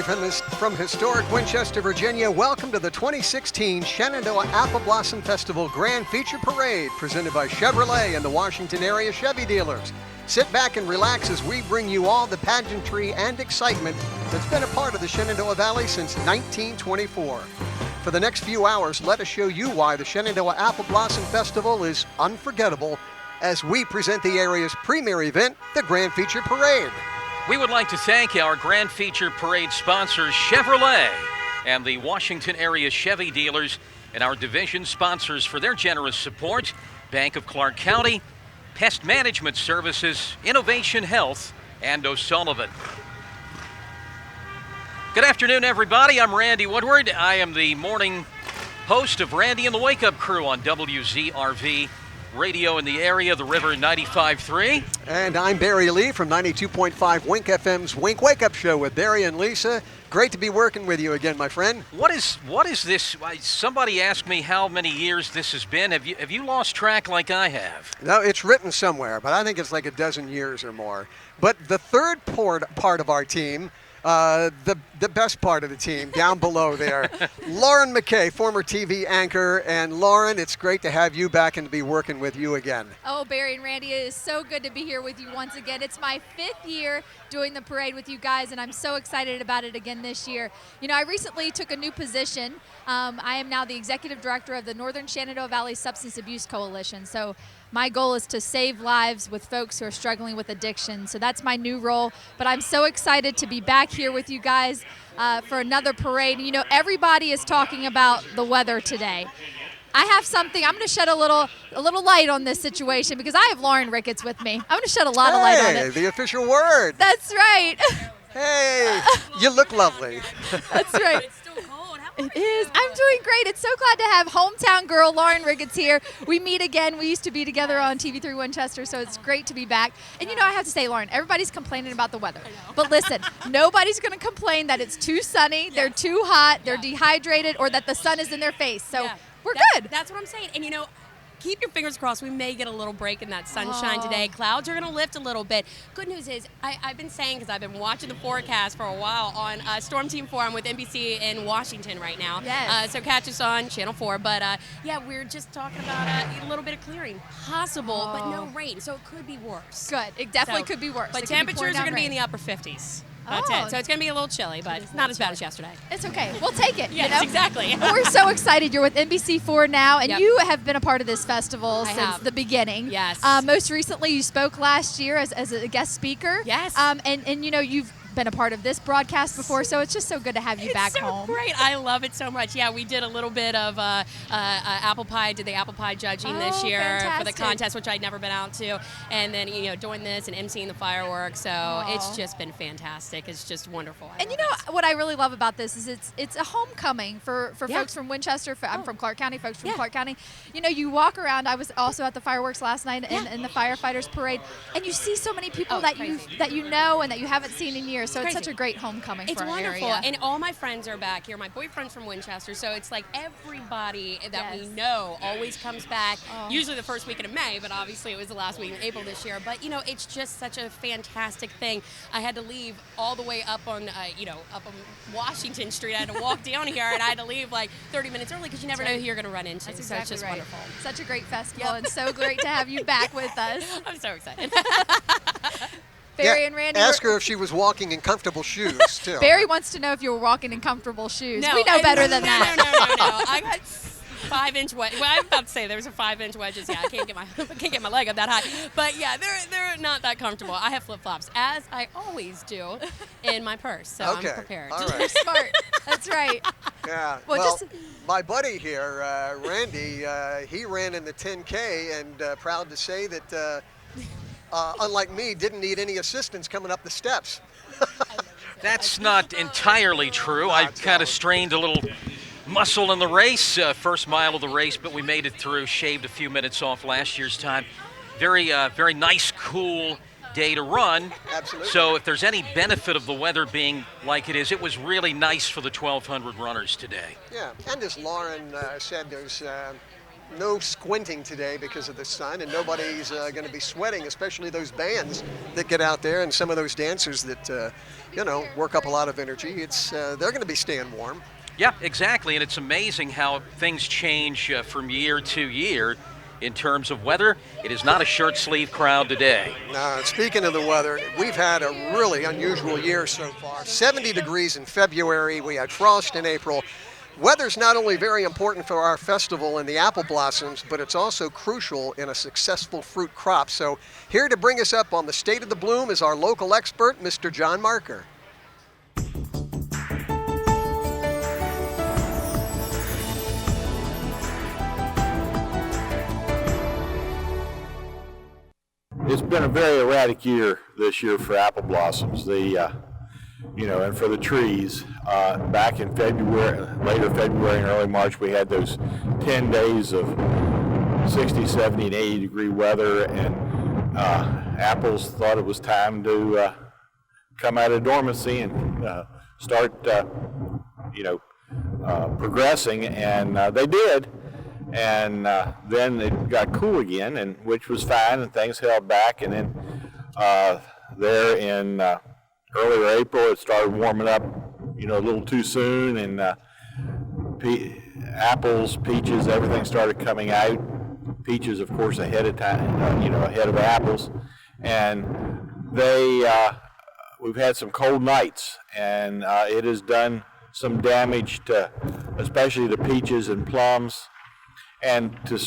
from historic Winchester, Virginia, welcome to the 2016 Shenandoah Apple Blossom Festival Grand Feature Parade, presented by Chevrolet and the Washington area Chevy dealers. Sit back and relax as we bring you all the pageantry and excitement that's been a part of the Shenandoah Valley since 1924. For the next few hours, let us show you why the Shenandoah Apple Blossom Festival is unforgettable as we present the area's premier event, the Grand Feature Parade. We would like to thank our Grand Feature Parade sponsors, Chevrolet, and the Washington area Chevy dealers, and our division sponsors for their generous support, Bank of Clark County, Pest Management Services, Innovation Health, and O'Sullivan. Good afternoon, everybody. I'm Randy Woodward. I am the morning host of Randy and the Wake Up Crew on WZRV Radio in the area, the River 95.3. And I'm Barry Lee from 92.5 Wink FM's Wink Wake Up Show with Barry and Lisa. Great to be working with you again, my friend. What is this? Somebody asked me how many years this has been. Have you lost track like I have? No, it's written somewhere, but I think it's like a dozen years or more. But the third part of our team, the best part of the team, down below there, Lauren McKay, former TV anchor. And Lauren, it's great to have you back and to be working with you again. Oh, Barry and Randy, it is so good to be here with you once again. It's my 5th year doing the parade with you guys, and I'm so excited about it again this year. You know, I recently took a new position. I am now the executive director of the Northern Shenandoah Valley Substance Abuse Coalition. So my goal is to save lives with folks who are struggling with addiction. So that's my new role. But I'm so excited to be back here with you guys for another parade. You know, everybody is talking about the weather today. I have something. I'm going to shed a little light on this situation because I have Lauren Ricketts with me. I'm going to shed a lot of light on it. The official word. That's right. Hey, you look lovely. That's right. It's still cold. It is. I'm doing great. It's so glad to have hometown girl Lauren Ricketts here. We meet again. We used to be together on TV3 Winchester, so it's great to be back. And you know, I have to say, Lauren, everybody's complaining about the weather. But listen, nobody's going to complain that it's too sunny, they're too hot, they're dehydrated, or that the sun is in their face. So we're good. That's what I'm saying. And you know, keep your fingers crossed. We may get a little break in that sunshine today. Clouds are going to lift a little bit. Good news is, I've been saying, because I've been watching the forecast for a while on Storm Team 4. I'm with NBC in Washington right now. Yes. So catch us on Channel 4. But yeah, we're just talking about a little bit of clearing. Possible, but no rain. So it could be worse. Good. It definitely could be worse. But temperatures are going to be in the upper 50s. That's it. So it's going to be a little chilly, but not as bad as yesterday. It's okay. We'll take it. Yes, you know? exactly. We're so excited. You're with NBC4 now, and you have been a part of this festival since the beginning. Yes. Most recently, you spoke last year as a guest speaker. Yes. And you know, you've been a part of this broadcast before, so it's just so good to have you back home. Great. I love it so much. Yeah, we did a little bit of apple pie, did the apple pie judging this year for the contest, which I'd never been out to. And then, you know, doing this and emceeing the fireworks. So it's just been fantastic. It's just wonderful. And you know what I really love about this is it's a homecoming for folks from Winchester. I'm from Clark County, folks from Clark County. You know, you walk around. I was also at the fireworks last night in the firefighters parade, and you see so many people that you know and that you haven't seen in years. So it's such a great homecoming for our area. It's wonderful. And all my friends are back here. My boyfriend's from Winchester, so it's like everybody that we know always comes back, usually the first weekend of May, but obviously it was the last week in April this year. But, you know, it's just such a fantastic thing. I had to leave all the way up on, up on Washington Street. I had to walk down here, and I had to leave like 30 minutes early because you never know who you're going to run into. That's so exactly it's just wonderful. Such a great festival, and so great to have you back with us. I'm so excited. Barry and Randy. Ask her if she was walking in comfortable shoes, too. Barry wants to know if you were walking in comfortable shoes. No, we know better than that. No. I got 5-inch wedge. Well, I'm about to say there's a 5-inch wedges. Yeah, I can't get my leg up that high. But yeah, they're not that comfortable. I have flip flops, as I always do, in my purse. So I'm prepared. All right. You're smart. That's right. Yeah. Well, my buddy here, Randy, he ran in the 10K, and proud to say that. Unlike me, didn't need any assistance coming up the steps. That's not entirely true. I kind of strained a little muscle in the race, first mile of the race, but we made it through, shaved a few minutes off last year's time. Very nice, cool day to run. Absolutely. So if there's any benefit of the weather being like it is, it was really nice for the 1,200 runners today. Yeah, and as Lauren said, there's no squinting today because of the sun, and nobody's going to be sweating, especially those bands that get out there and some of those dancers that, you know, work up a lot of energy. It's they're going to be staying warm. Yeah, exactly, and it's amazing how things change from year to year in terms of weather. It is not a shirt sleeve crowd today. Speaking of the weather, we've had a really unusual year so far. 70 degrees in February, we had frost in April. Weather's not only very important for our festival and the apple blossoms, but it's also crucial in a successful fruit crop. So here to bring us up on the state of the bloom is our local expert, Mr. John Marker. It's been a very erratic year this year for apple blossoms. And for the trees. Back in February, later February and early March, we had those 10 days of 60, 70, and 80 degree weather, and apples thought it was time to come out of dormancy and start, progressing, and they did. And then it got cool again, and which was fine, and things held back. And then there in earlier April, it started warming up, a little too soon, and apples, peaches, everything started coming out. Peaches, of course, ahead of time, ahead of apples, and we've had some cold nights, and it has done some damage to, especially the peaches and plums, and to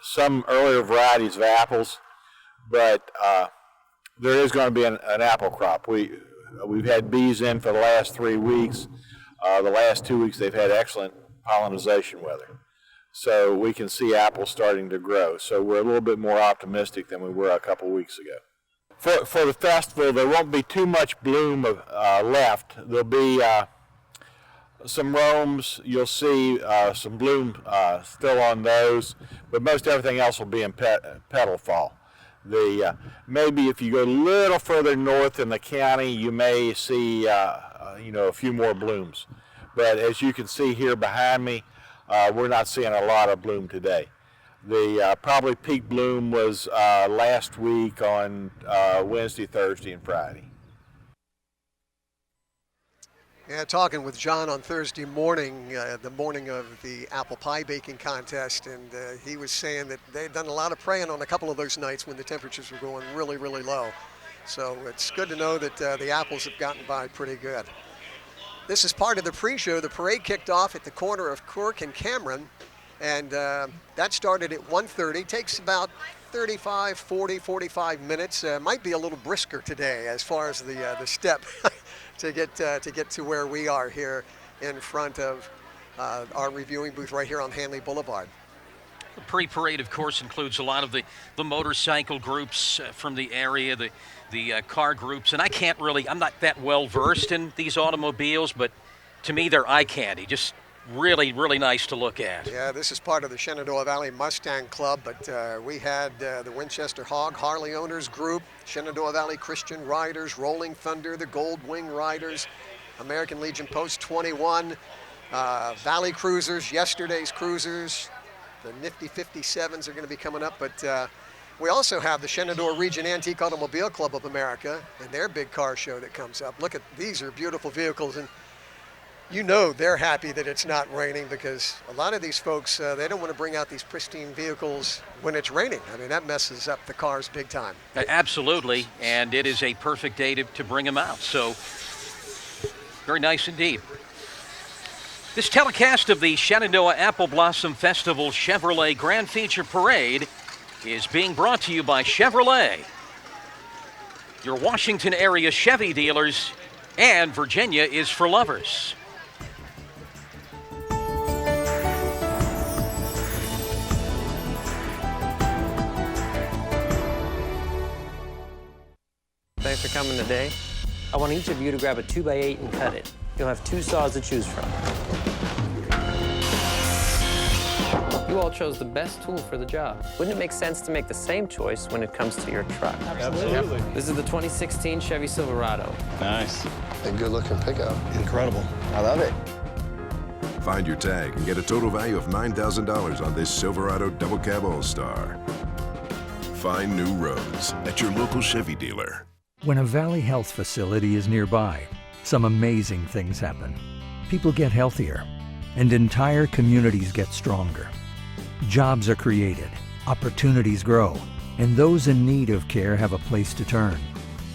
some earlier varieties of apples, but there is going to be an apple crop. We've had bees in for the last 3 weeks. The last 2 weeks they've had excellent pollination weather, so we can see apples starting to grow. So we're a little bit more optimistic than we were a couple weeks ago. For the festival, there won't be too much bloom left. There'll be some romes, you'll see some bloom still on those, but most everything else will be in petal fall. Maybe if you go a little further north in the county, you may see a few more blooms. But as you can see here behind me, we're not seeing a lot of bloom today. The probably peak bloom was last week on Wednesday, Thursday, and Friday. Yeah, talking with John on Thursday morning, the morning of the apple pie baking contest, and he was saying that they'd done a lot of praying on a couple of those nights when the temperatures were going really, really low. So it's good to know that the apples have gotten by pretty good. This is part of the pre-show. The parade kicked off at the corner of Kirk and Cameron, and that started at 1:30. Takes about 35, 40, 45 minutes. Might be a little brisker today as far as the step to get to where we are here in front of our reviewing booth right here on Hanley Boulevard. The pre-parade, of course, includes a lot of the motorcycle groups from the area, the car groups, and I'm not that well versed in these automobiles, but to me they're eye candy. Just really, really nice to look at. Yeah, this is part of the Shenandoah Valley Mustang Club, but we had the Winchester Hog Harley Owners Group, Shenandoah Valley Christian Riders, Rolling Thunder, the Gold Wing Riders, American Legion Post 21, Valley Cruisers, yesterday's Cruisers, the nifty 57s are going to be coming up, but we also have the Shenandoah Region Antique Automobile Club of America and their big car show that comes up. Look at these are beautiful vehicles, and they're happy that it's not raining, because a lot of these folks, they don't want to bring out these pristine vehicles when it's raining. I mean, that messes up the cars big time. Absolutely, and it is a perfect day to bring them out. So, very nice indeed. This telecast of the Shenandoah Apple Blossom Festival Chevrolet Grand Feature Parade is being brought to you by Chevrolet, your Washington area Chevy dealers, and Virginia is for lovers. Thanks for coming today. I want each of you to grab a 2x8 and cut it. You'll have 2 saws to choose from. You all chose the best tool for the job. Wouldn't it make sense to make the same choice when it comes to your truck? Absolutely. This is the 2016 Chevy Silverado. Nice. A good-looking pickup. Incredible. I love it. Find your tag and get a total value of $9,000 on this Silverado Double Cab All-Star. Find new roads at your local Chevy dealer. When a Valley Health facility is nearby, some amazing things happen. People get healthier, and entire communities get stronger. Jobs are created, opportunities grow, and those in need of care have a place to turn.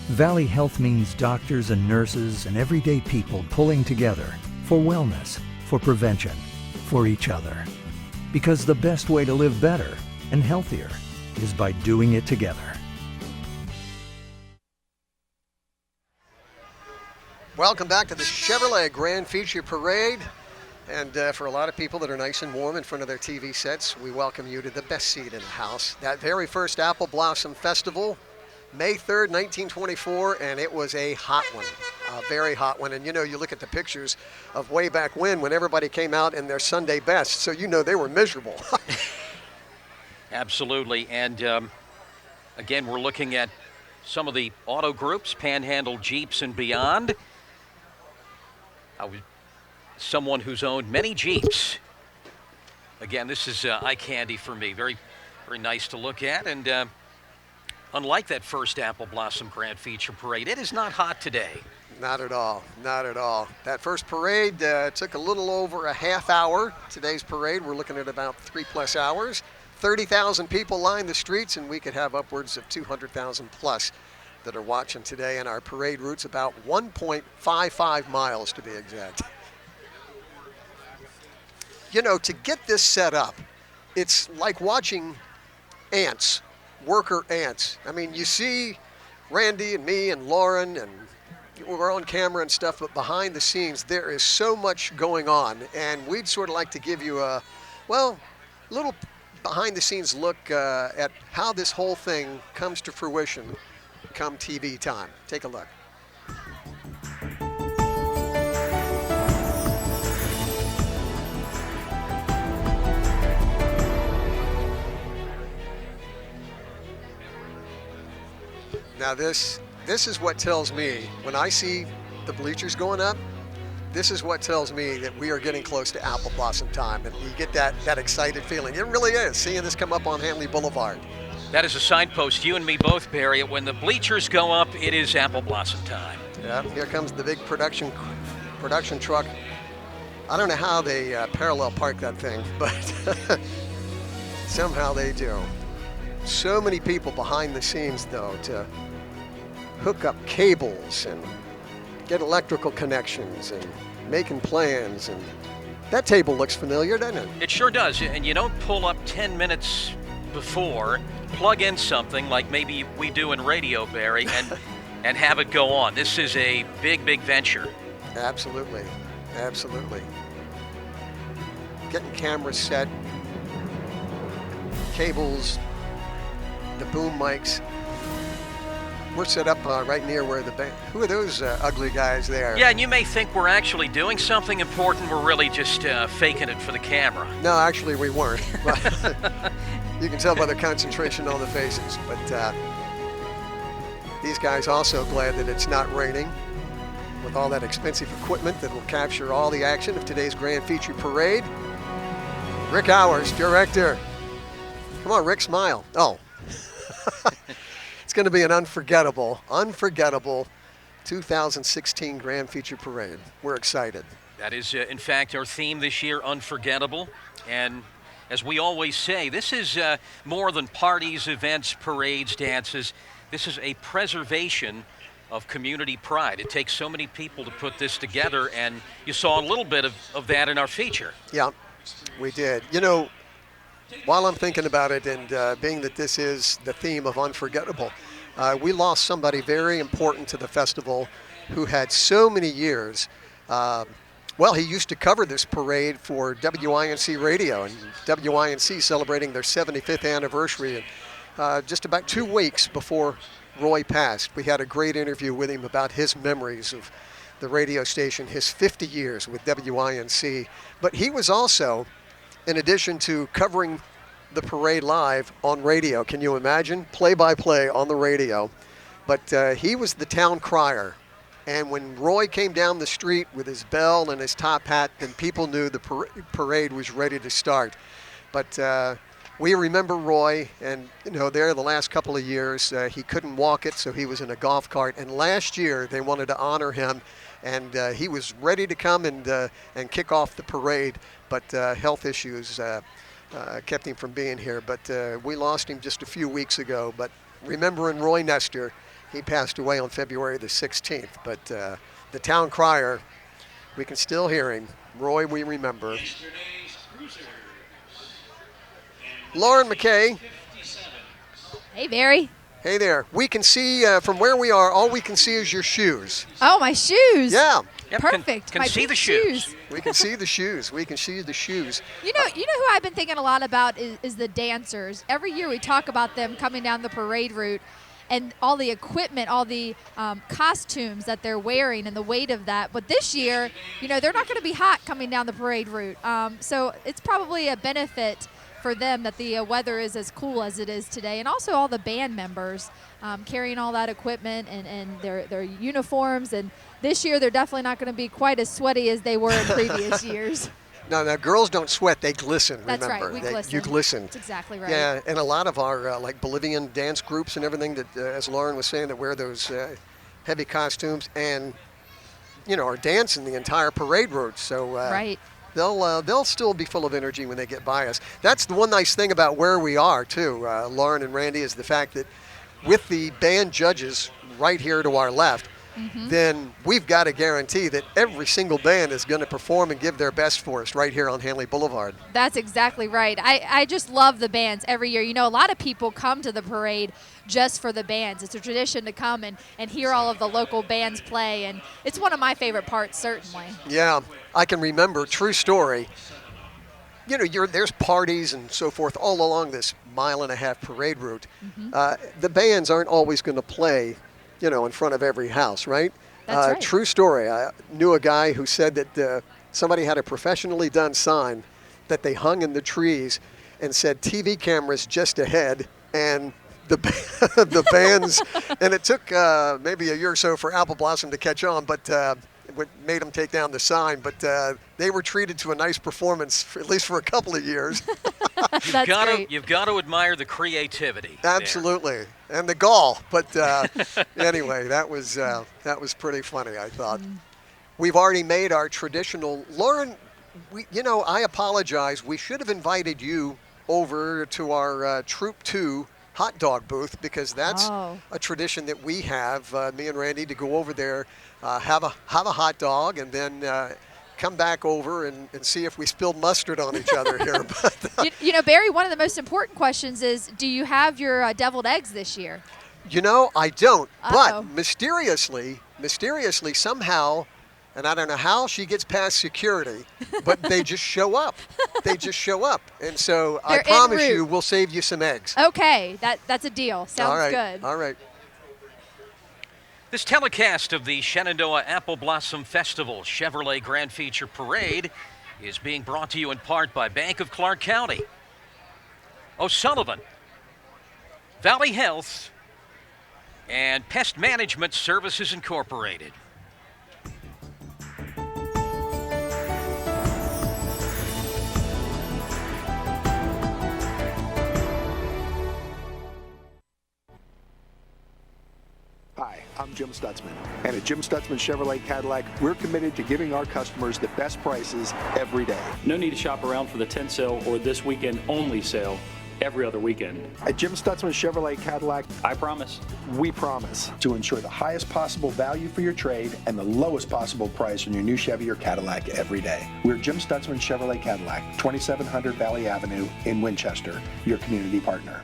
Valley Health means doctors and nurses and everyday people pulling together for wellness, for prevention, for each other. Because the best way to live better and healthier is by doing it together. Welcome back to the Chevrolet Grand Feature Parade. And for a lot of people that are nice and warm in front of their TV sets, we welcome you to the best seat in the house. That very first Apple Blossom Festival, May 3rd, 1924, and it was a hot one, a very hot one. And you know, you look at the pictures of way back when everybody came out in their Sunday best, so you know they were miserable. Absolutely. And again, we're looking at some of the auto groups, Panhandle Jeeps and beyond. Someone who's owned many Jeeps. Again, this is eye candy for me. Very, very nice to look at. And unlike that first Apple Blossom Grand Feature Parade, it is not hot today. Not at all, not at all. That first parade took a little over a half hour. Today's parade, we're looking at about 3+ hours. 30,000 people line the streets, and we could have upwards of 200,000 plus that are watching today. And our parade route's about 1.55 miles to be exact. You know, to get this set up, it's like watching ants, worker ants. I mean, you see Randy and me and Lauren, and we're on camera and stuff, but behind the scenes, there is so much going on. And we'd sort of like to give you a, well, little behind the scenes look at how this whole thing comes to fruition come TV time. Take a look. Now this is what tells me, when I see the bleachers going up, this is what tells me that we are getting close to Apple Blossom time, and you get that excited feeling. It really is, seeing this come up on Hanley Boulevard. That is a signpost, you and me both, Barry. When the bleachers go up, it is Apple Blossom time. Yeah, here comes the big production truck. I don't know how they parallel park that thing, but somehow they do. So many people behind the scenes, though, to hook up cables and get electrical connections and making plans. And that table looks familiar, doesn't it? It sure does. And you don't pull up 10 minutes before, plug in something like maybe we do in radio, Barry, and have it go on. This is a big, big venture. Absolutely. Absolutely. Getting cameras set, cables, the boom mics. We're set up right near where the band. Who are those ugly guys there? Yeah, and you may think we're actually doing something important. We're really just faking it for the camera. No, actually we weren't. You can tell by the concentration on the faces. But these guys also glad that it's not raining with all that expensive equipment that will capture all the action of today's Grand Feature Parade. Rick Howers, director. Come on, Rick, smile. Oh. It's going to be an unforgettable 2016 Grand Feature Parade. We're excited. That is, in fact, our theme this year, unforgettable. And as we always say, this is more than parties, events, parades, dances. This is a preservation of community pride. It takes so many people to put this together, and you saw a little bit of that in our feature. Yeah, we did. You know, while I'm thinking about it, and being that this is the theme of unforgettable, we lost somebody very important to the festival who had so many years. Well, he used to cover this parade for WINC Radio, and WINC celebrating their 75th anniversary. And just about 2 weeks before Roy passed, we had a great interview with him about his memories of the radio station, his 50 years with WINC. But he was also, in addition to covering the parade live on radio, can you imagine? Play-by-play on the radio. But he was the town crier And when Roy came down the street with his bell and his top hat, then people knew the parade was ready to start. But we remember Roy, and there the last couple of years, he couldn't walk it, so he was in a golf cart. And last year they wanted to honor him, and he was ready to come and kick off the parade, but health issues kept him from being here. But we lost him just a few weeks ago. But remembering Roy Nestor, he passed away on February the 16th. But the town crier, we can still hear him. Roy, we remember. Lauren McKay. Hey, Barry. Hey there. We can see from where we are, all we can see is your shoes. Oh, my shoes. Yeah. Yep, Perfect. Can my see the shoes. shoes. We can see the shoes. We can see the shoes. You know who I've been thinking a lot about is the dancers. Every year we talk about them coming down the parade route and all the equipment, all the costumes that they're wearing and the weight of that. But this year, they're not going to be hot coming down the parade route. So it's probably a benefit for them that the weather is as cool as it is today, and also all the band members carrying all that equipment and their uniforms. And this year they're definitely not going to be quite as sweaty as they were in previous years. No, girls don't sweat; they glisten. That's remember, right. We glisten. You glisten. That's exactly right. Yeah, and a lot of our like Bolivian dance groups and everything that, as Lauren was saying, that wear those heavy costumes and are dancing the entire parade route. So right. They'll still be full of energy when they get by us. That's the one nice thing about where we are, too, Lauren and Randy, is the fact that with the band judges right here to our left, then we've got to guarantee that every single band is going to perform and give their best for us right here on Hanley Boulevard. That's exactly right. I just love the bands every year. A lot of people come to the parade just for the bands. It's a tradition to come and hear all of the local bands play, and it's one of my favorite parts, certainly. Yeah, I can remember, true story, there's parties and so forth all along this mile-and-a-half parade route. The bands aren't always going to play in front of every house, right? That's right. True story. I knew a guy who said that somebody had a professionally done sign that they hung in the trees and said TV cameras just ahead, and the bands, and it took maybe a year or so for Apple Blossom to catch on, but it made them take down the sign. But they were treated to a nice performance, at least for a couple of years. You've got to admire the creativity. Absolutely. There. And the gall, but anyway, that was pretty funny, I thought. We've already made our traditional. Lauren, I apologize. We should have invited you over to our Troop 2 hot dog booth, because that's a tradition that we have, me and Randy, to go over there, have a hot dog, and then come back over and see if we spilled mustard on each other here. But, Barry, one of the most important questions is, do you have your deviled eggs this year? I don't. But mysteriously, somehow, and I don't know how she gets past security, but they just show up. And so I promise you, we'll save you some eggs. Okay, that's a deal. Sounds good. All right. This telecast of the Shenandoah Apple Blossom Festival Chevrolet Grand Feature Parade is being brought to you in part by Bank of Clark County, O'Sullivan, Valley Health, and Pest Management Services Incorporated. Hi, I'm Jim Stutzman, and at Jim Stutzman Chevrolet Cadillac, we're committed to giving our customers the best prices every day. No need to shop around for the 10 sale or this weekend only sale every other weekend. At Jim Stutzman Chevrolet Cadillac, I promise. We promise to ensure the highest possible value for your trade and the lowest possible price on your new Chevy or Cadillac every day. We're Jim Stutzman Chevrolet Cadillac, 2700 Valley Avenue in Winchester, your community partner.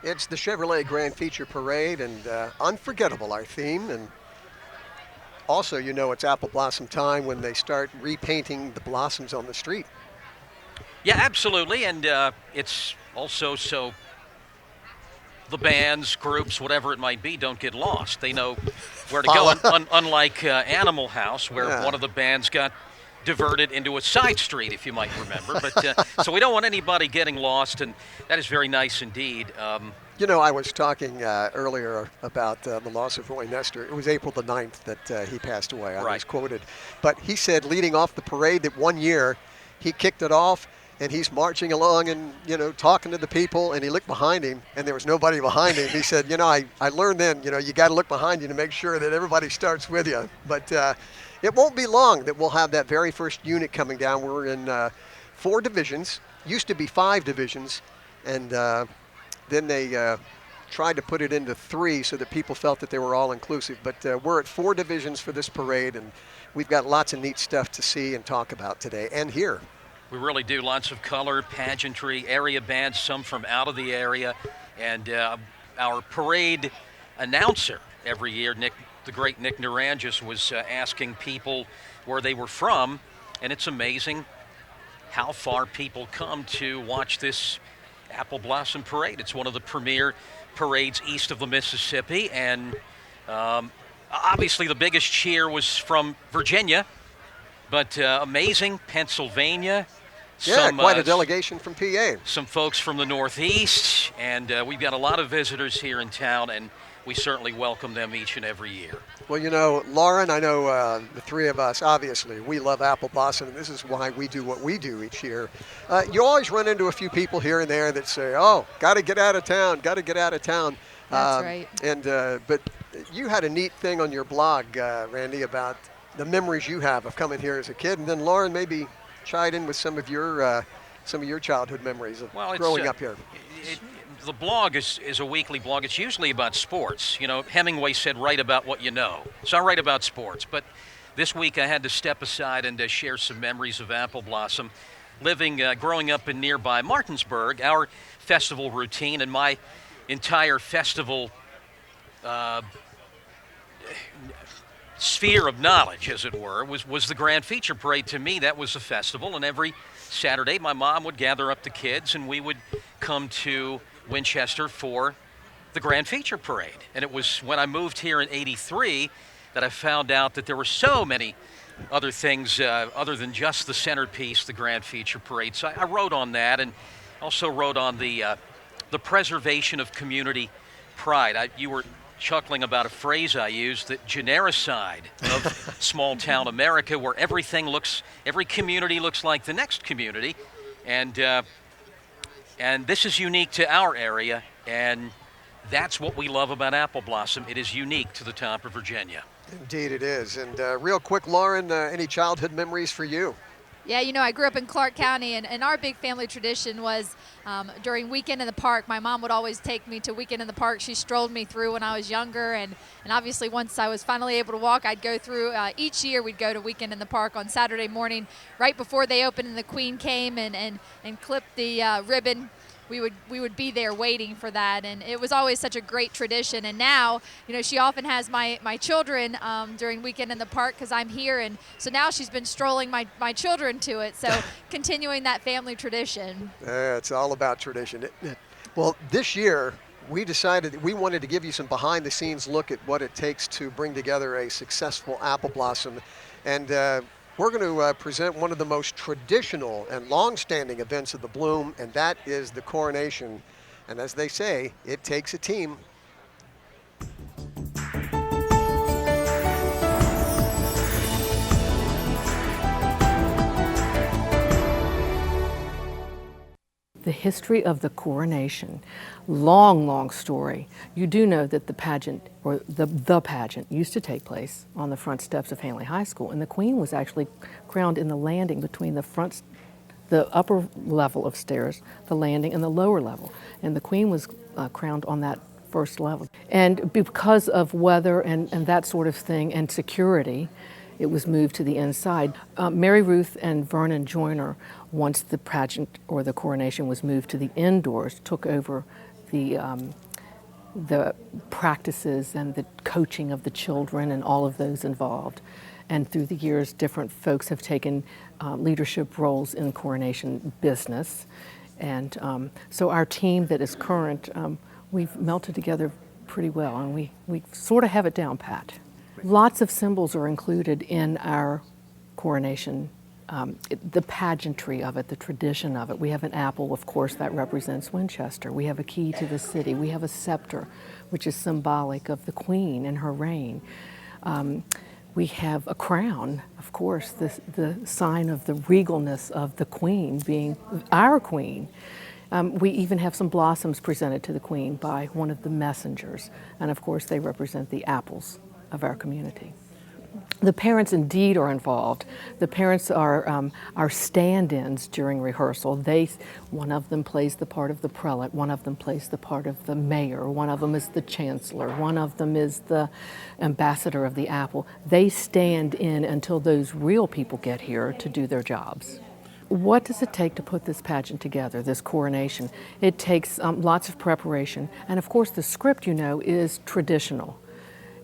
It's the Chevrolet Grand Feature Parade, and unforgettable, our theme. And also, you know, it's apple blossom time when they start repainting the blossoms on the street. Yeah, absolutely, and it's also so the bands, groups, whatever it might be, don't get lost. They know where to go, unlike Animal House, where one of the bands got diverted into a side street, if you might remember. But so we don't want anybody getting lost, and that is very nice indeed. You know, I was talking earlier about the loss of Roy Nestor. It was April the 9th that he passed away. I was quoted. But he said, leading off the parade, that one year he kicked it off, and he's marching along and, you know, talking to the people, and he looked behind him, and there was nobody behind him. He said, you know, I learned then, you know, you got to look behind you to make sure that everybody starts with you. But it won't be long that we'll have that very first unit coming down. We're in 4 divisions. Used to be 5 divisions, and then they tried to put it into 3 so that people felt that they were all inclusive. But we're at 4 divisions for this parade, and we've got lots of neat stuff to see and talk about today and hear. We really do. Lots of color, pageantry, area bands, some from out of the area. And our parade announcer every year, the great Nick Naranjis, was asking people where they were from. And it's amazing how far people come to watch this Apple Blossom Parade. It's one of the premier parades east of the Mississippi. And obviously the biggest cheer was from Virginia, but amazing Pennsylvania. Yeah, quite a delegation from PA. Some folks from the Northeast, and we've got a lot of visitors here in town, and we certainly welcome them each and every year. Well, you know, Lauren, I know the 3 of us, obviously, we love Apple Blossom, and this is why we do what we do each year. You always run into a few people here and there that say, oh, got to get out of town, got to get out of town. That's right. And but you had a neat thing on your blog, Randy, about the memories you have of coming here as a kid, and then Lauren maybe chide in with some of your childhood memories of growing up here. The blog is a weekly blog. It's usually about sports. You know, Hemingway said, write about what you know. So I write about sports. But this week I had to step aside and share some memories of Apple Blossom. Growing up in nearby Martinsburg, our festival routine and my entire festival sphere of knowledge, as it were, was the Grand Feature Parade. To me, that was a festival, and every Saturday my mom would gather up the kids and we would come to Winchester for the Grand Feature Parade. And it was when I moved here in '83 that I found out that there were so many other things other than just the centerpiece, the Grand Feature Parade. So I wrote on that, and also wrote on the preservation of community pride. You were chuckling about a phrase I used, that genericide of small town America, where every community looks like the next community, and this is unique to our area, and that's what we love about Apple Blossom. It is unique to the top of Virginia. Indeed it is. And real quick, Lauren, any childhood memories for you? Yeah, you know, I grew up in Clark County, and our big family tradition was during Weekend in the Park, my mom would always take me to Weekend in the Park. She strolled me through when I was younger, and obviously once I was finally able to walk, I'd go through. Each year we'd go to Weekend in the Park on Saturday morning right before they opened, and the Queen came and clipped the ribbon. We would be there waiting for that, and it was always such a great tradition. And now, you know, she often has my children during Weekend in the Park because I'm here, and so now she's been strolling my children to it, so continuing that family tradition. It's all about tradition. Well, this year we decided that we wanted to give you some behind-the-scenes look at what it takes to bring together a successful Apple Blossom, and we're going to present one of the most traditional and long-standing events of the Bloom, and that is the coronation. And as they say, it takes a team. The history of the coronation, long story. You do know that the pageant, or the pageant, used to take place on the front steps of Hanley High School, and the Queen was actually crowned in the landing between the upper level of stairs, the landing, and the lower level. And the Queen was crowned on that first level. And because of weather and that sort of thing, and security, it was moved to the inside. Mary Ruth and Vernon Joyner, once the pageant or the coronation was moved to the indoors, took over the practices and the coaching of the children and all of those involved. And through the years, different folks have taken leadership roles in the coronation business. And so our team that is current, we've melted together pretty well, and we sort of have it down pat. Lots of symbols are included in our coronation, the pageantry of it, the tradition of it. We have an apple, of course, that represents Winchester. We have a key to the city. We have a scepter, which is symbolic of the Queen and her reign. We have a crown, of course, the sign of the regalness of the Queen being our Queen. We even have some blossoms presented to the Queen by one of the messengers. And of course, they represent the apples of our community. The parents indeed are involved. The parents are stand-ins during rehearsal. One of them plays the part of the prelate, one of them plays the part of the mayor, one of them is the chancellor, one of them is the ambassador of the apple. They stand in until those real people get here to do their jobs. What does it take to put this pageant together, this coronation? It takes lots of preparation, and of course the script, is traditional.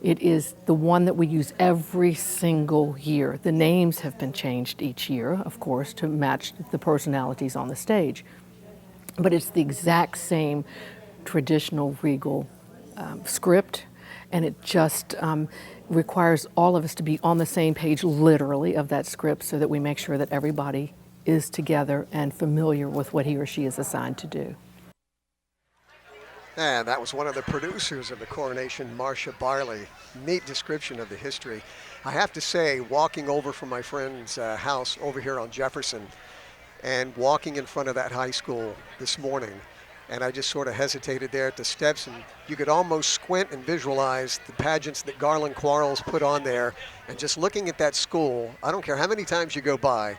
It is the one that we use every single year. The names have been changed each year, of course, to match the personalities on the stage. But it's the exact same traditional regal script, and it just requires all of us to be on the same page, literally, of that script so that we make sure that everybody is together and familiar with what he or she is assigned to do. And that was one of the producers of the coronation, Marcia Barley. Neat description of the history. I have to say, walking over from my friend's house over here on Jefferson and walking in front of that high school this morning, and I just sort of hesitated there at the steps, and you could almost squint and visualize the pageants that Garland Quarles put on there. And just looking at that school, I don't care how many times you go by,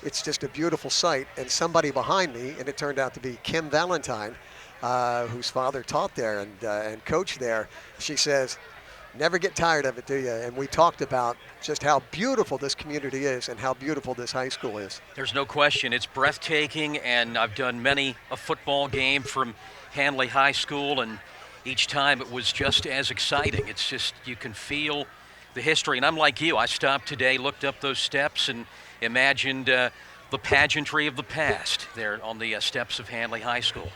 it's just a beautiful sight. And somebody behind me, and it turned out to be Kim Valentine, whose father taught there and coached there, she says, never get tired of it, do you? And we talked about just how beautiful this community is and how beautiful this high school is. There's no question. It's breathtaking, and I've done many a football game from Hanley High School, and each time it was just as exciting. It's just, you can feel the history. And I'm like you. I stopped today, looked up those steps, and imagined the pageantry of the past there on the steps of Hanley High School.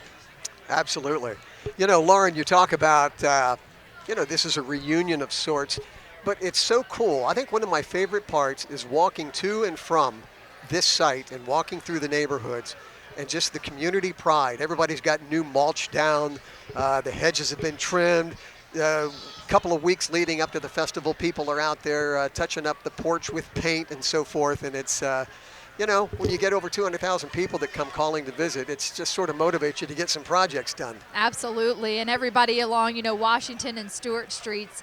Absolutely. Lauren, you talk about, this is a reunion of sorts, but it's so cool. I think one of my favorite parts is walking to and from this site and walking through the neighborhoods and just the community pride. Everybody's got new mulch down. The hedges have been trimmed. A couple of weeks leading up to the festival, people are out there touching up the porch with paint and so forth, and it's when you get over 200,000 people that come calling to visit, it's just sort of motivates you to get some projects done. Absolutely, and everybody along, Washington and Stewart Streets,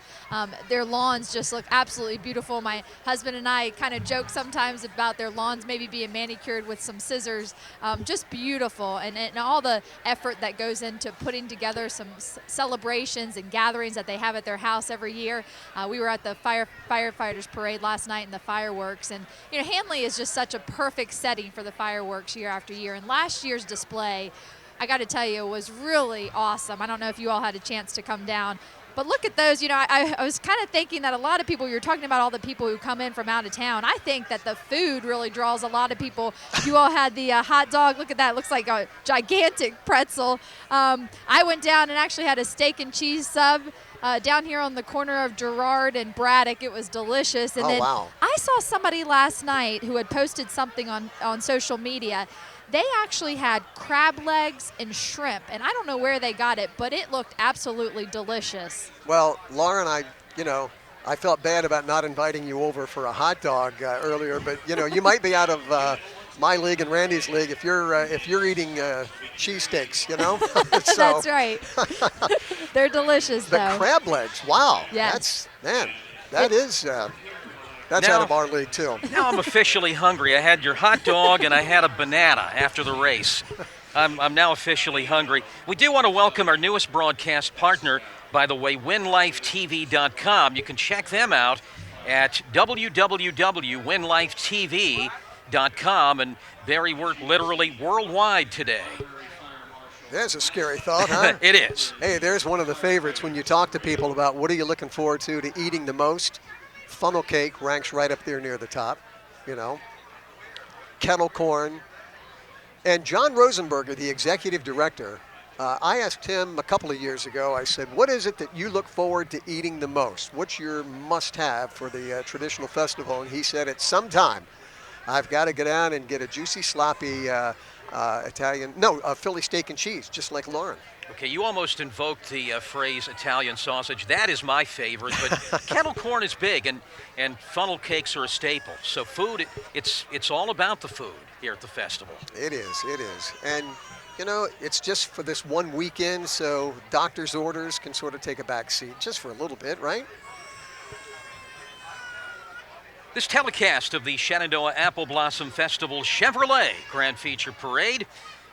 their lawns just look absolutely beautiful. My husband and I kind of joke sometimes about their lawns maybe being manicured with some scissors. Just beautiful, and all the effort that goes into putting together some celebrations and gatherings that they have at their house every year. We were at the firefighters parade last night and the fireworks, and Hanley is just such a perfect setting for the fireworks year after year. And last year's display, I got to tell you, was really awesome. I don't know if you all had a chance to come down, but look at those. I was kind of thinking that a lot of people, you're talking about all the people who come in from out of town. I think that the food really draws a lot of people. You all had the hot dog. Look at that. It looks like a gigantic pretzel. I went down and actually had a steak and cheese sub down here on the corner of Girard and Braddock. It was delicious. And wow. I saw somebody last night who had posted something on social media. They actually had crab legs and shrimp, and I don't know where they got it, but it looked absolutely delicious. Well, Lauren, I felt bad about not inviting you over for a hot dog earlier, but you might be out of my league and Randy's league if you're eating cheesesteaks, So, that's right. They're delicious, the though. Crab legs, wow. Yes. That's out of our league, too. Now I'm officially hungry. I had your hot dog and I had a banana after the race. I'm now officially hungry. We do want to welcome our newest broadcast partner, by the way, winlifetv.com. You can check them out at www.winlifetv.com, and Barry worked literally worldwide today. There's a scary thought, huh? It is. Hey, there's one of the favorites when you talk to people about what are you looking forward to eating the most. Funnel cake ranks right up there near the top, you know. Kettle corn. And John Rosenberger, the executive director, I asked him a couple of years ago, I said, what is it that you look forward to eating the most? What's your must-have for the traditional festival? And he said, at some time, I've got to go down and get a juicy, sloppy Philly steak and cheese, just like Lauren. Okay, you almost invoked the phrase Italian sausage. That is my favorite, but kettle corn is big, and funnel cakes are a staple. So food, it's all about the food here at the festival. It is. And, you know, it's just for this one weekend, so doctor's orders can sort of take a back seat just for a little bit, right? This telecast of the Shenandoah Apple Blossom Festival Chevrolet Grand Feature Parade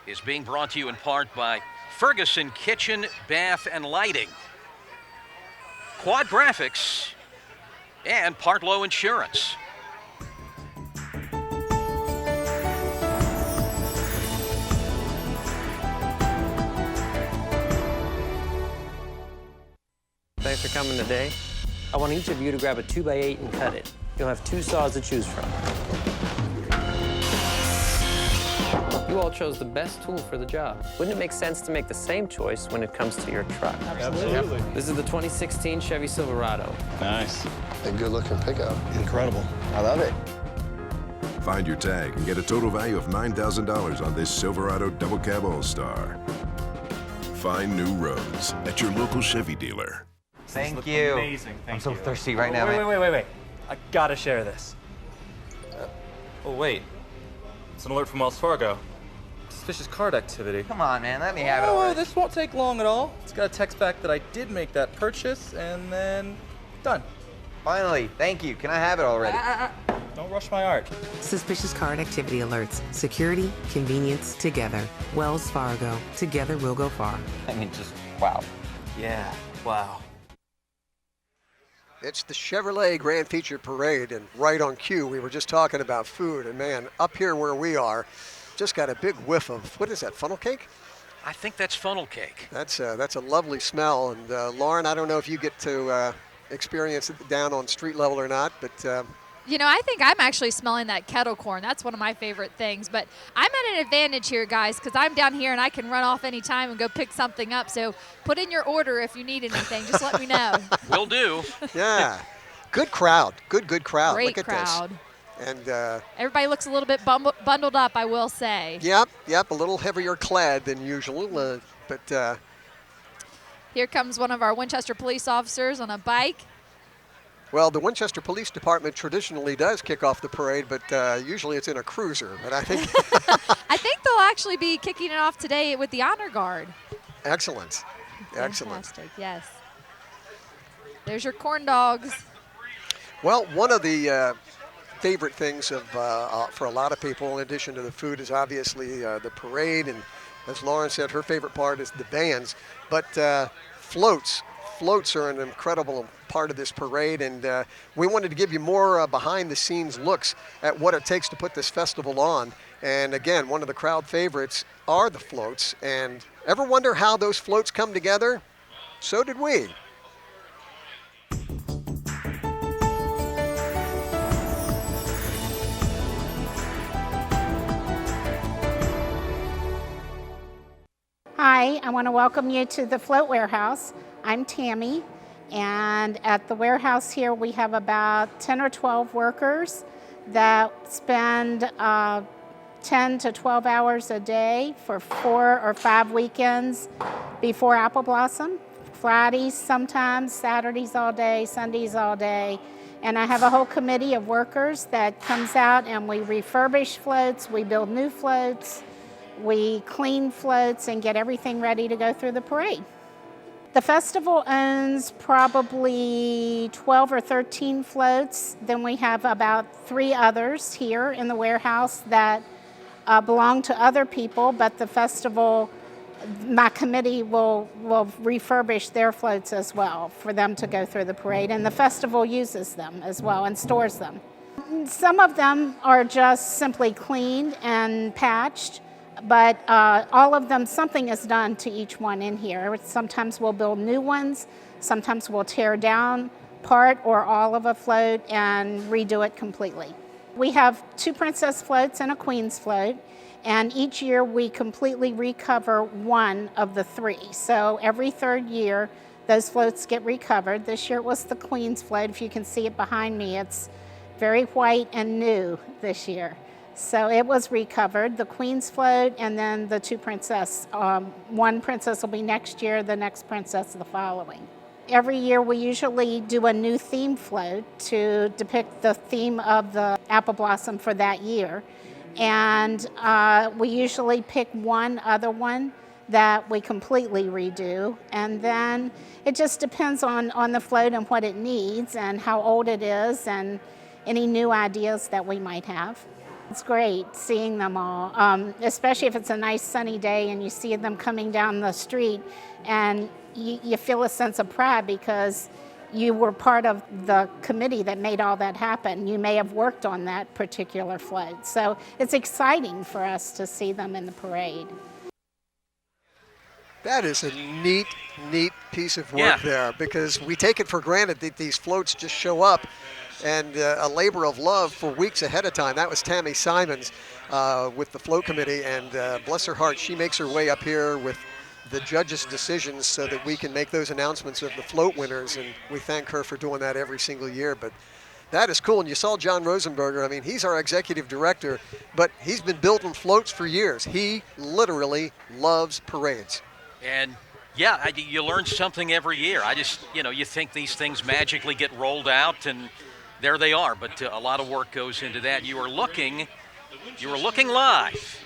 is being brought to you in part by Ferguson Kitchen, Bath, and Lighting, Quad Graphics, and Partlow Insurance. Thanks for coming today. I want each of you to grab a 2x8 and cut it. You'll have 2 saws to choose from. You all chose the best tool for the job. Wouldn't it make sense to make the same choice when it comes to your truck? Absolutely. This is the 2016 Chevy Silverado. Nice. A good-looking pickup. Incredible. I love it. Find your tag and get a total value of $9,000 on this Silverado Double Cab All-Star. Find new roads at your local Chevy dealer. Thank you. Amazing. I'm so thirsty right now, man. Wait. I gotta share this. Oh, wait. It's an alert from Wells Fargo. Suspicious card activity. Come on, man. Let me have it Oh, already. this won't take long at all. It's got a text back that I did make that purchase, and then done. Finally. Thank you. Can I have it already? Don't rush my art. Suspicious card activity alerts. Security, convenience, together. Wells Fargo. Together we'll go far. I mean, just wow. Yeah, wow. It's the Chevrolet Grand Feature Parade, and right on cue, we were just talking about food, and man, up here where we are, just got a big whiff of, what is that, funnel cake? I think that's funnel cake. That's a lovely smell, and Lauren, I don't know if you get to experience it down on street level or not, but you know, I think I'm actually smelling that kettle corn. That's one of my favorite things. But I'm at an advantage here, guys, because I'm down here and I can run off anytime and go pick something up. So put in your order if you need anything. Just let me know. Will do. Yeah. Good crowd. Good crowd. Great Look at crowd. This. And everybody looks a little bit bundled up, I will say. Yep. A little heavier clad than usual. But here comes one of our Winchester police officers on a bike. Well, the Winchester Police Department traditionally does kick off the parade, but usually it's in a cruiser. But I think I think they'll actually be kicking it off today with the honor guard. Excellent. Fantastic, yes. There's your corn dogs. Well, one of the favorite things for a lot of people, in addition to the food, is obviously the parade. And as Lauren said, her favorite part is the bands. But floats. Floats are an incredible part of this parade, and we wanted to give you more behind-the-scenes looks at what it takes to put this festival on. And again, one of the crowd favorites are the floats. And ever wonder how those floats come together? So did we. Hi, I want to welcome you to the Float Warehouse. I'm Tammy, and at the warehouse here we have about 10 or 12 workers that spend 10 to 12 hours a day for 4 or 5 weekends before Apple Blossom. Fridays sometimes, Saturdays all day, Sundays all day. And I have a whole committee of workers that comes out and we refurbish floats, we build new floats, we clean floats and get everything ready to go through the parade. The festival owns probably 12 or 13 floats. Then we have about 3 others here in the warehouse that belong to other people, but the festival, my committee will refurbish their floats as well for them to go through the parade, and the festival uses them as well and stores them. Some of them are just simply cleaned and patched, But all of them, something is done to each one in here. Sometimes we'll build new ones, sometimes we'll tear down part or all of a float and redo it completely. We have 2 princess floats and a queen's float, and each year we completely recover one of the 3. So every 3rd year, those floats get recovered. This year it was the queen's float. If you can see it behind me, it's very white and new this year. So it was recovered, the queen's float, and then the 2 princess. One princess will be next year, the next princess the following. Every year we usually do a new theme float to depict the theme of the apple blossom for that year. And we usually pick one other one that we completely redo. And then it just depends on the float and what it needs and how old it is and any new ideas that we might have. It's great seeing them all, especially if it's a nice sunny day and you see them coming down the street and you feel a sense of pride because you were part of the committee that made all that happen. You may have worked on that particular float. So it's exciting for us to see them in the parade. That is a neat piece of work there, because we take it for granted that these floats just show up, and a labor of love for weeks ahead of time. That was Tammy Simons with the float committee, and bless her heart, she makes her way up here with the judges' decisions so that we can make those announcements of the float winners, and we thank her for doing that every single year. But that is cool, and you saw John Rosenberger. I mean, he's our executive director, but he's been building floats for years. He literally loves parades. And yeah, you learn something every year. I just, you think these things magically get rolled out and there they are, but a lot of work goes into that. You were looking live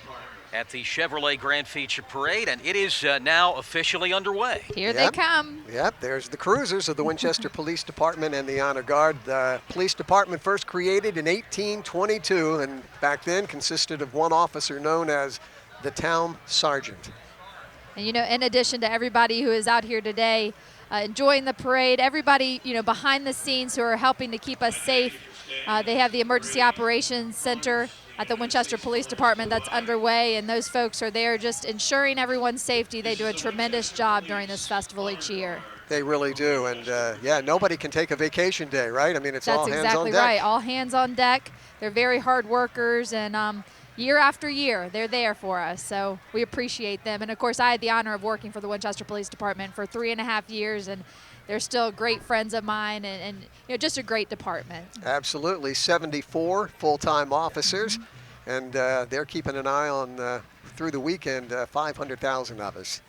at the Chevrolet Grand Feature Parade, and it is now officially underway. Here they come. Yep, there's the cruisers of the Winchester Police Department and the Honor Guard. The police department first created in 1822, and back then consisted of one officer known as the town sergeant. And in addition to everybody who is out here today enjoying the parade, everybody behind the scenes who are helping to keep us safe, they have the Emergency Operations Center at the Winchester Police Department that's underway, and those folks are there just ensuring everyone's safety. They do a tremendous job during this festival each year. They really do, and nobody can take a vacation day, right? I mean, it's all hands on deck. That's exactly right, all hands on deck. They're very hard workers, and year after year, they're there for us, so we appreciate them. And of course, I had the honor of working for the Winchester Police Department for 3.5 years, and they're still great friends of mine, and just a great department. Absolutely, 74 full-time officers, and they're keeping an eye on, through the weekend, 500,000 of us.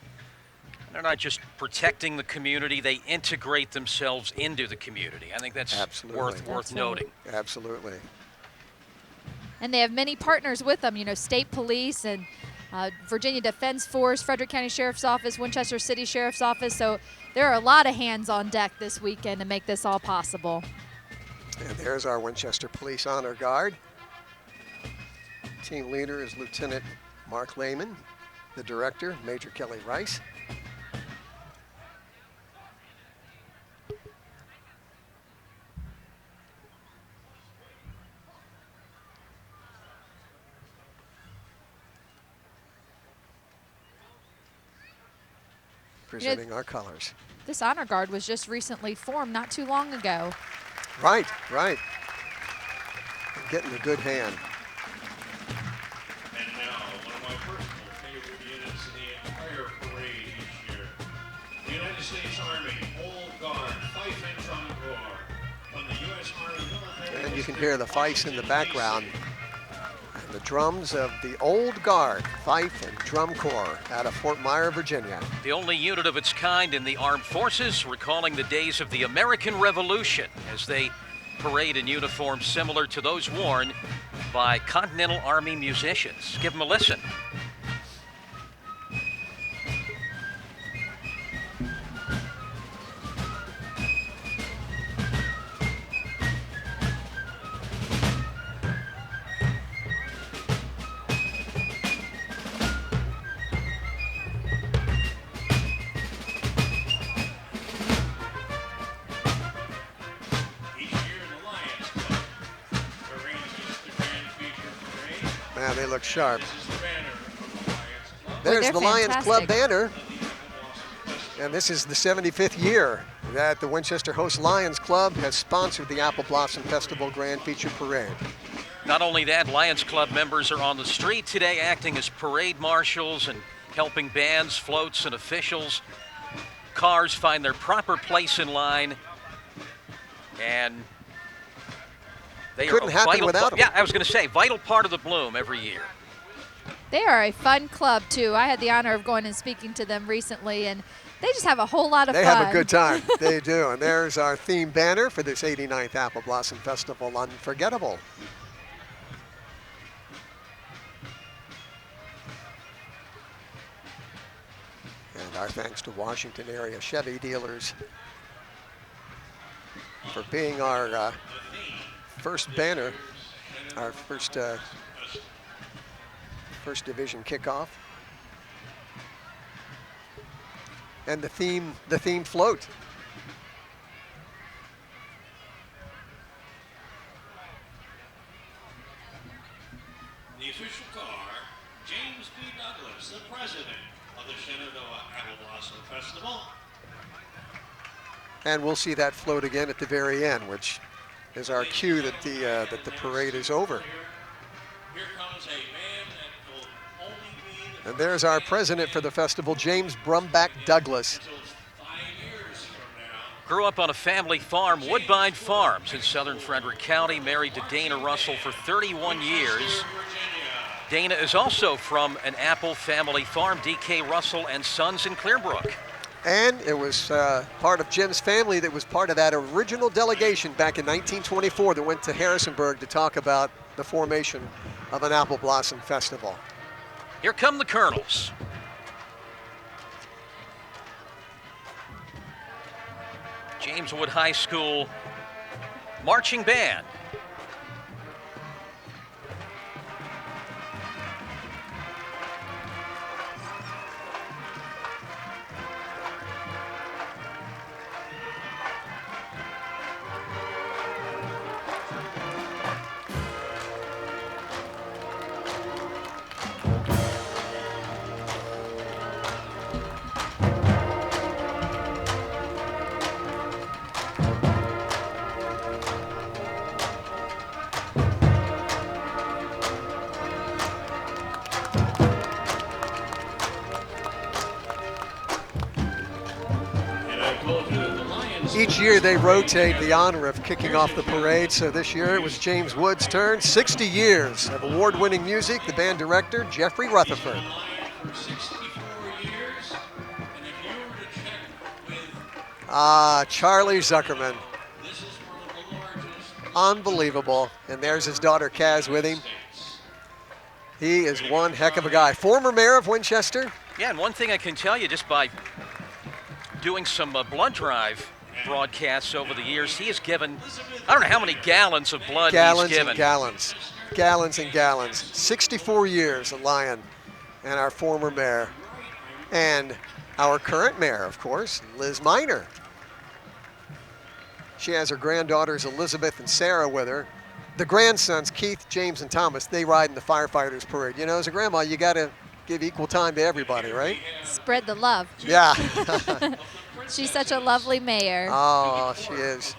They're not just protecting the community, they integrate themselves into the community. I think that's worth noting. Absolutely. And they have many partners with them, State Police and Virginia Defense Force, Frederick County Sheriff's Office, Winchester City Sheriff's Office. So there are a lot of hands on deck this weekend to make this all possible. And there's our Winchester Police Honor Guard. Team leader is Lieutenant Mark Lehman. The director, Major Kelly Rice. Presenting our colors. This Honor Guard was just recently formed not too long ago. Right. Getting a good hand. And now, one of my personal favorite units in the entire parade each year. The United States Army, Old Guard, Fife and Drum Corps. From the U.S. Army Military. And you can hear the fifes in the background. The drums of the Old Guard, Fife and Drum Corps out of Fort Myer, Virginia. The only unit of its kind in the armed forces, recalling the days of the American Revolution as they parade in uniforms similar to those worn by Continental Army musicians. Give them a listen. Man, they look sharp. This is the banner of the There's the Lions Club banner. And this is the 75th year that the Winchester Host Lions Club has sponsored the Apple Blossom Festival Grand Feature Parade. Not only that, Lions Club members are on the street today acting as parade marshals and helping bands, floats, and officials. Cars find their proper place in line. And they couldn't happen without them. Yeah, I was going to say, vital part of the bloom every year. They are a fun club, too. I had the honor of going and speaking to them recently, and they just have a whole lot of fun. They have a good time. They do. And there's our theme banner for this 89th Apple Blossom Festival, Unforgettable. And our thanks to Washington area Chevy dealers for being our first banner, our first division kickoff. And the theme float. The official car, James B. Douglas, the president of the Shenandoah Apple Blossom Festival. And we'll see that float again at the very end, which is our cue that the parade is over. Here comes a man that will only be And there's our president for the festival, James Brumback Douglas. Grew up on a family farm, Woodbine Farms, in southern Frederick County, married to Dana Russell for 31 years. Dana is also from an Apple family farm, D.K. Russell and Sons in Clearbrook. And it was part of Jim's family that was part of that original delegation back in 1924 that went to Harrisonburg to talk about the formation of an Apple Blossom Festival. Here come the Colonels. Jameswood High School marching band. Each year they rotate the honor of kicking off the parade, so this year it was James Wood's turn. 60 years of award-winning music, the band director, Jeffrey Rutherford. Charlie Zuckerman. Unbelievable. And there's his daughter Kaz with him. He is one heck of a guy. Former mayor of Winchester. Yeah, and one thing I can tell you just by doing some blood drive broadcasts over the years, he has given, I don't know how many gallons of blood he's given. Gallons and gallons. 64 years, a Lion, and our former mayor. And our current mayor, of course, Liz Miner. She has her granddaughters Elizabeth and Sarah with her. The grandsons, Keith, James, and Thomas, they ride in the firefighters parade. You know, as a grandma, you got to give equal time to everybody, right? Spread the love. Yeah. She's such a lovely mayor. Oh, she is.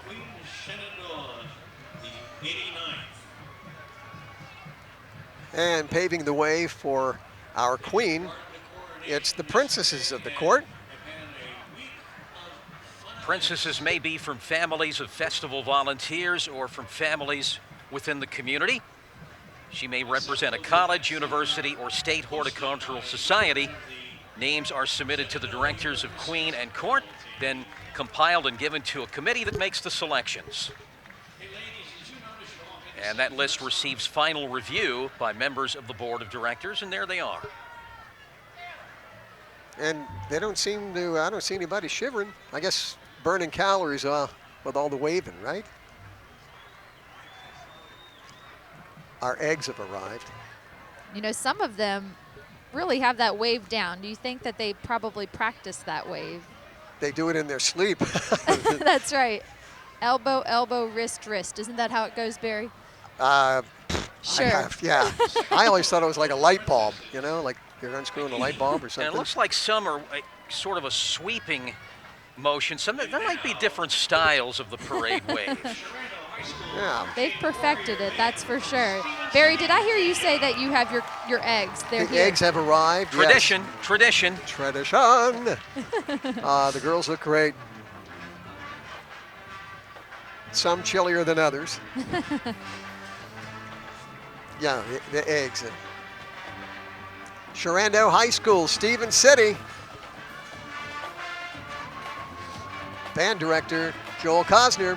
And paving the way for our queen, it's the princesses of the court. Princesses may be from families of festival volunteers or from families within the community. She may represent a college, university, or state horticultural society. Names are submitted to the directors of Queen and Court, then compiled and given to a committee that makes the selections. And that list receives final review by members of the board of directors, and there they are. And they don't seem to, I don't see anybody shivering. I guess burning calories with all the waving, right? Our eggs have arrived. You know, some of them really have that wave down. Do you think that they probably practice that wave? They do it in their sleep. That's right. Elbow, elbow, wrist, wrist. Isn't that how it goes, Barry? Sure. Yeah. I always thought it was like a light bulb, you know, like You're unscrewing a light bulb or something? And it looks like some are sort of a sweeping motion. Some that might be different styles of the parade wave. Yeah. They've perfected it, that's for sure. Barry, did I hear you say that you have your eggs? They're The here. eggs have arrived. Tradition, yes. tradition. Tradition. The girls look great. Some chillier than others. Yeah, the eggs. Shenandoah High School, Stephen City. Band director, Joel Cosner.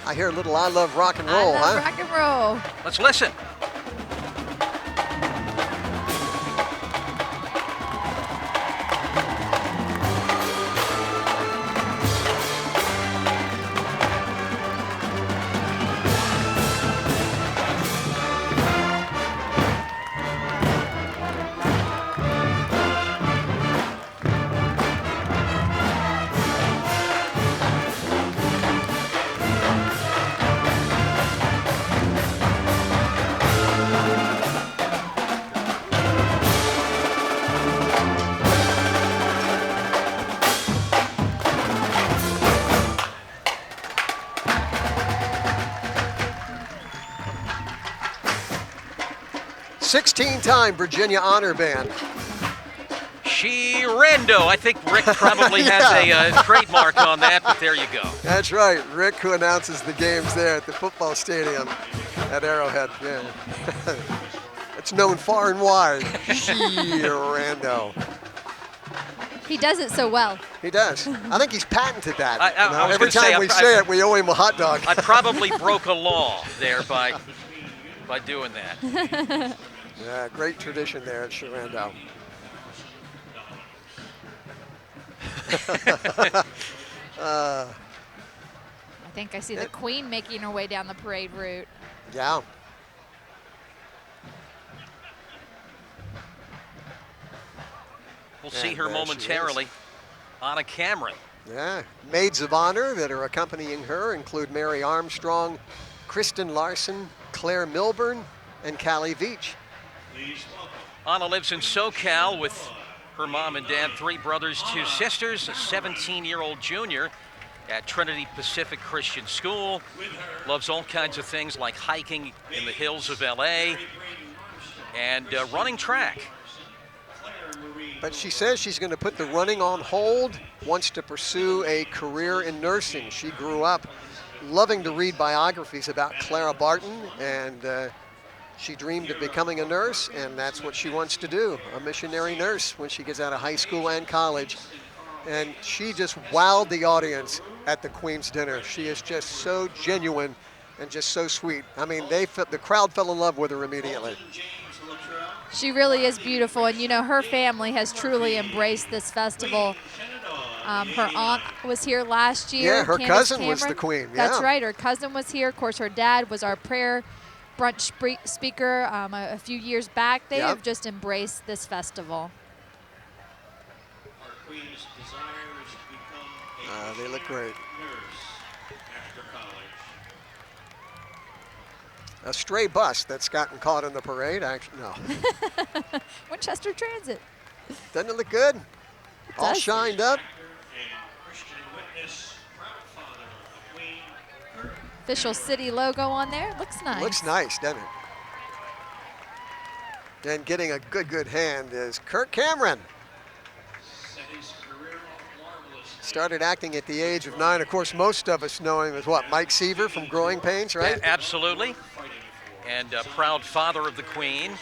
I hear a little I Love Rock and Roll, I love rock and roll. Let's listen. Sixteen-time Virginia Honor Band. Shenandoah. I think Rick probably has a trademark on that, but there you go. That's right, Rick, who announces the games there at the football stadium at Arrowhead. Yeah. It's known far and wide. Shenandoah. He does it so well. He does. I think he's patented that. I was every gonna say, time we say it, we owe him a hot dog. I probably broke a law there by doing that. Yeah, great tradition there at Shenandoah. I think I see the Queen making her way down the parade route. Yeah. We'll see her momentarily. Anna Cameron. Yeah, maids of honor that are accompanying her include Mary Armstrong, Kristen Larson, Claire Milburn, and Callie Veach. Anna lives in SoCal with her mom and dad, 3 brothers, 2 sisters, a 17-year-old junior at Trinity Pacific Christian School. Loves all kinds of things like hiking in the hills of LA and running track. But she says she's going to put the running on hold, wants to pursue a career in nursing. She grew up loving to read biographies about Clara Barton, and she dreamed of becoming a nurse, and that's what she wants to do, a missionary nurse when she gets out of high school and college. And she just wowed the audience at the Queen's dinner. She is just so genuine and just so sweet. I mean, the crowd fell in love with her immediately. She really is beautiful, and you know, her family has truly embraced this festival. Her aunt was here last year. Yeah, her Candace cousin Cameron. was the Queen. That's yeah. right, her cousin was here. Of course, her dad was our prayer brunch speaker a few years back. They have just embraced this festival. Our Queen's desires become they look great. nurse after college. A stray bus that's gotten caught in the parade, actually, no. Winchester Transit. Doesn't it look good? All does. shined up. Christian witness, proud father of the Queen. Official city logo on there. Looks nice. Looks nice, doesn't it? And getting a good hand is Kirk Cameron. Set his career off marvelously. Started acting at the age of 9. Of course, most of us know him as what, Mike Seaver from Growing Pains, right? Absolutely. And a proud father of the Queen.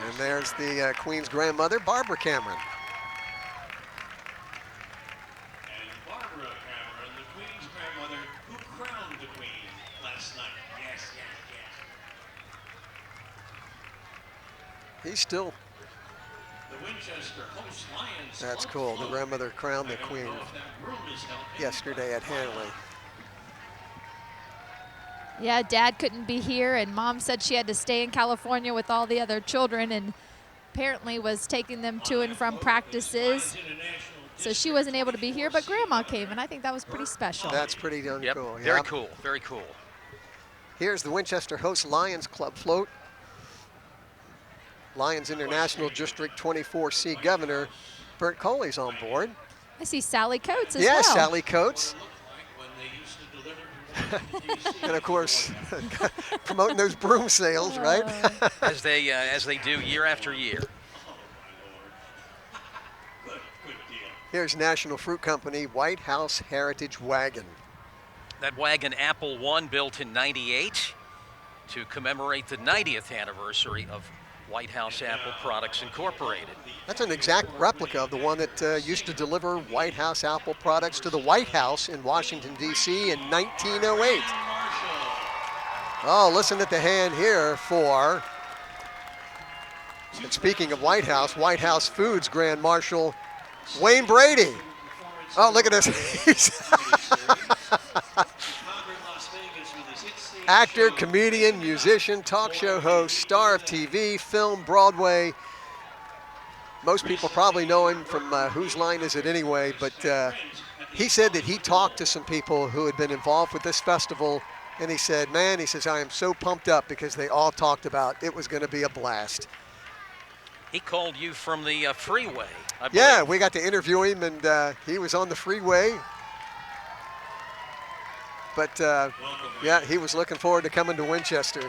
And there's the Queen's grandmother, Barbara Cameron. And Barbara Cameron, the Queen's grandmother, who crowned the Queen last night. Yes, yes, yes. He's still, The Winchester host Lions. that's Club cool. The float. grandmother crowned the I don't Queen know if that room is helping. yesterday at Hanley. Yeah, Dad couldn't be here, and Mom said she had to stay in California with all the other children, and apparently was taking them to and from practices. So she wasn't able to be here, but Grandma came, and I think that was pretty special. That's pretty darn cool. Very Yep. cool, very cool. Here's the Winchester Host Lions Club float. Lions International District 24C Governor Bert Coley's on board. I see Sally Coates as well. Yeah, Sally Coates. And of course, promoting those broom sales, right? as they do year after year. Here's National Fruit Company White House Heritage Wagon. That wagon, Apple One, built in '98 to commemorate the 90th anniversary of White House Apple Products Incorporated. That's an exact replica of the one that used to deliver White House Apple products to the White House in Washington, D.C. in 1908. Oh, listen at the hand here for, and speaking of White House Foods Grand Marshal Wayne Brady. Oh, look at this. Actor, comedian, musician, talk show host, star of TV, film, Broadway. Most people probably know him from Whose Line Is It Anyway, but he said that he talked to some people who had been involved with this festival, and he said, man, he says, I am so pumped up because they all talked about it was going to be a blast. He called you from the freeway, I believe. Yeah, we got to interview him, and he was on the freeway. But, yeah, he was looking forward to coming to Winchester.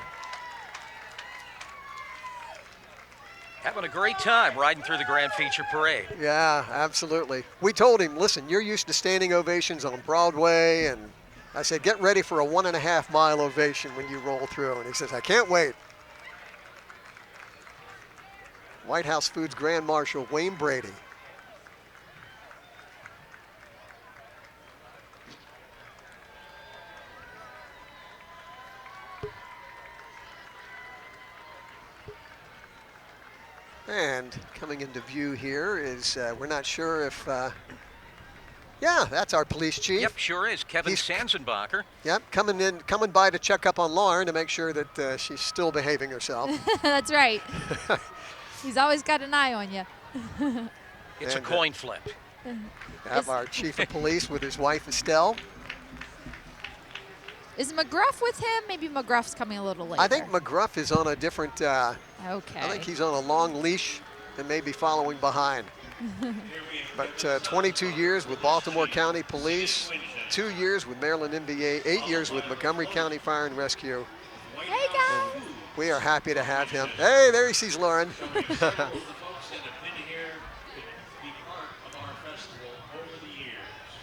Having a great time riding through the Grand Feature Parade. Yeah, absolutely. We told him, listen, you're used to standing ovations on Broadway, and I said, get ready for a 1.5 mile ovation when you roll through. And he says, I can't wait. White House Foods Grand Marshal Wayne Brady. And coming into view here is, we're not sure if, yeah, that's our police chief. Yep, sure is. Kevin Sanzenbacher. Yep, coming by to check up on Lauren to make sure that she's still behaving herself. That's right. He's always got an eye on you. It's a coin flip. Have our chief of police with his wife, Estelle. Is McGruff with him? Maybe McGruff's coming a little later. I think McGruff is on a different, okay. I think he's on a long leash and maybe following behind. But 22 years with Baltimore County Police, 2 years with Maryland MVA, 8 years with Montgomery County Fire and Rescue. Hey, guys. We are happy to have him. Hey, there he sees Lauren.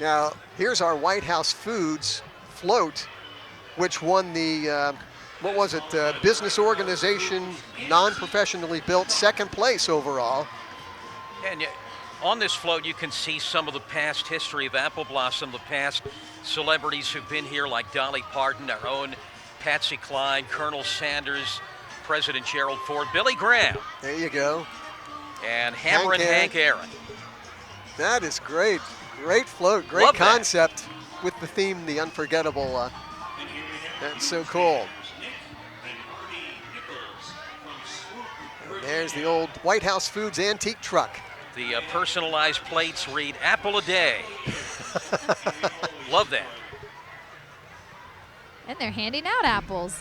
Now, here's our White House Foods float, which won the, what was it, business organization, non-professionally built, second place overall. And on this float, you can see some of the past history of Apple Blossom, the past celebrities who've been here, like Dolly Parton, our own Patsy Cline, Colonel Sanders, President Gerald Ford, Billy Graham. There you go. And Hammer and Hank Aaron. That is great. Great float, great Love concept that. With the theme, the unforgettable. That's so cool. And there's the old White House Foods antique truck. The personalized plates read Apple a Day. Love that. And they're handing out apples.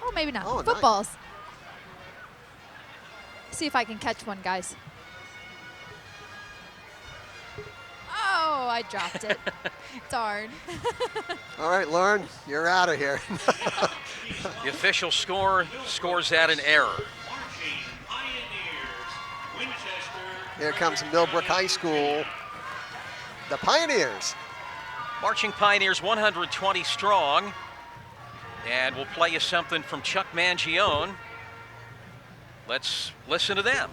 Oh, maybe not. Oh, footballs. Nice. See if I can catch one, guys. Oh, I dropped it. Darn. All right, Lauren, you're out of here. The official score scores out an error. Here comes Millbrook High School. The Pioneers. Marching Pioneers 120 strong. And we'll play you something from Chuck Mangione. Let's listen to them.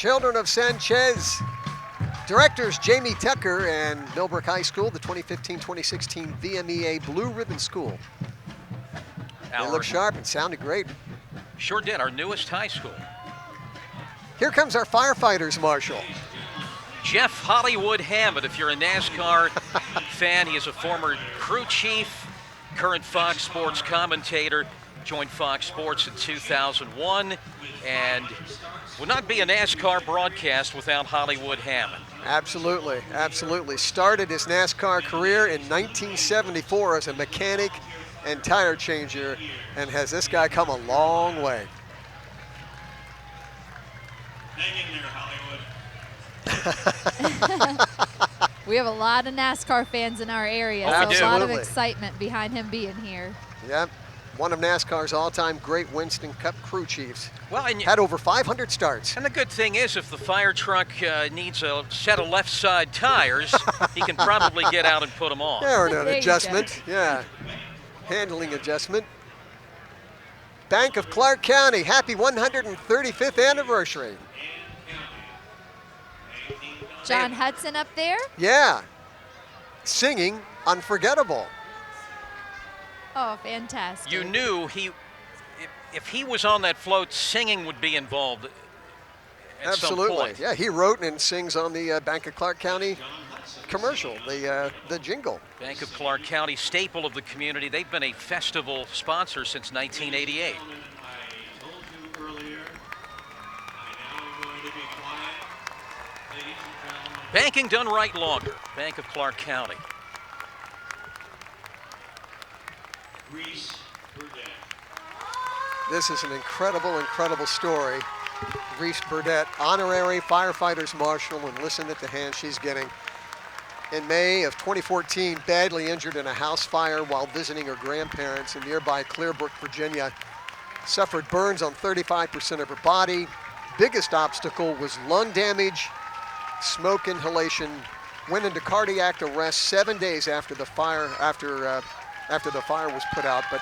Children of Sanchez. Directors Jamie Tucker and Millbrook High School, the 2015-2016 VMEA Blue Ribbon School. They looked sharp and sounded great. Sure did, our newest high school. Here comes our firefighters, Marshal. Jeff Hollywood Hammond, if you're a NASCAR fan, he is a former crew chief, current Fox Sports commentator, joined Fox Sports in 2001, and would not be a NASCAR broadcast without Hollywood Hammond. Absolutely, absolutely. Started his NASCAR career in 1974 as a mechanic and tire changer, and has this guy come a long way. Hang in there, Hollywood. We have a lot of NASCAR fans in our area, so a lot of excitement behind him being here. Yep. One of NASCAR's all-time great Winston Cup crew chiefs. Well, and had over 500 starts. And the good thing is, if the fire truck needs a set of left side tires, he can probably get out and put them on. Yeah, or an adjustment. Yeah. Handling adjustment. Bank of Clark County, happy 135th anniversary. John Hudson up there? Yeah. Singing Unforgettable. Oh, fantastic. You knew if he was on that float, singing would be involved at some point. Yeah, he wrote and sings on the Bank of Clark County commercial, the jingle. Bank of Clark County, staple of the community. They've been a festival sponsor since 1988. Banking done right longer. Bank of Clark County. This is an incredible, incredible story. Reese Burdett, honorary firefighters marshal, and listen at the hand she's getting. In May of 2014, badly injured in a house fire while visiting her grandparents in nearby Clearbrook, Virginia. Suffered burns on 35% of her body. Biggest obstacle was lung damage, smoke inhalation. Went into cardiac arrest 7 days after the fire, after the fire was put out. But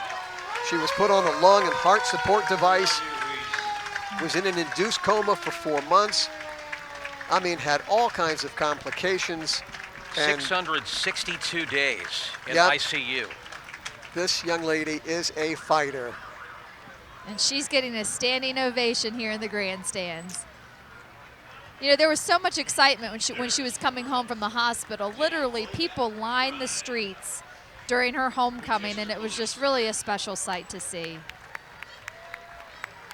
she was put on a lung and heart support device. Was in an induced coma for 4 months. I mean, had all kinds of complications. 662 days in ICU. This young lady is a fighter. And she's getting a standing ovation here in the grandstands. You know, there was so much excitement when she was coming home from the hospital. Literally, people lined the streets during her homecoming, and it was just really a special sight to see.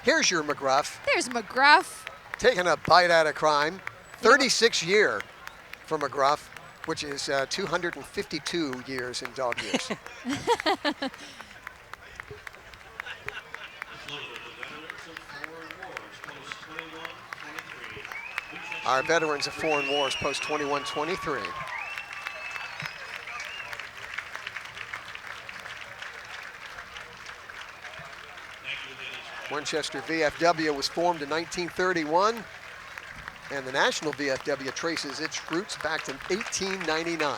Here's your McGruff. There's McGruff. Taking a bite out of crime. 36 year for McGruff, which is 252 years in dog years. Our veterans of foreign wars post 21-23. Winchester VFW was formed in 1931, and the National VFW traces its roots back to 1899.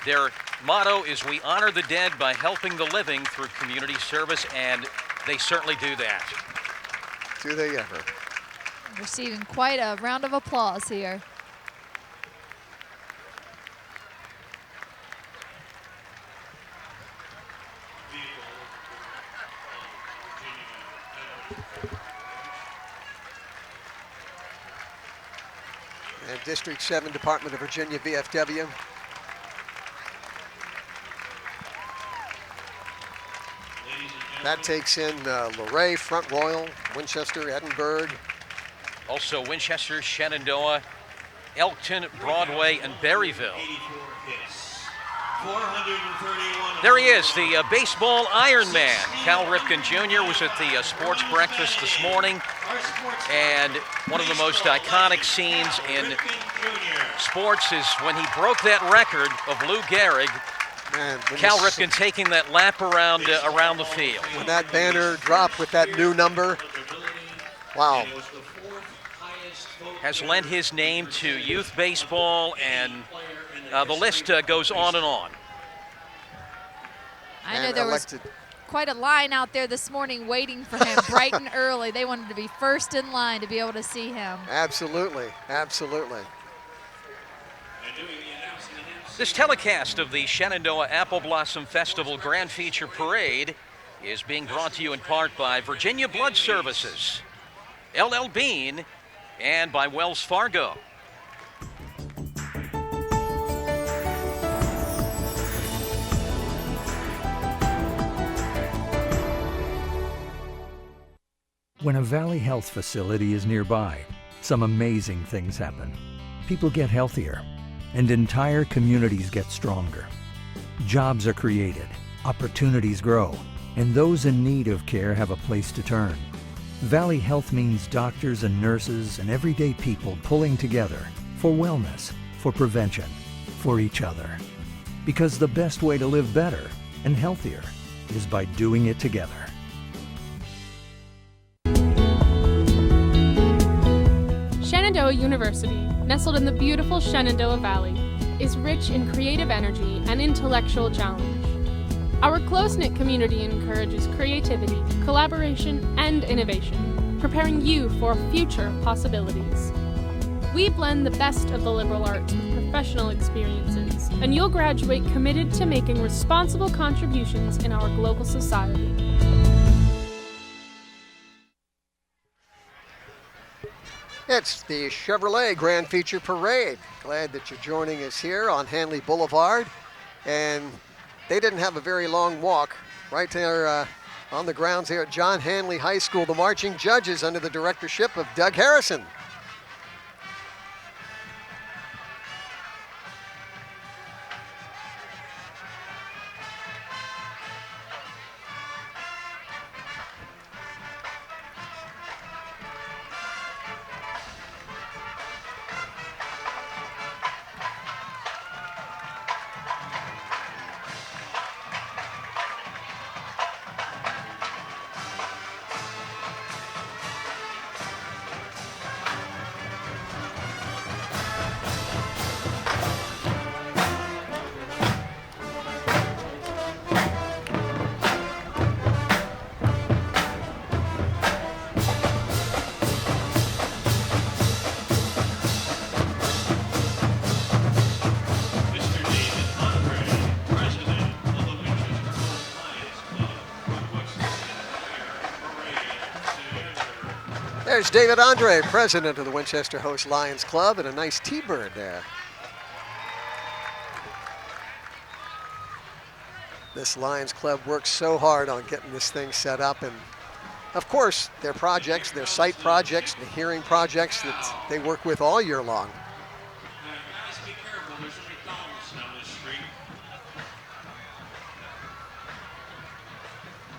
Their motto is, "We honor the dead by helping the living through community service," and they certainly do that. Do they ever? Receiving quite a round of applause here. And District 7 Department of Virginia VFW. That takes in Luray, Front Royal, Winchester, Edinburgh. Also Winchester, Shenandoah, Elkton, Broadway, and Berryville. There he is, the baseball Iron Man. Cal Ripken Jr. was at the sports breakfast this morning, and one of the most iconic scenes in sports is when he broke that record of Lou Gehrig. Man, Cal Ripken taking that lap around the field. When that banner dropped with that new number, wow. Has lent his name to youth baseball, and the list goes on and on. I know there was quite a line out there this morning waiting for him bright and early. They wanted to be first in line to be able to see him. Absolutely, absolutely. This telecast of the Shenandoah Apple Blossom Festival Grand Feature Parade is being brought to you in part by Virginia Blood Services, LL Bean, and by Wells Fargo. When a Valley Health facility is nearby, some amazing things happen. People get healthier, and entire communities get stronger. Jobs are created, opportunities grow, and those in need of care have a place to turn. Valley Health means doctors and nurses and everyday people pulling together for wellness, for prevention, for each other. Because the best way to live better and healthier is by doing it together. Shenandoah University, nestled in the beautiful Shenandoah Valley, is rich in creative energy and intellectual challenge. Our close-knit community encourages creativity, collaboration, and innovation, preparing you for future possibilities. We blend the best of the liberal arts with professional experiences, and you'll graduate committed to making responsible contributions in our global society. It's the Chevrolet Grand Feature Parade. Glad that you're joining us here on Hanley Boulevard. And they didn't have a very long walk right there on the grounds here at John Hanley High School. The marching judges under the directorship of Doug Harrison. There's David Andre, president of the Winchester Host Lions Club, and a nice T-bird there. This Lions Club works so hard on getting this thing set up, and of course, their projects, their site projects, the hearing projects that they work with all year long. Guys, be careful. There's a McDonald's down this street.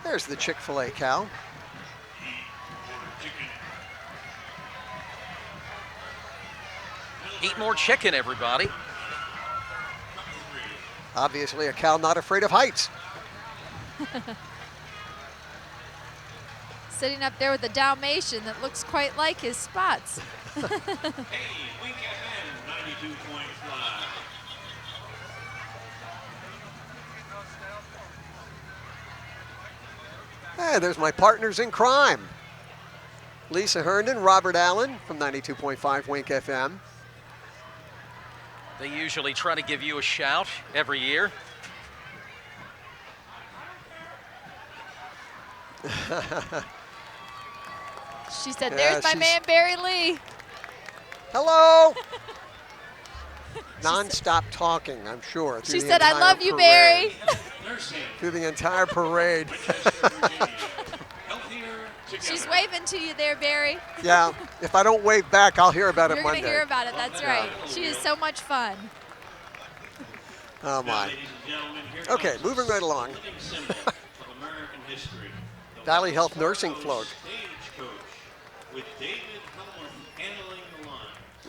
There's the Chick-fil-A cow. Eat more chicken, everybody. Obviously a cow not afraid of heights. Sitting up there with a Dalmatian that looks quite like his spots. Hey, Wink FM 92.5. Hey, there's my partners in crime. Lisa Herndon, Robert Allen from 92.5 Wink FM. They usually try to give you a shout every year. She said, there's my man, Barry Lee. Hello. Non-stop talking, I'm sure. She said, I love you, Barry. Through the entire parade. She's waving to you there, Barry. Yeah, if I don't wave back, I'll hear about it You're Monday. You're going to hear about it, that's right. She is so much fun. Oh, my. Okay, moving right along. Valley Health Nursing Float.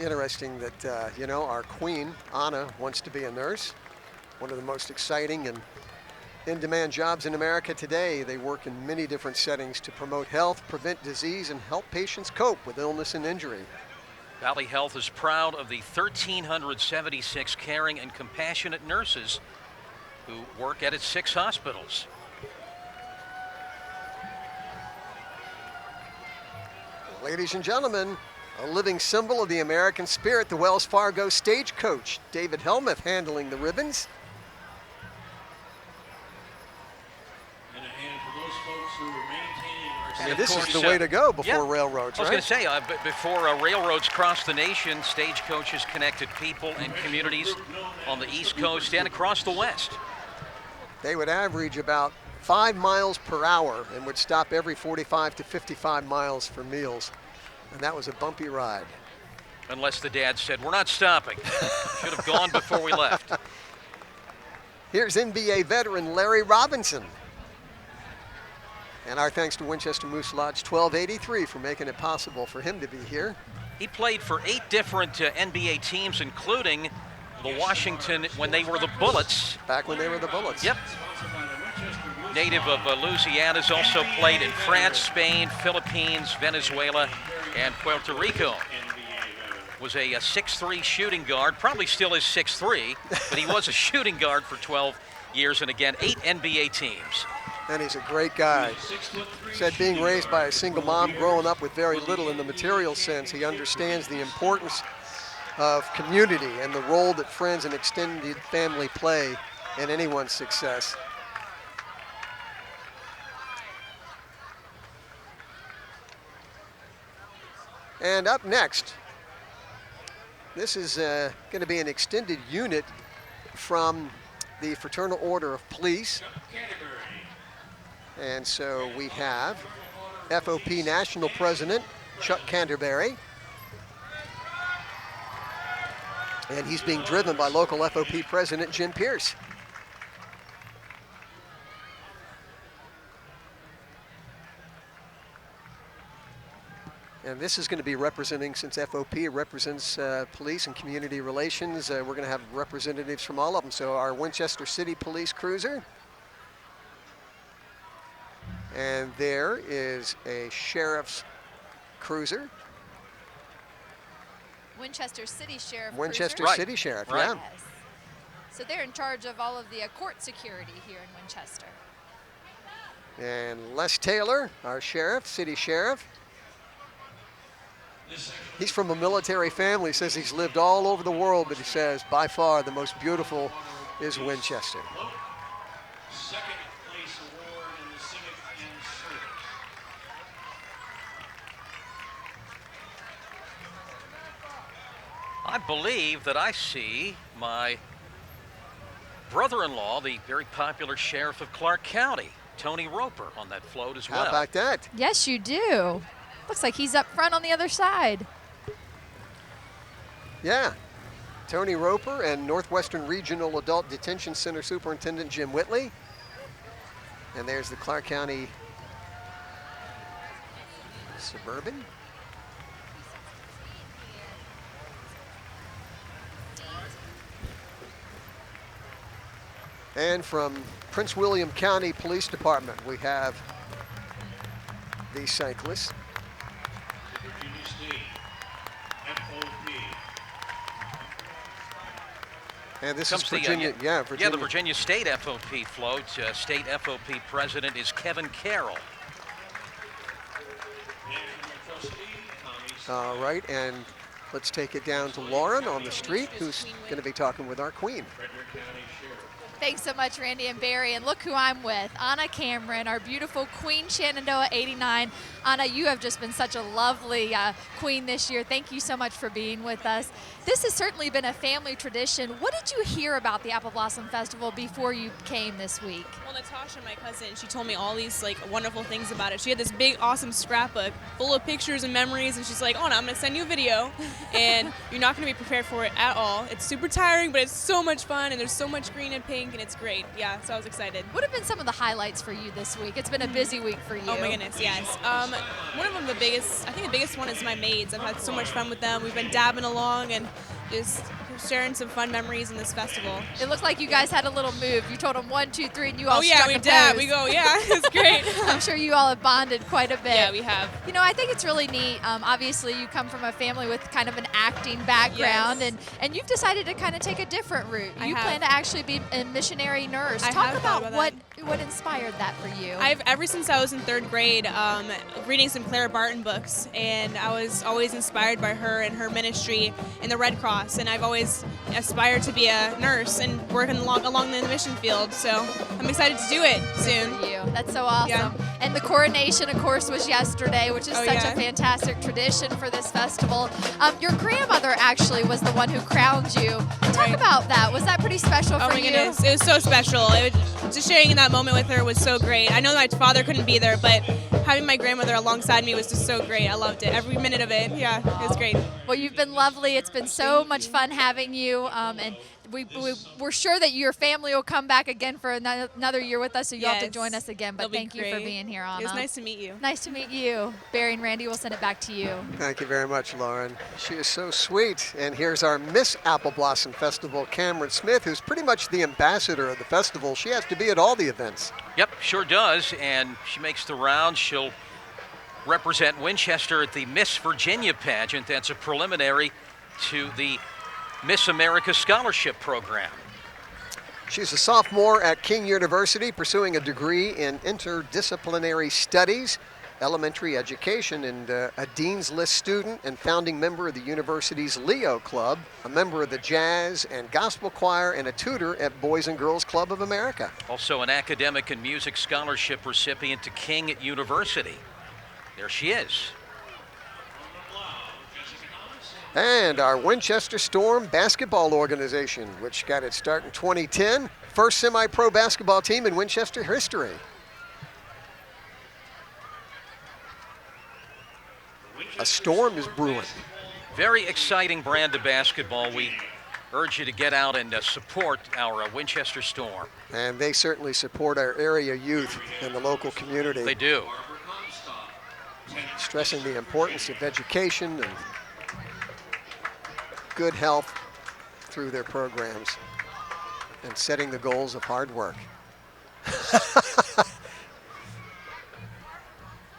Interesting that, you know, our queen, Anna, wants to be a nurse. One of the most exciting and in-demand jobs in America today. They work in many different settings to promote health, prevent disease, and help patients cope with illness and injury. Valley Health is proud of the 1,376 caring and compassionate nurses who work at its 6 hospitals. Ladies and gentlemen, a living symbol of the American spirit, the Wells Fargo stagecoach. David Helmuth handling the ribbons. And a hand for those folks who are maintaining our And this is the way to go before railroads, I was right? going to say, before railroads crossed the nation, stagecoaches connected people and communities on the East Coast and across the West. They would average about 5 miles per hour and would stop every 45 to 55 miles for meals. And that was a bumpy ride. Unless the dad said, we're not stopping. Should have gone before we left. Here's NBA veteran Larry Robinson. And our thanks to Winchester Moose Lodge 1283 for making it possible for him to be here. He played for 8 different NBA teams, including the Washington when they were the Bullets. Back when they were the Bullets. Yep. Native of Louisiana, has also played in France, Spain, Philippines, Venezuela, and Puerto Rico. Was a 6'3" shooting guard, probably still is 6'3", but he was a shooting guard for 12 years, and again, 8 NBA teams. And he's a great guy. Said being raised by a single mom, growing up with very little in the material sense, he understands the importance of community and the role that friends and extended family play in anyone's success. And up next, this is going to be an extended unit from the Fraternal Order of Police. And so we have FOP National President Chuck Canterbury. And he's being driven by local FOP President Jim Pierce. And this is going to be representing, since FOP represents police and community relations, we're going to have representatives from all of them. So our Winchester City Police Cruiser. And there is a Sheriff's Cruiser. Winchester City Sheriff. Winchester Cruiser. City Sheriff, Right. yeah. Yes. So they're in charge of all of the court security here in Winchester. And Les Taylor, our sheriff, city sheriff. He's from a military family, says he's lived all over the world, but he says by far the most beautiful is Winchester. Second place award in the civic and service. I believe that I see my brother-in-law, the very popular sheriff of Clark County, Tony Roper, on that float as well. How about that? Yes, you do. Looks like he's up front on the other side. Yeah. Tony Roper and Northwestern Regional Adult Detention Center Superintendent Jim Whitley. And there's the Clark County Suburban. And from Prince William County Police Department, we have the cyclists. Virginia State, FOP. And this Comes is Virginia, Yeah, Virginia. the Virginia State FOP float. State FOP president is Kevin Carroll. National trustee, Tommy. All right, and let's take it down to Lauren on the street, who's going to be talking with our queen. Frederick County Sheriff. Thanks so much, Randy and Barry. And look who I'm with, Anna Cameron, our beautiful Queen Shenandoah 89. Anna, you have just been such a lovely queen this year. Thank you so much for being with us. This has certainly been a family tradition. What did you hear about the Apple Blossom Festival before you came this week? Well, Natasha, my cousin, she told me all these wonderful things about it. She had this big, awesome scrapbook full of pictures and memories, and she's like, "Oh, no, I'm gonna send you a video, and you're not gonna be prepared for it at all. It's super tiring, but it's so much fun, and there's so much green and pink, and it's great." Yeah, so I was excited. What have been some of the highlights for you this week? It's been a busy week for you. Oh my goodness, yes. One of them, I think the biggest one is my maids. I've had so much fun with them. We've been dabbing along and just sharing some fun memories in this festival. It looked like you guys had a little move. You told them 1, 2, 3, and you all yeah, struck we a did. pose. We go, yeah, it's great. I'm sure you all have bonded quite a bit. Yeah, we have. You know, I think it's really neat. Obviously, you come from a family with kind of an acting background, Yes. and you've decided to kind of take a different route. I You have. plan to actually be a missionary nurse. I Talk have thought about about what inspired that for you. Ever since I was in 3rd grade, reading some Clara Barton books, and I was always inspired by her and her ministry in the Red Cross, and I've always aspired to be a nurse and working along the mission field, so I'm excited to do it soon. Good for you. That's so awesome. Yeah. And the coronation, of course, was yesterday, which is such a fantastic tradition for this festival. Your grandmother actually was the one who crowned you. Talk about that. Was that pretty special for you? Oh my goodness, it was so special. Just sharing in that moment with her was so great. I know my father couldn't be there, but having my grandmother alongside me was just so great. I loved it, every minute of it. Yeah, it was great. Well, you've been lovely. It's been so much fun having you, and we're sure that your family will come back again for another year with us, so you'll have to Yes. join us again. But It'll be thank you for great. being here, Anna. It was nice to meet you. Nice to meet you. Barry and Randy will send it back to you. Thank you very much, Lauren. She is so sweet. And here's our Miss Apple Blossom Festival, Cameron Smith, who's pretty much the ambassador of the festival. She has to be at all the events. Yep, sure does, and she makes the rounds. She'll represent Winchester at the Miss Virginia pageant. That's a preliminary to the Miss America Scholarship Program. She's a sophomore at King University, pursuing a degree in interdisciplinary studies, elementary education, and a Dean's List student and founding member of the university's Leo Club, a member of the Jazz and Gospel Choir, and a tutor at Boys and Girls Club of America. Also an academic and music scholarship recipient to King University. There she is. And our Winchester Storm basketball organization, which got its start in 2010, first semi-pro basketball team in Winchester history. A storm is brewing. Very exciting brand of basketball. We urge you to get out and support our Winchester Storm. And they certainly support our area youth and the local community. They do. Stressing the importance of education and good health through their programs and setting the goals of hard work.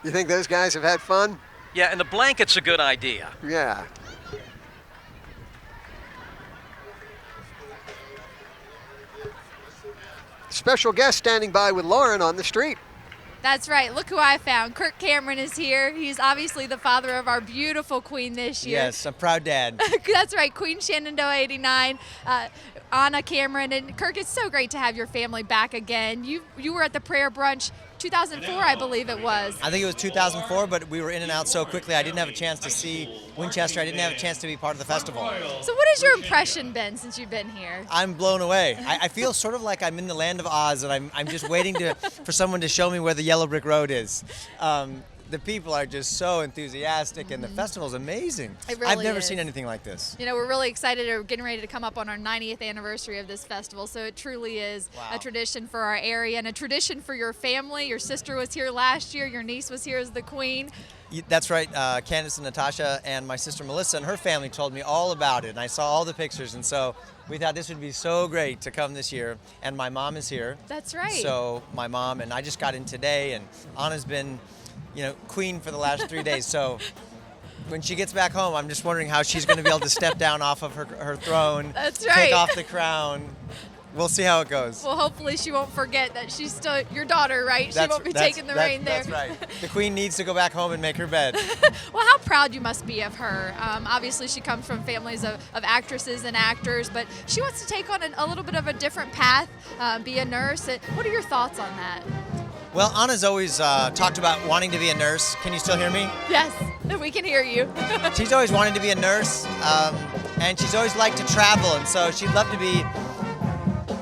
You think those guys have had fun? Yeah, and the blanket's a good idea. Yeah. Special guest standing by with Lauren on the street. That's right. Look who I found. Kirk Cameron is here. He's obviously the father of our beautiful queen this year. Yes, I'm proud dad. That's right. Queen Shenandoah 89, Anna Cameron. And Kirk, it's so great to have your family back again. You were at the prayer brunch 2004, I believe it was. I think it was 2004, but we were in and out so quickly I didn't have a chance to see Winchester. I didn't have a chance to be part of the festival. So what has your impression been since you've been here? I'm blown away. I feel sort of like I'm in the land of Oz, and I'm just waiting for someone to show me where the yellow brick road is. The people are just so enthusiastic, and the festival's amazing. It really I've never is. seen anything like this. You know, we're really excited. We're getting ready to come up on our 90th anniversary of this festival, so it truly is a tradition for our area and a tradition for your family. Your sister was here last year. Your niece was here as the queen. That's right. Candace and Natasha and my sister Melissa and her family told me all about it, and I saw all the pictures, and so we thought this would be so great to come this year. And my mom is here. That's right. So my mom, and I just got in today, and Anna's been, queen for the last 3 days. So when she gets back home, I'm just wondering how she's going to be able to step down off of her throne. That's right. Take off the crown. We'll see how it goes. Well, hopefully she won't forget that she's still your daughter, right? She won't be taking the reign there. That's right. The queen needs to go back home and make her bed. Well, how proud you must be of her. Obviously, she comes from families of actresses and actors, but she wants to take on a little bit of a different path, be a nurse. What are your thoughts on that? Well, Anna's always talked about wanting to be a nurse. Can you still hear me? Yes, we can hear you. She's always wanted to be a nurse, and she's always liked to travel, and so she'd love to be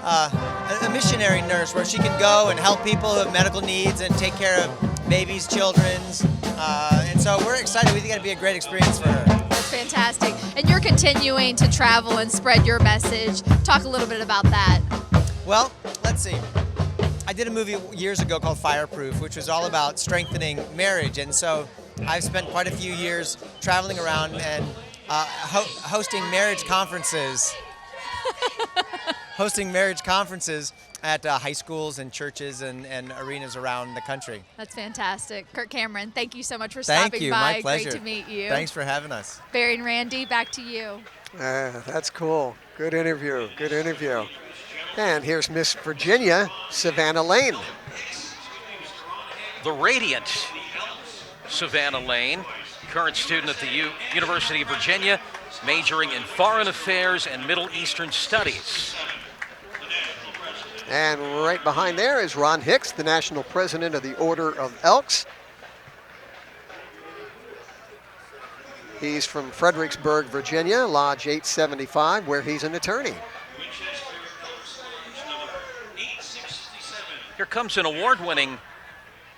a missionary nurse where she can go and help people who have medical needs and take care of babies, children's, and so we're excited. We think it'd be a great experience for her. That's fantastic. And you're continuing to travel and spread your message. Talk a little bit about that. Well, let's see. I did a movie years ago called Fireproof, which was all about strengthening marriage, and so I've spent quite a few years traveling around and hosting marriage conferences. Hosting marriage conferences at high schools and churches and arenas around the country. That's fantastic. Kirk Cameron, thank you so much for Thank stopping you, by. my pleasure. Great to meet you. Thanks for having us. Barry and Randy, back to you. That's cool. Good interview. Good interview. And here's Miss Virginia, Savannah Lane. The radiant Savannah Lane, current student at the University of Virginia, majoring in foreign affairs and Middle Eastern studies. And right behind there is Ron Hicks, the national president of the Order of Elks. He's from Fredericksburg, Virginia, Lodge 875, where he's an attorney. Here comes an award-winning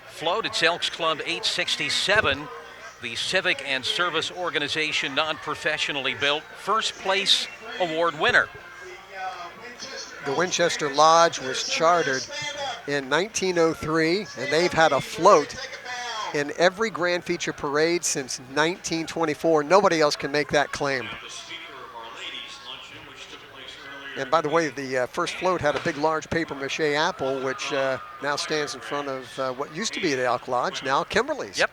float. It's Elks Club 867, the civic and service organization, non-professionally built, first place award winner. The Winchester Lodge was chartered in 1903, and they've had a float in every Grand Feature Parade since 1924. Nobody else can make that claim. And by the way, the first float had a big, large papier-mâche apple, which now stands in front of what used to be the Elk Lodge, now Kimberly's. Yep.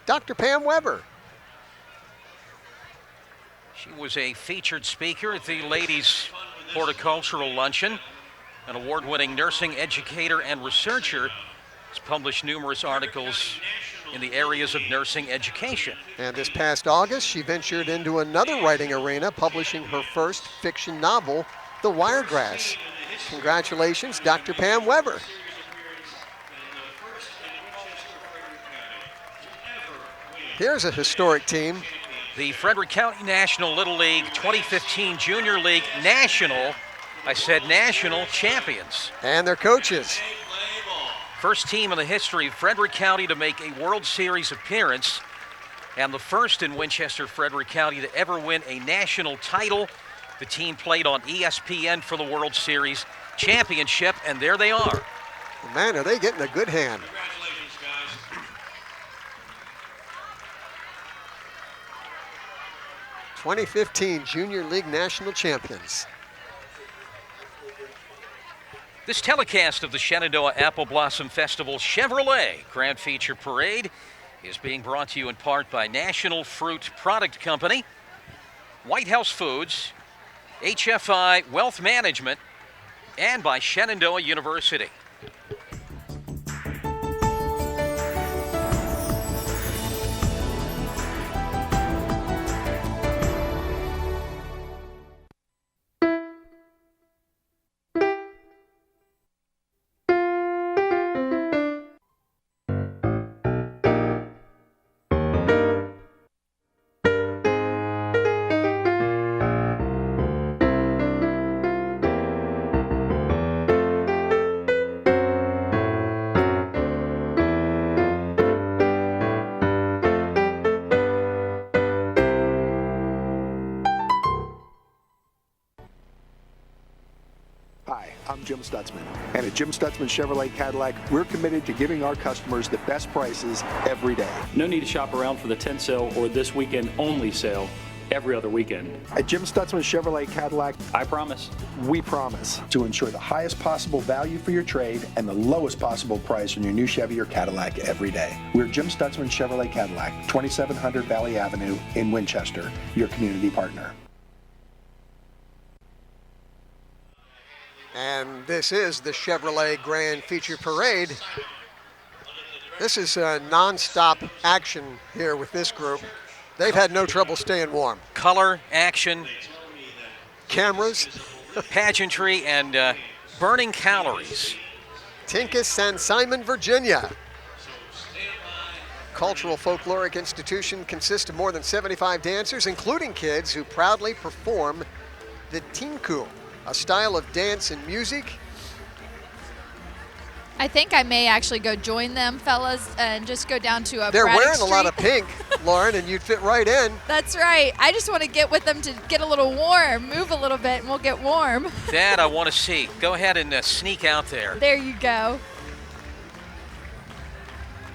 Dr. Pam Weber. She was a featured speaker at the Ladies Horticultural Luncheon, an award-winning nursing educator and researcher. Has published numerous articles in the areas of nursing education. And this past August, she ventured into another writing arena, publishing her first fiction novel, The Wiregrass. Congratulations, Dr. Pam Weber. Here's a historic team. The Frederick County National Little League 2015 Junior League National, I said national champions. And their coaches. First team in the history of Frederick County to make a World Series appearance, and the first in Winchester, Frederick County to ever win a national title. The team played on ESPN for the World Series championship, and there they are. Man, are they getting a good hand. 2015 Junior League National Champions. This telecast of the Shenandoah Apple Blossom Festival Chevrolet Grand Feature Parade is being brought to you in part by National Fruit Product Company, White House Foods, HFI Wealth Management, and by Shenandoah University. I'm Jim Stutzman, and at Jim Stutzman Chevrolet Cadillac, we're committed to giving our customers the best prices every day. No need to shop around for the 10 sale or this weekend only sale every other weekend. At Jim Stutzman Chevrolet Cadillac, I promise. We promise to ensure the highest possible value for your trade and the lowest possible price on your new Chevy or Cadillac every day. We're Jim Stutzman Chevrolet Cadillac, 2700 Valley Avenue in Winchester, your community partner. And this is the Chevrolet Grand Feature Parade. This is non-stop action here with this group. They've had no trouble staying warm. Color, action, cameras, pageantry, and burning calories. Tinkus, San Simon, Virginia. Cultural Folkloric Institution consists of more than 75 dancers, including kids who proudly perform the tinku, a style of dance and music. I think I may actually go join them, fellas, and just go down to They're Braddock wearing Street. a lot of pink, Lauren, and you'd fit right in. That's right. I just want to get with them to get a little warm, move a little bit, and we'll get warm. That I want to see. Go ahead and sneak out there. There you go.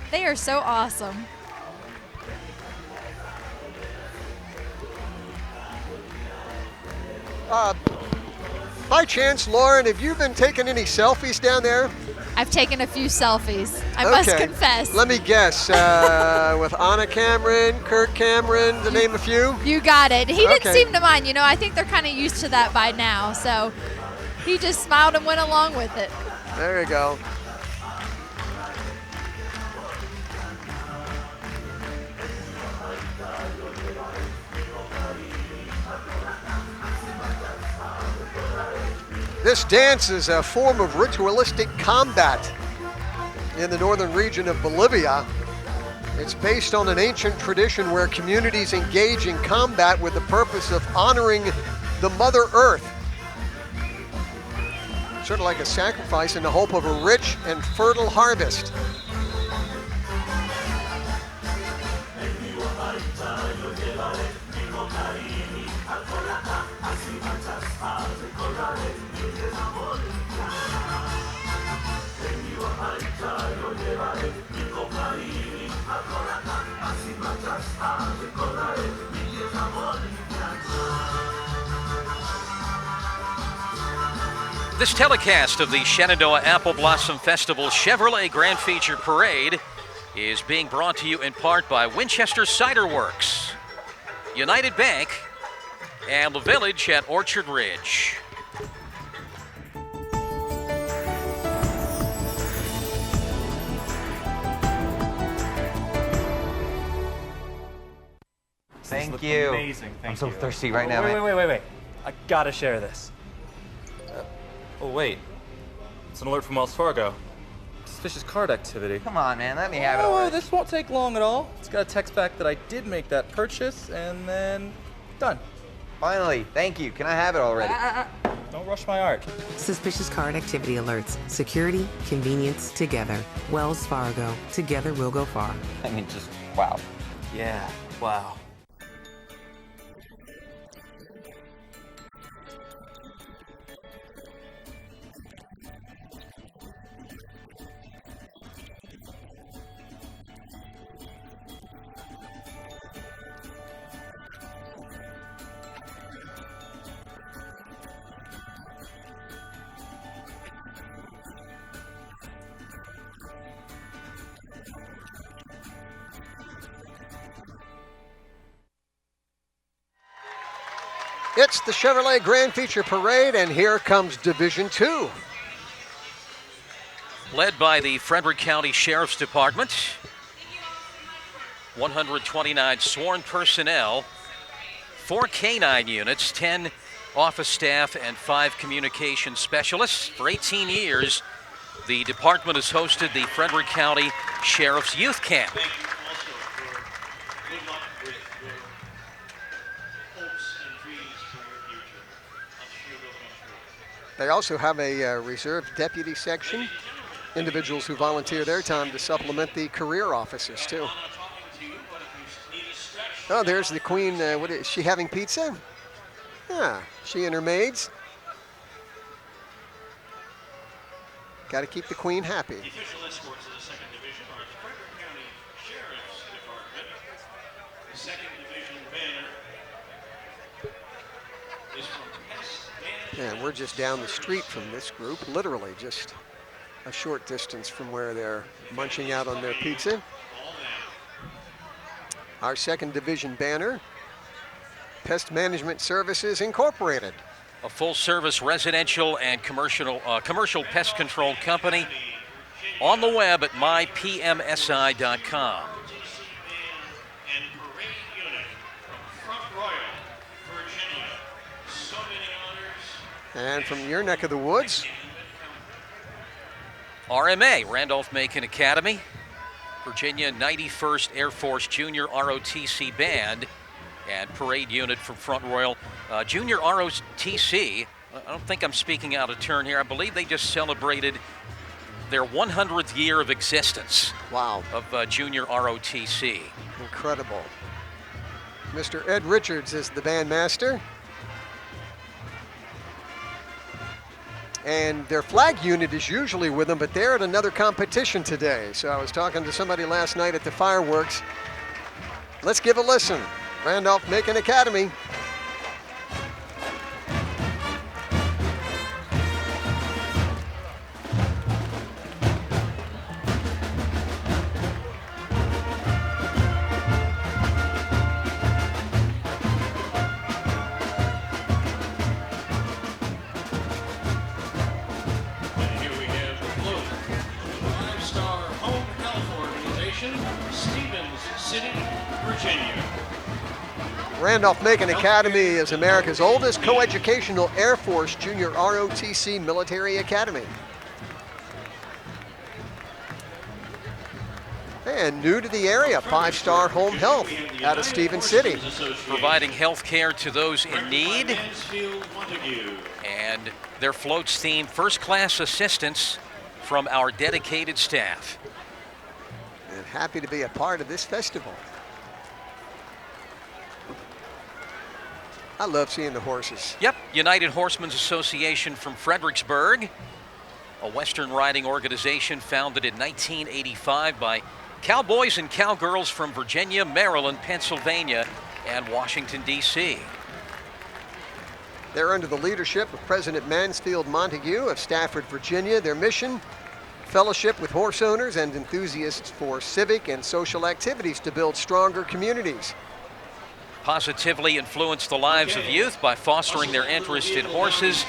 They are so awesome. By chance, Lauren, have you been taking any selfies down there? I've taken a few selfies, I must confess. Let me guess, with Anna Cameron, Kirk Cameron, to name a few? You got it. He didn't seem to mind. You know, I think they're kind of used to that by now. So he just smiled and went along with it. There you go. This dance is a form of ritualistic combat in the northern region of Bolivia. It's based on an ancient tradition where communities engage in combat with the purpose of honoring the Mother Earth. Sort of like a sacrifice in the hope of a rich and fertile harvest. This telecast of the Shenandoah Apple Blossom Festival Chevrolet Grand Feature Parade is being brought to you in part by Winchester Cider Works, United Bank, and the Village at Orchard Ridge. Thank you. Amazing. I'm so thirsty right now, man. Wait. I gotta share this. Oh, wait. It's an alert from Wells Fargo. Suspicious card activity. Come on, man. Let me have it Oh, already. this won't take long at all. It's got a text back that I did make that purchase, and then done. Finally. Thank you. Can I have it already? Don't rush my art. Suspicious card activity alerts. Security, convenience, together. Wells Fargo. Together we'll go far. I mean, just wow. Yeah, wow. It's the Chevrolet Grand Feature Parade, and here comes Division 2. Led by the Frederick County Sheriff's Department, 129 sworn personnel, 4 canine units, 10 office staff, and 5 communication specialists. For 18 years, the department has hosted the Frederick County Sheriff's Youth Camp. Thank you also for good luck with your hopes and dreams for your future. I'm sure they'll come true. They also have a reserve deputy section, individuals who volunteer their time to supplement the career officers too. Oh, there's the queen. What is she having pizza? Yeah, she and her maids. Got to keep the queen happy. The official escorts of the 2nd Division are the Frederick County Sheriff's Department. The 2nd Division banner is from Pest Management. Yeah, we're just down the street from this group, literally just a short distance from where they're munching out on their pizza. Our 2nd Division banner, Pest Management Services Incorporated. A full-service residential and commercial pest control company on the web at mypmsi.com. And parade unit from Front Royal, Virginia. So many honors. And from your neck of the woods, RMA, Randolph-Macon Academy, Virginia 91st Air Force Junior ROTC Band, and parade unit from Front Royal. Junior ROTC, I don't think I'm speaking out of turn here. I believe they just celebrated their 100th year of existence. Wow. Of Junior ROTC. Incredible. Mr. Ed Richards is the bandmaster. And their flag unit is usually with them, but they're at another competition today. So I was talking to somebody last night at the fireworks. Let's give a listen. Randolph-Macon Academy. Randolph-Macon Academy is America's oldest coeducational Air Force Junior ROTC military academy. And new to the area, 5-star home health out of Stevens City. Providing health care to those in need. And their floats theme, first-class assistance from our dedicated staff. And happy to be a part of this festival. I love seeing the horses. Yep, United Horsemen's Association from Fredericksburg, a Western riding organization founded in 1985 by cowboys and cowgirls from Virginia, Maryland, Pennsylvania, and Washington, D.C. They're under the leadership of President Mansfield Montague of Stafford, Virginia. Their mission, fellowship with horse owners and enthusiasts for civic and social activities to build stronger communities. Positively influence the lives of youth by fostering their interest in horses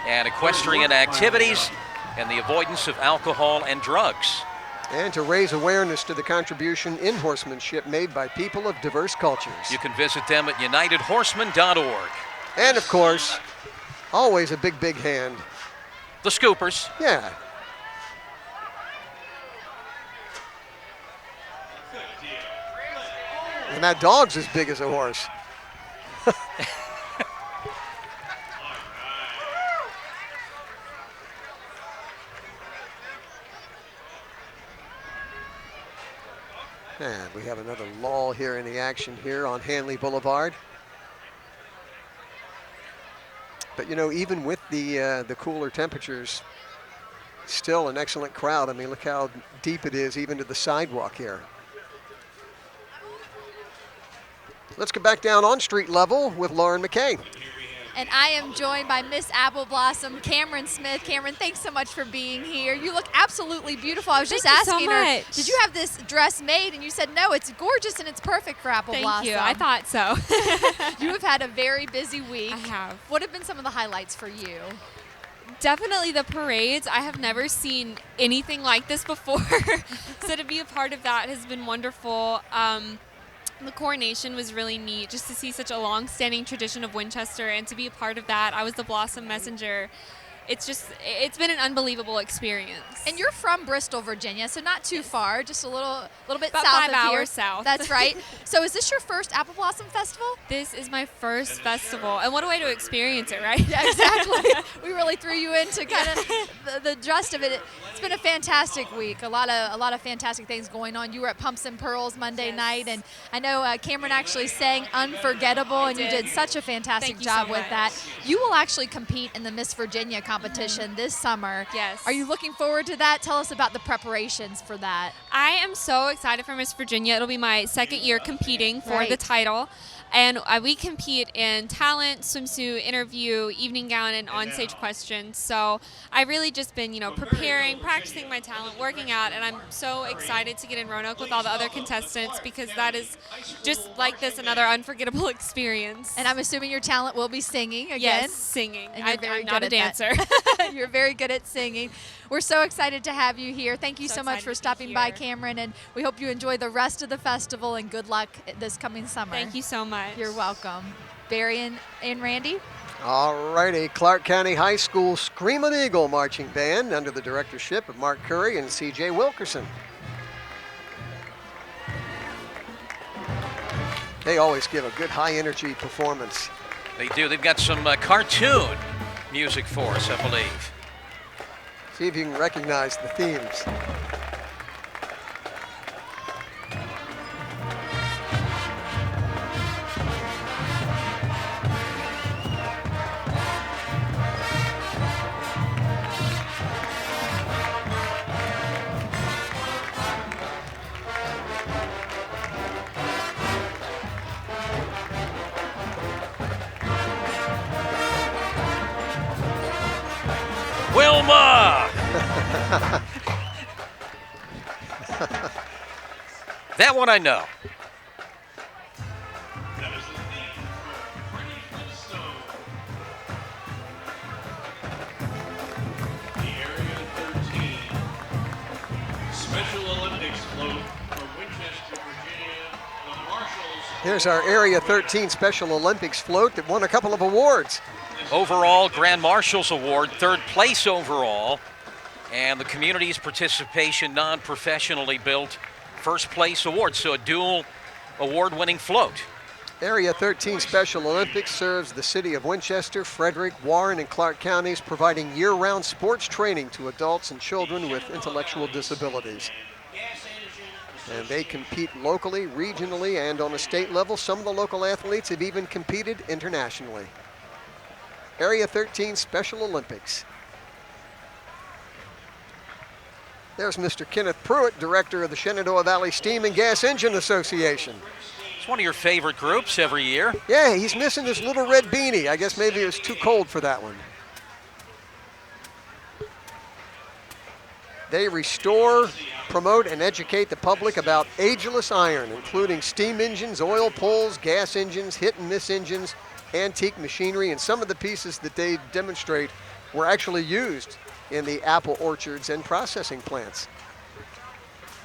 and equestrian activities and the avoidance of alcohol and drugs. And to raise awareness to the contribution in horsemanship made by people of diverse cultures. You can visit them at unitedhorsemen.org. And of course, always a big, big hand. The Scoopers. Yeah. And that dog's as big as a horse. And we have another lull here in the action here on Hanley Boulevard. But you know, even with the cooler temperatures, still an excellent crowd. I mean, look how deep it is even to the sidewalk here. Let's go back down on street level with Lauren McKay. And I am joined by Miss Apple Blossom, Cameron Smith. Cameron, thanks so much for being here. You look absolutely beautiful. I was just asking her, did you have this dress made? And you said, no, it's gorgeous and it's perfect for Apple Blossom. Thank you. I thought so. You have had a very busy week. I have. What have been some of the highlights for you? Definitely the parades. I have never seen anything like this before. So to be a part of that has been wonderful. The coronation was really neat, just to see such a long-standing tradition of Winchester and to be a part of that. I was the Blossom Messenger. It's been an unbelievable experience. And you're from Bristol, Virginia, so not too far, just a little bit About south 5 of here. hours south. That's right. So is this your first Apple Blossom Festival? This is my first festival, and what a way to experience it, right? Yeah, exactly. We really threw you into kind of the gist of it. It's been a fantastic week. A lot of fantastic things going on. You were at Pumps and Pearls Monday night, and I know Cameron actually sang "Unforgettable," and you did such a fantastic job with that. You will actually compete in the Miss Virginia competition this summer. Yes. Are you looking forward to that? Tell us about the preparations for that. I am so excited for Miss Virginia. It'll be my second year competing for the title. And we compete in talent, swimsuit, interview, evening gown, and onstage questions. So I've really just been, preparing, practicing my talent, working out, and I'm so excited to get in Roanoke with all the other contestants because that is just like this, another unforgettable experience. And I'm assuming your talent will be singing again. Yes, singing. I'm not a dancer. You're very good at singing. We're so excited to have you here. Thank you so much for stopping by, Cameron, and we hope you enjoy the rest of the festival and good luck this coming summer. Thank you so much. You're welcome. Barry and Randy? All righty, Clark County High School Screamin' Eagle Marching Band under the directorship of Mark Curry and C.J. Wilkerson. They always give a good high-energy performance. They do. They've got some cartoon music for us, I believe. See if you can recognize the themes. That one I know. That is the theme for Freddie Flintstone. The Area 13 Special Olympics float from Winchester, Virginia. The Marshals. Here's our Area 13 Special Olympics float that won a couple of awards. Overall Grand Marshals Award, third place overall. And the community's participation, non-professionally built, first place award. So a dual award-winning float. Area 13 Special Olympics serves the city of Winchester, Frederick, Warren, and Clark counties, providing year-round sports training to adults and children with intellectual disabilities. And they compete locally, regionally, and on a state level. Some of the local athletes have even competed internationally. Area 13 Special Olympics. There's Mr. Kenneth Pruitt, director of the Shenandoah Valley Steam and Gas Engine Association. It's one of your favorite groups every year. Yeah, he's missing his little red beanie. I guess maybe it was too cold for that one. They restore, promote, and educate the public about ageless iron, including steam engines, oil pulls, gas engines, hit and miss engines, antique machinery, and some of the pieces that they demonstrate were actually used in the apple orchards and processing plants.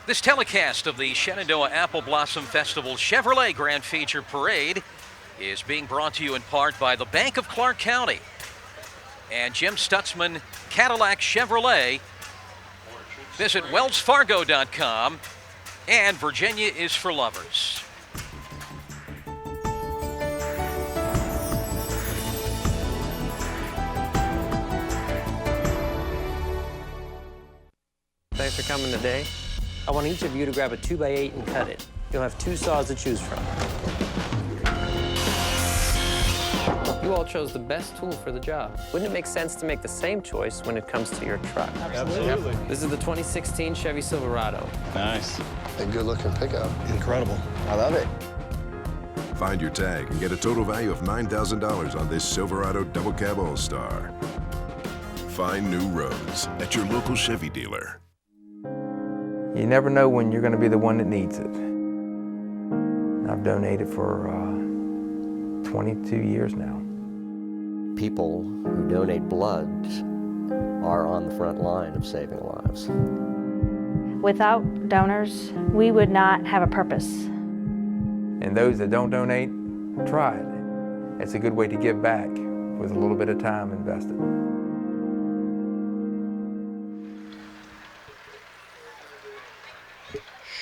This telecast of the Shenandoah Apple Blossom Festival Chevrolet Grand Feature Parade is being brought to you in part by the Bank of Clark County and Jim Stutzman Cadillac Chevrolet. Visit wellsfargo.com, and Virginia is for lovers. Thanks for coming today. I want each of you to grab a 2x8 and cut it. You'll have two saws to choose from. You all chose the best tool for the job. Wouldn't it make sense to make the same choice when it comes to your truck? Absolutely. This is the 2016 Chevy Silverado. Nice. A good-looking pickup. Incredible. I love it. Find your tag and get a total value of $9,000 on this Silverado Double Cab All-Star. Find new roads at your local Chevy dealer. You never know when you're going to be the one that needs it. I've donated for 22 years now. People who donate blood are on the front line of saving lives. Without donors, we would not have a purpose. And those that don't donate, try it. It's a good way to give back with a little bit of time invested.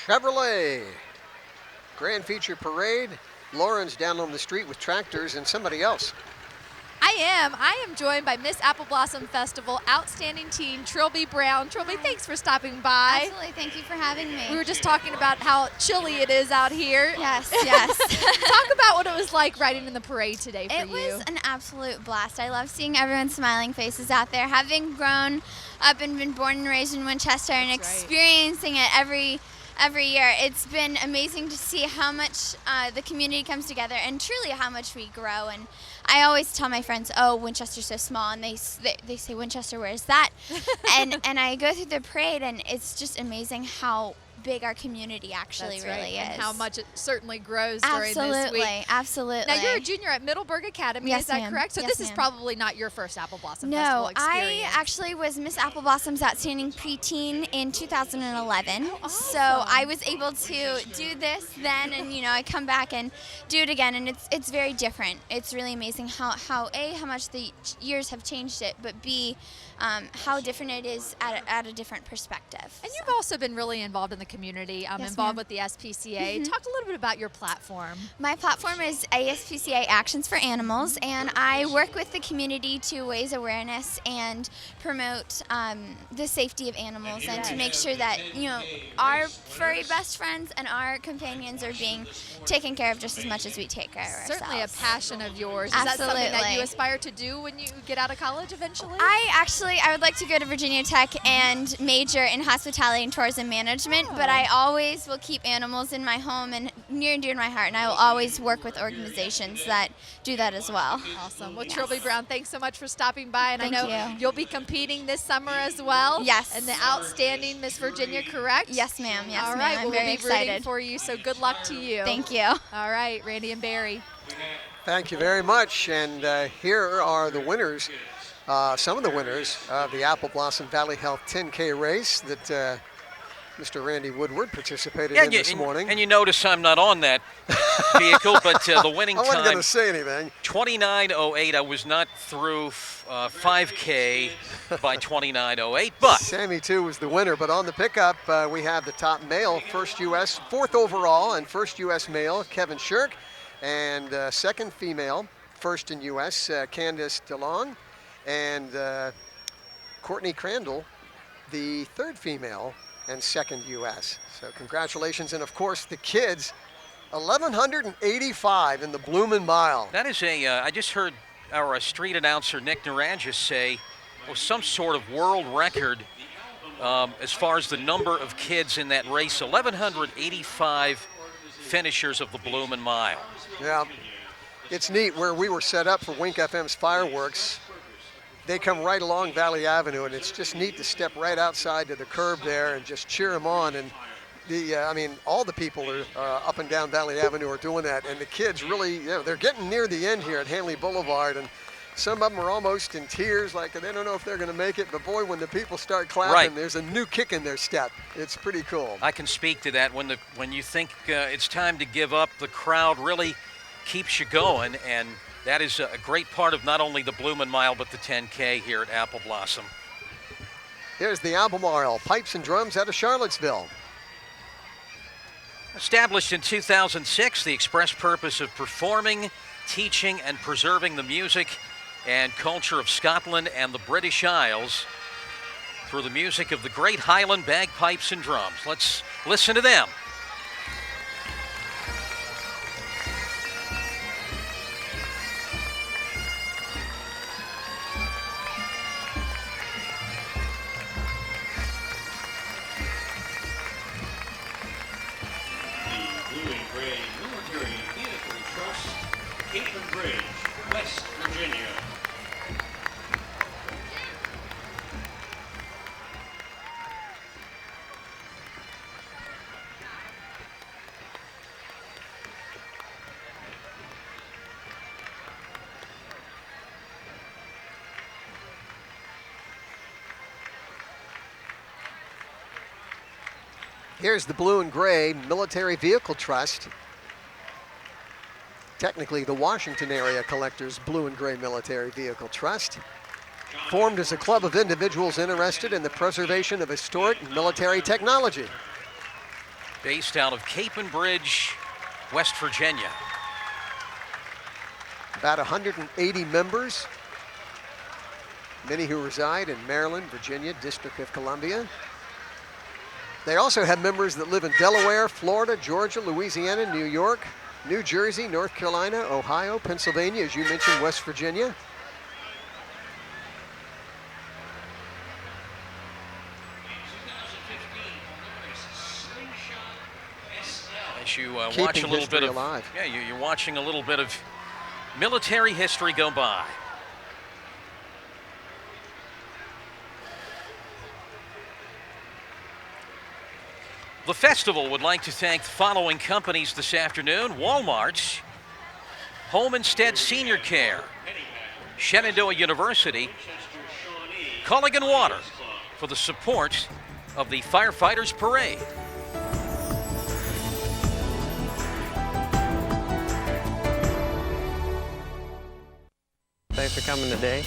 Chevrolet Grand Feature Parade. Lauren's down on the street with tractors and somebody else. I am joined by Miss Apple Blossom Festival outstanding teen Trilby Brown. Trilby, thanks for stopping by. Absolutely, thank you for having me. We were just talking about how chilly it is out here. Yes, yes. Talk about what it was like riding in the parade today for you. It was an absolute blast. I love seeing everyone's smiling faces out there. Having grown up and been born and raised in Winchester and experiencing it every year, it's been amazing to see how much the community comes together and truly how much we grow. And I always tell my friends, oh, Winchester's so small, and they say, Winchester, where's that? and I go through the parade, and it's just amazing how big our community actually really is. And how much it certainly grows absolutely, during this week. Absolutely. Now, you're a junior at Middleburg Academy, yes, is that ma'am. correct? So yes, this is ma'am. probably not your first Apple Blossom Festival experience. I actually was Miss Apple Blossom's Outstanding Preteen in 2011. Oh, awesome. So I was able to do this then, and I come back and do it again, and it's very different. It's really amazing how A, how much the years have changed it, but B, how different it is at a different perspective. And you've also been really involved in the community, Yes, involved ma'am. with the SPCA. Mhm. Talk a little bit about your platform. My platform is ASPCA Actions for Animals, and I work with the community to raise awareness and promote the safety of animals, and to make sure that our furry best friends and our companions are being taken care of just as much as we take care of ourselves. Certainly a passion of yours. Is Absolutely. that something that you aspire to do when you get out of college eventually? I would like to go to Virginia Tech and major in hospitality and tourism management, but but I always will keep animals in my home and near and dear to my heart, and I will always work with organizations that do that as well. Awesome. Well, Yes. Trilby Brown, thanks so much for stopping by, and Thank I know you. you'll be competing this summer as well. Yes. And the outstanding Miss Virginia, correct? Yes, ma'am. Yes, All ma'am. right. I'm Well, very we'll be rooting excited for you, so good luck to you. Thank you. All right, Randy and Barry. Thank you very much. And here are the winners, some of the winners of the Apple Blossom Valley Health 10K race that Mr. Randy Woodward participated in this morning. And you notice I'm not on that vehicle, but the winning time. I wasn't going to say anything. 29:08. I was not through 5K by 29:08, but Sammy too was the winner. But on the pickup, we have the top male, first U.S., fourth overall, and first U.S. male, Kevin Shirk, and second female, first in U.S., Candace DeLong, and Courtney Crandall, the third female and second U.S. So congratulations, and of course the kids, 1,185 in the Bloomin' Mile. that is I just heard our street announcer Nick Naranjas say some sort of world record as far as the number of kids in that race. 1,185 finishers of the Bloomin' Mile. Yeah, it's neat where we were set up for Wink FM's fireworks. They come right along Valley Avenue, and it's just neat to step right outside to the curb there and just cheer them on. And all the people are up and down Valley Avenue are doing that, and the kids really, they're getting near the end here at Hanley Boulevard, and some of them are almost in tears, like they don't know if they're going to make it. But boy, when the people start clapping, there's a new kick in their step. It's pretty cool. I can speak to that. When you think it's time to give up, the crowd really keeps you going, and that is a great part of not only the Bloomin' Mile, but the 10K here at Apple Blossom. Here's the Albemarle Pipes and Drums out of Charlottesville. Established in 2006, the express purpose of performing, teaching, and preserving the music and culture of Scotland and the British Isles through the music of the great Highland bagpipes and drums. Let's listen to them. West Virginia. Here's the Blue and Gray Military Vehicle Trust. Technically the Washington Area Collectors Blue and Gray Military Vehicle Trust. Formed as a club of individuals interested in the preservation of historic military technology. Based out of Cape and Bridge, West Virginia. About 180 members. Many who reside in Maryland, Virginia, District of Columbia. They also have members that live in Delaware, Florida, Georgia, Louisiana, New York, New Jersey, North Carolina, Ohio, Pennsylvania, as you mentioned, West Virginia. As you watch a little bit of, you're watching a little bit of military history go by. The festival would like to thank the following companies this afternoon: Walmart, Home Instead Senior Care, Shenandoah University, Culligan Water, for the support of the Firefighters Parade. Thanks for coming today.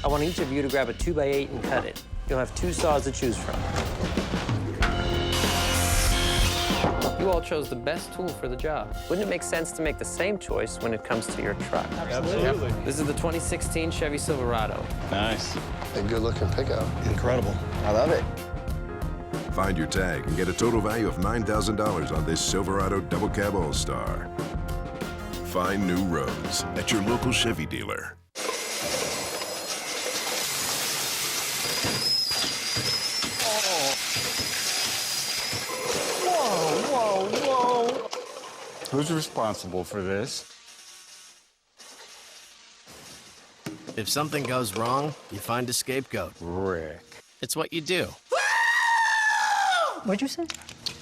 I want each of you to grab a 2x8 and cut it. You'll have 2 saws to choose from. You all chose the best tool for the job. Wouldn't it make sense to make the same choice when it comes to your truck? Absolutely. Yep. This is the 2016 Chevy Silverado. Nice. A good-looking pickup. Incredible. I love it. Find your tag and get a total value of $9,000 on this Silverado Double Cab All-Star. Find new roads at your local Chevy dealer. Who's responsible for this? If something goes wrong, you find a scapegoat. Rick. It's what you do. What'd you say?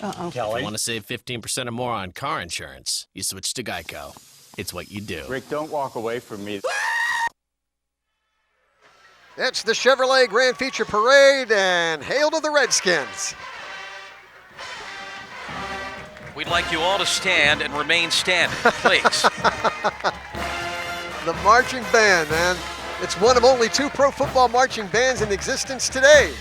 If you want to save 15% or more on car insurance, you switch to Geico. It's what you do. Rick, don't walk away from me. It's the Chevrolet Grand Feature Parade, and hail to the Redskins. We'd like you all to stand and remain standing, please. The marching band, man. It's one of only 2 pro football marching bands in existence today.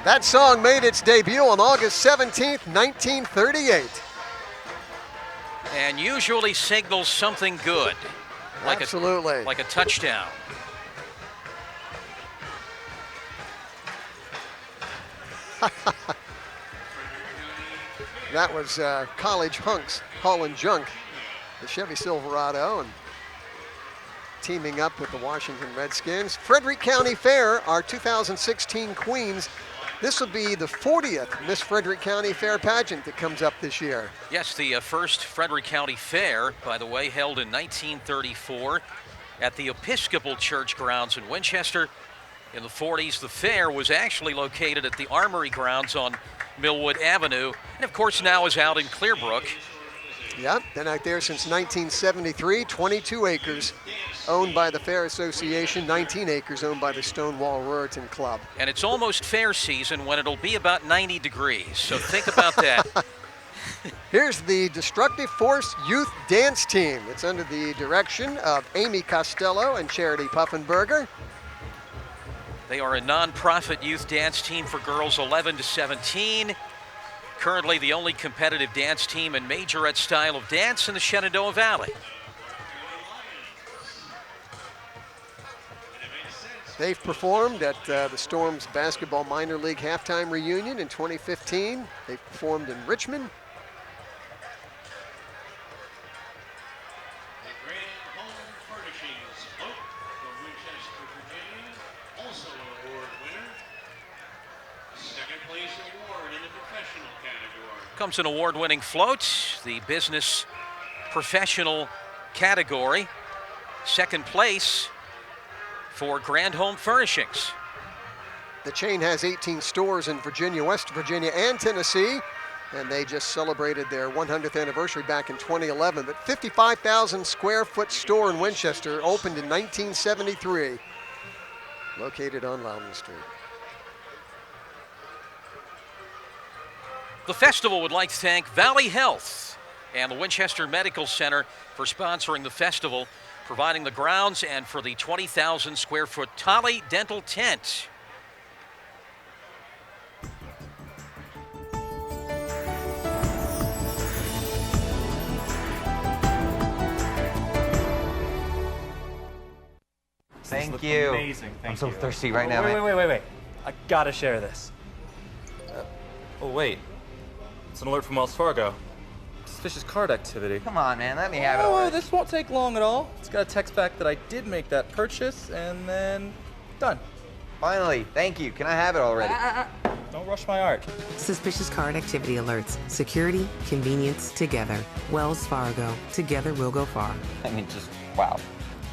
That song made its debut on August 17th, 1938. And usually signals something good. Like Absolutely. Like a touchdown. That was College Hunks, Holland Junk, the Chevy Silverado, and teaming up with the Washington Redskins. Frederick County Fair, our 2016 Queens. This will be the 40th Miss Frederick County Fair pageant that comes up this year. Yes, the first Frederick County Fair, by the way, held in 1934 at the Episcopal Church grounds in Winchester. In the 40s, the fair was actually located at the Armory grounds on Millwood Avenue, and of course now is out in Clearbrook. Yep, been out there since 1973, 22 acres owned by the Fair Association, 19 acres owned by the Stonewall Ruritan Club. And it's almost fair season when it'll be about 90 degrees, so think about that. Here's the Destructive Force Youth Dance Team. It's under the direction of Amy Costello and Charity Puffenberger. They are a non-profit youth dance team for girls 11 to 17. Currently the only competitive dance team and majorette style of dance in the Shenandoah Valley. They've performed at the Storm's Basketball Minor League halftime reunion in 2015. They've performed in Richmond. The Grand Home Furnishings float from Winchester, Virginia, also an award winner. Second place award in the professional category. Comes an award-winning float, the business professional category. Second place for Grand Home Furnishings. The chain has 18 stores in Virginia, West Virginia, and Tennessee, and they just celebrated their 100th anniversary back in 2011. But 55,000 square foot store in Winchester opened in 1973, located on Loudon Street. The festival would like to thank Valley Health and the Winchester Medical Center for sponsoring the festival, providing the grounds, and for the 20,000 square foot Tolly Dental Tent. Thank you. Amazing. I'm so thirsty right now, man. Wait. I gotta share this. Oh, wait. It's an alert from Wells Fargo. Suspicious card activity. Come on, man. Let me have it Oh, already. this won't take long at all. It's got a text back that I did make that purchase, and then done. Finally. Thank you. Can I have it already? Don't rush my art. Suspicious card activity alerts. Security, convenience, together. Wells Fargo. Together we'll go far. I mean, just wow.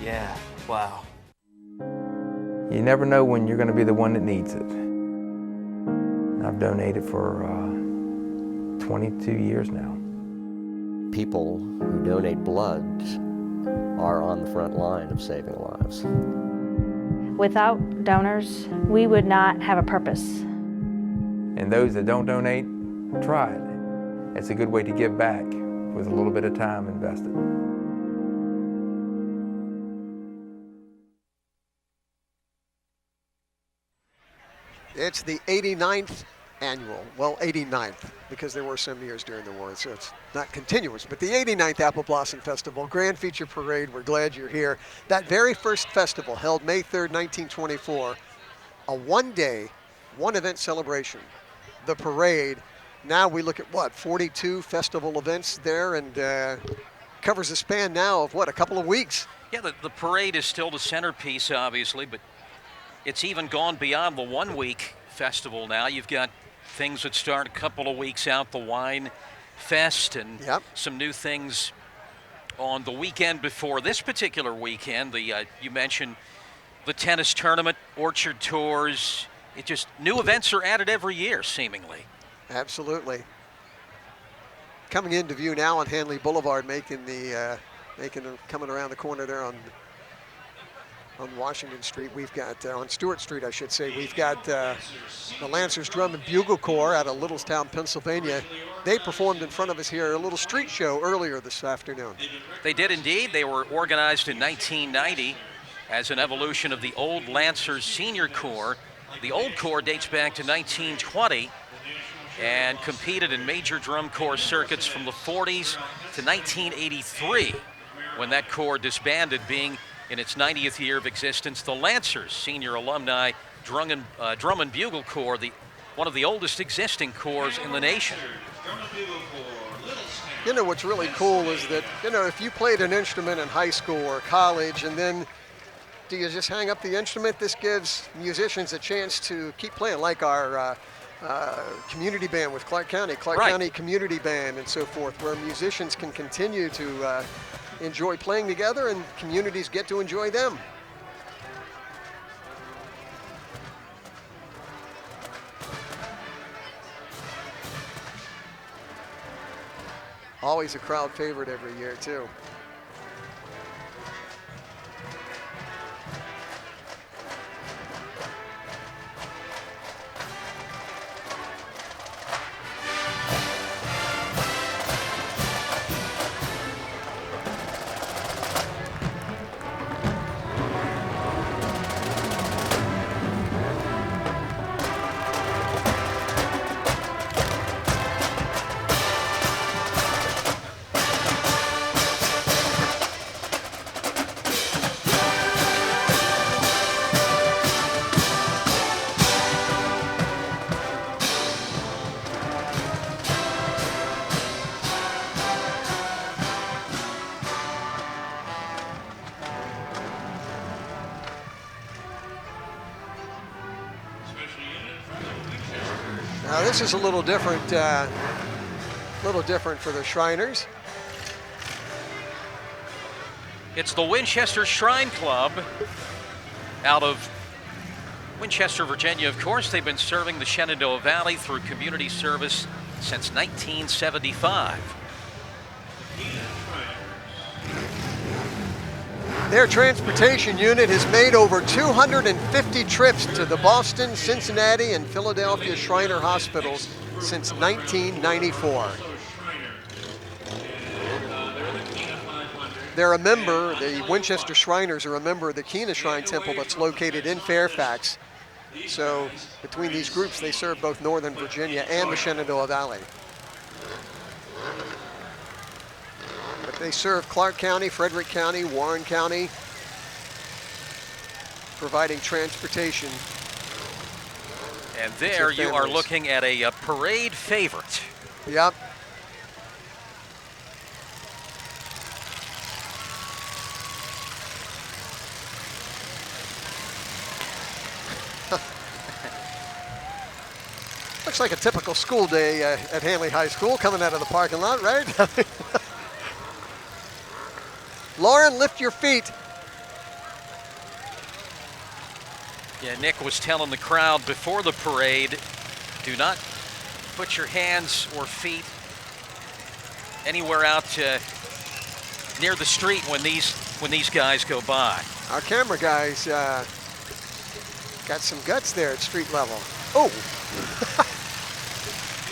Yeah, wow. You never know when you're going to be the one that needs it. I've donated for 22 years now. People who donate blood are on the front line of saving lives. Without donors, we would not have a purpose. And those that don't donate, try it. It's a good way to give back with a little bit of time invested. It's the 89th annual, well, 89th, because there were some years during the war, so it's not continuous, but the 89th Apple Blossom Festival, Grand Feature Parade. We're glad you're here. That very first festival, held May 3rd, 1924, a one-day, one-event celebration. The parade, now we look at what, 42 festival events there, and covers a span now of what, a couple of weeks. Yeah, the parade is still the centerpiece, obviously, but it's even gone beyond the one-week festival now. You've got things that start a couple of weeks out, the Wine Fest, and some new things on the weekend before this particular weekend. You mentioned the tennis tournament, orchard tours. It just, new events are added every year, seemingly. Absolutely. Coming into view now on Hanley Boulevard, coming around the corner there on Washington Street. We've got, on Stewart Street, I should say, we've got the Lancers Drum and Bugle Corps out of Littlestown, Pennsylvania. They performed in front of us here, a little street show earlier this afternoon. They did indeed. They were organized in 1990 as an evolution of the old Lancers Senior Corps. The old corps dates back to 1920 and competed in major drum corps circuits from the 40s to 1983, when that corps disbanded, being in its 90th year of existence. The Lancers Senior Alumni Drum and Bugle Corps, one of the oldest existing corps in the nation. You know, what's really cool is that, you know, if you played an instrument in high school or college, and then do you just hang up the instrument? This gives musicians a chance to keep playing, like our community band with Clark County, County Community Band and so forth, where musicians can continue to enjoy playing together and communities get to enjoy them. Always a crowd favorite every year too. Now this is a little different for the Shriners. It's the Winchester Shrine Club out of Winchester, Virginia. Of course, they've been serving the Shenandoah Valley through community service since 1975. Their transportation unit has made over 250 trips to the Boston, Cincinnati, and Philadelphia Shriner hospitals since 1994. They're a member, the Winchester Shriners are a member of the Keena Shrine Temple that's located in Fairfax. So between these groups, they serve both Northern Virginia and the Shenandoah Valley. But they serve Clark County, Frederick County, Warren County, providing transportation. And there you are looking at a parade favorite. Yep. Looks like a typical school day at Hanley High School, coming out of the parking lot, right? Lauren, lift your feet. Yeah, Nick was telling the crowd before the parade, do not put your hands or feet anywhere out near the street when these guys go by. Our camera guys got some guts there at street level. Oh.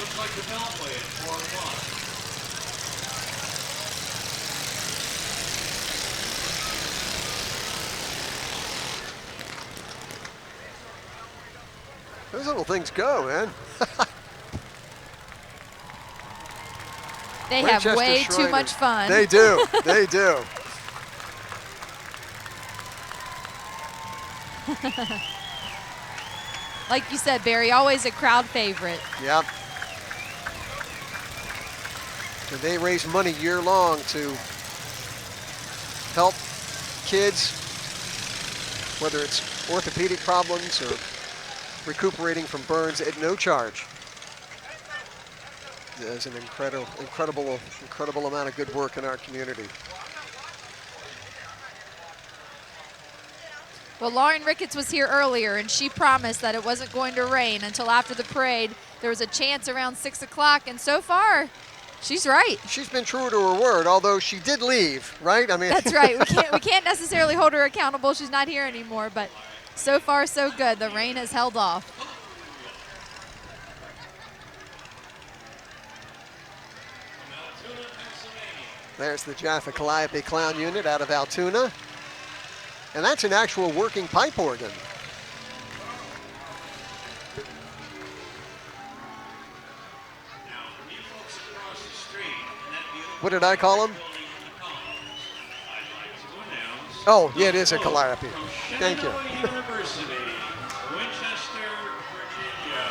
Looks like the Beltway at 4 o'clock. Those little things go, man. They have way too much fun. They do. They do. Like you said, Barry, always a crowd favorite. Yep. And they raise money year long to help kids, whether it's orthopedic problems or recuperating from burns, at no charge. There's an incredible amount of good work in our community. Well, Lauren Ricketts was here earlier, and she promised that it wasn't going to rain until after the parade. There was a chance around 6 o'clock, and so far, she's right. She's been true to her word, although she did leave, right? I mean, that's right. We can't necessarily hold her accountable. She's not here anymore, but so far, so good. The rain has held off. There's the Jaffa Calliope Clown Unit out of Altoona. And that's an actual working pipe organ. What did I call them? Oh, yeah, it is a Calliope. Thank you. University, Winchester, Virginia.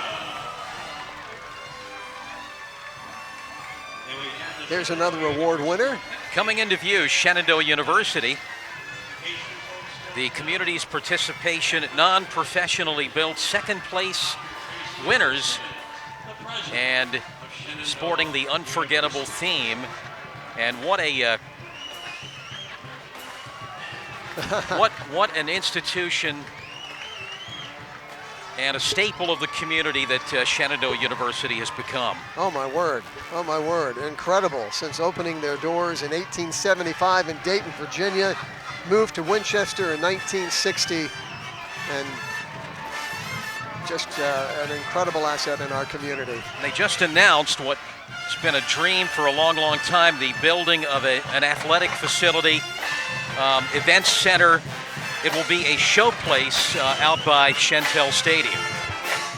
There's another award winner. Coming into view, Shenandoah University. The community's participation, non-professionally built second place winners, and sporting the unforgettable theme. And what a what an institution and a staple of the community that Shenandoah University has become. Oh my word, incredible. Since opening their doors in 1875 in Dayton, Virginia, moved to Winchester in 1960, and just an incredible asset in our community. They just announced what's been a dream for a long, long time, the building of an athletic facility, event center. It will be a showplace out by Shentel Stadium.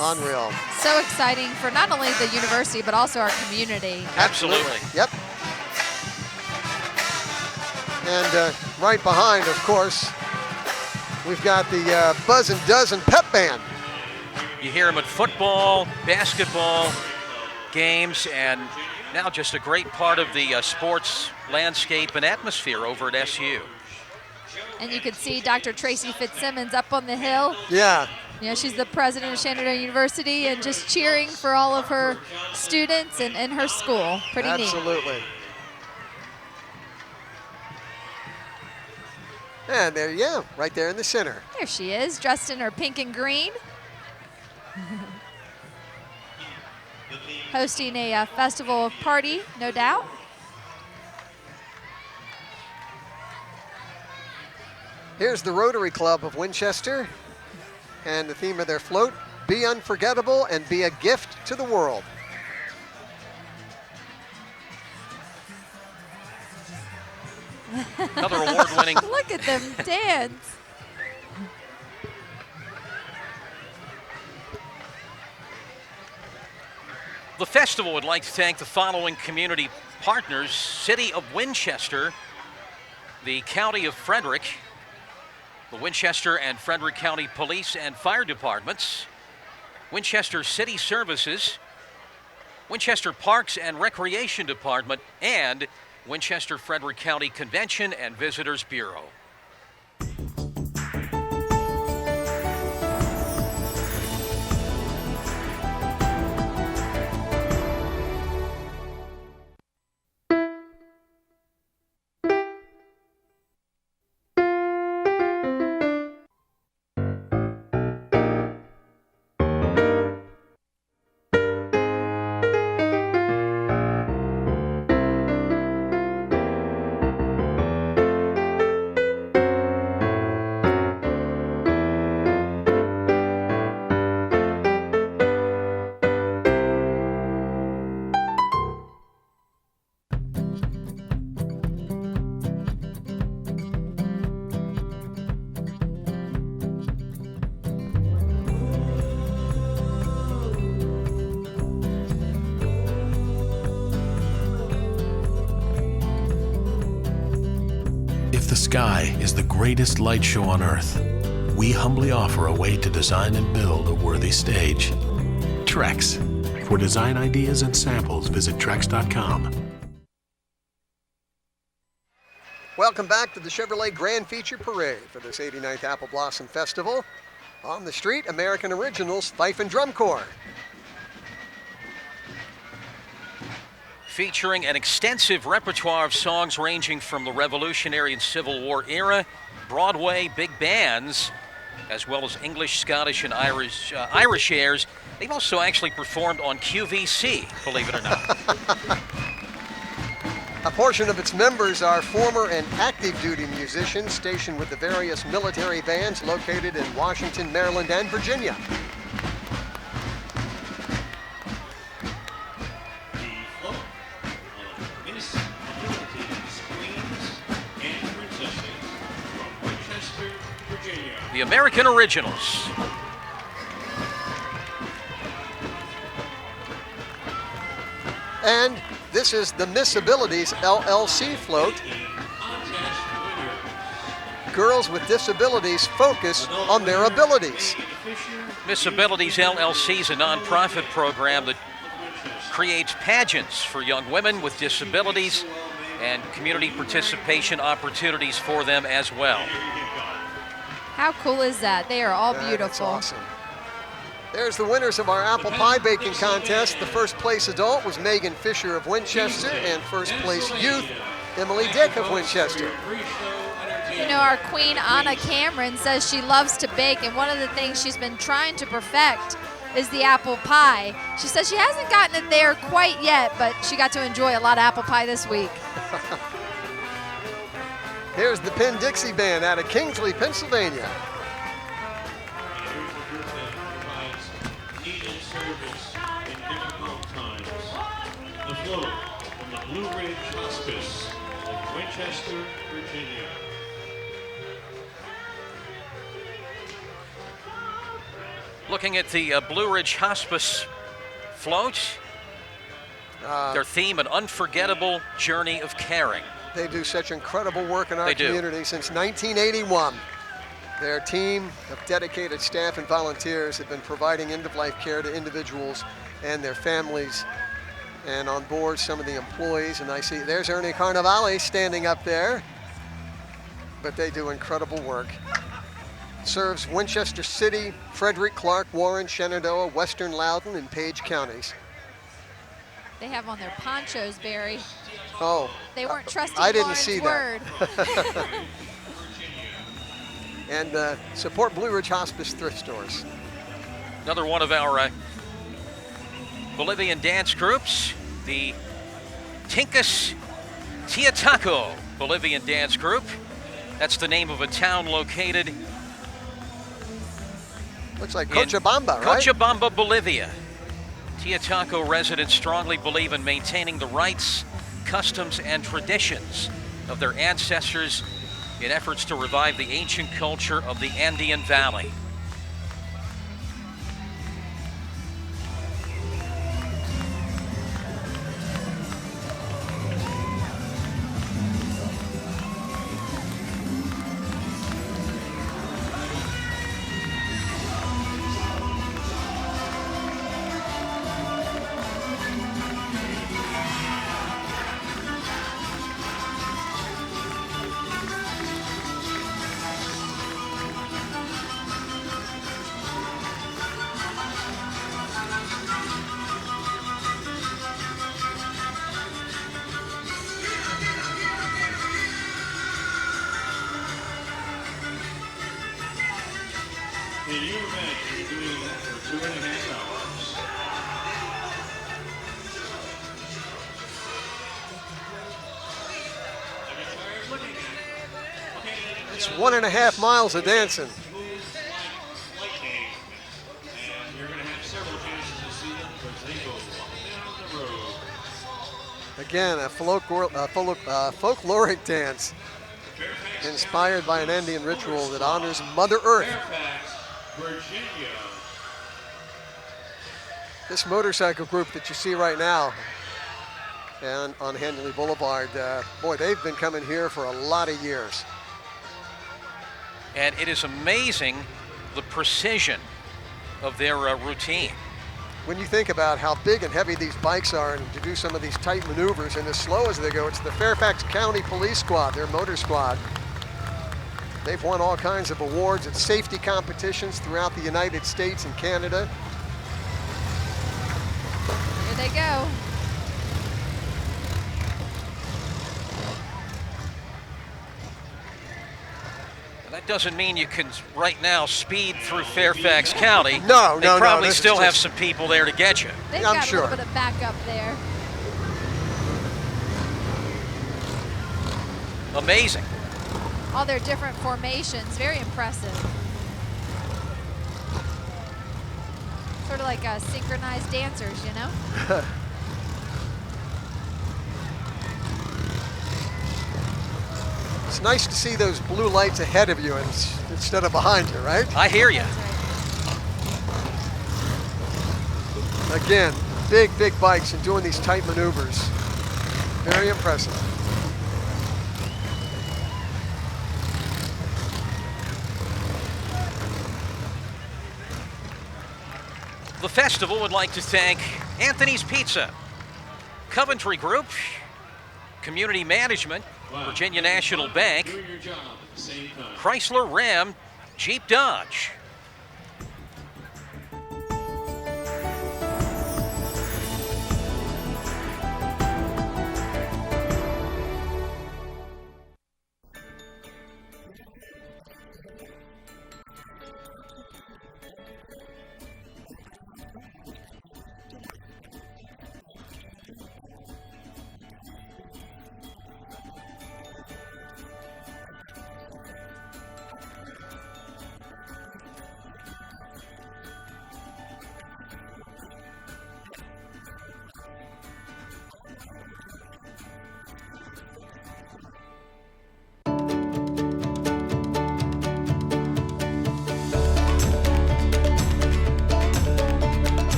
Unreal. So exciting for not only the university, but also our community. Absolutely. Yep. And right behind, of course, we've got the Buzz and Dozen pep band. You hear them at football, basketball games, and now just a great part of the sports landscape and atmosphere over at SU. And you can see Dr. Tracy Fitzsimmons up on the hill. Yeah. Yeah, she's the president of Shenandoah University and just cheering for all of her students and her school. Pretty neat. Absolutely. And there, yeah, right there in the center. There she is, dressed in her pink and green. Hosting a festival party, no doubt. Here's the Rotary Club of Winchester, and the theme of their float, be unforgettable and be a gift to the world. Another award-winning. Look at them dance. The festival would like to thank the following community partners: City of Winchester, the County of Frederick, the Winchester and Frederick County Police and Fire Departments, Winchester City Services, Winchester Parks and Recreation Department, and Winchester Frederick County Convention and Visitors Bureau. the sky is the greatest light show on Earth, we humbly offer a way to design and build a worthy stage. Trex. For design ideas and samples, visit Trex.com. Welcome back to the Chevrolet Grand Feature Parade for this 89th Apple Blossom Festival. On the street, American Originals Fife and Drum Corps. Featuring an extensive repertoire of songs ranging from the Revolutionary and Civil War era, Broadway big bands, as well as English, Scottish, and Irish airs. They've also actually performed on QVC, believe it or not. A portion of its members are former and active duty musicians stationed with the various military bands located in Washington, Maryland, and Virginia. The American Originals. And this is the Miss Abilities LLC float. Girls with disabilities focus on their abilities. Miss Abilities LLC is a nonprofit program that creates pageants for young women with disabilities and community participation opportunities for them as well. How cool is that? They are all beautiful. That's awesome. There's the winners of our apple pie baking contest. The first place adult was Megan Fisher of Winchester, and first place youth, Emily Dick of Winchester. You know, our queen, Anna Cameron, says she loves to bake, and one of the things she's been trying to perfect is the apple pie. She says she hasn't gotten it there quite yet, but she got to enjoy a lot of apple pie this week. Here's the Penn Dixie Band out of Kingsley, Pennsylvania. The float from the Blue Ridge Hospice of Winchester, Virginia. Looking at the Blue Ridge Hospice float, their theme, an unforgettable journey of caring. They do such incredible work in our community since 1981. Their team of dedicated staff and volunteers have been providing end-of-life care to individuals and their families, and on board some of the employees. And I see there's Ernie Carnavale standing up there, but they do incredible work. Serves Winchester City, Frederick, Clark, Warren, Shenandoah, Western Loudoun, and Page counties. They have on their ponchos, Barry. Oh. They weren't trusting I didn't Lauren's see word. that. And support Blue Ridge Hospice thrift stores. Another one of our Bolivian dance groups, the Tinkas Tiataco Bolivian dance group. That's the name of a town located looks like Cochabamba, right? Cochabamba, Bolivia. Tiataco residents strongly believe in maintaining the rights, customs, and traditions of their ancestors in efforts to revive the ancient culture of the Andean Valley. Can you imagine doing that for 2.5 hours? It's 1.5 miles of dancing. And you're going to have several chances to see them because they go up and down the road. Again, a folkloric dance inspired by an Andean ritual that honors Mother Earth. Virginia. This motorcycle group that you see right now and on Henley Boulevard, boy, they've been coming here for a lot of years. And it is amazing the precision of their routine. When you think about how big and heavy these bikes are and to do some of these tight maneuvers and as slow as they go, it's the Fairfax County Police Squad, their motor squad. They've won all kinds of awards at safety competitions throughout the United States and Canada. Here they go. That doesn't mean you can right now speed through Fairfax County. No, they probably still have some people there to get you. They've got a little bit of backup there. Amazing. All their different formations, very impressive. Sort of like synchronized dancers, you know? It's nice to see those blue lights ahead of you instead of behind you, right? I hear you. Again, big bikes and doing these tight maneuvers. Very impressive. The festival would like to thank Anthony's Pizza, Coventry Group, Community Management, Virginia National Bank, Chrysler Ram, Jeep Dodge.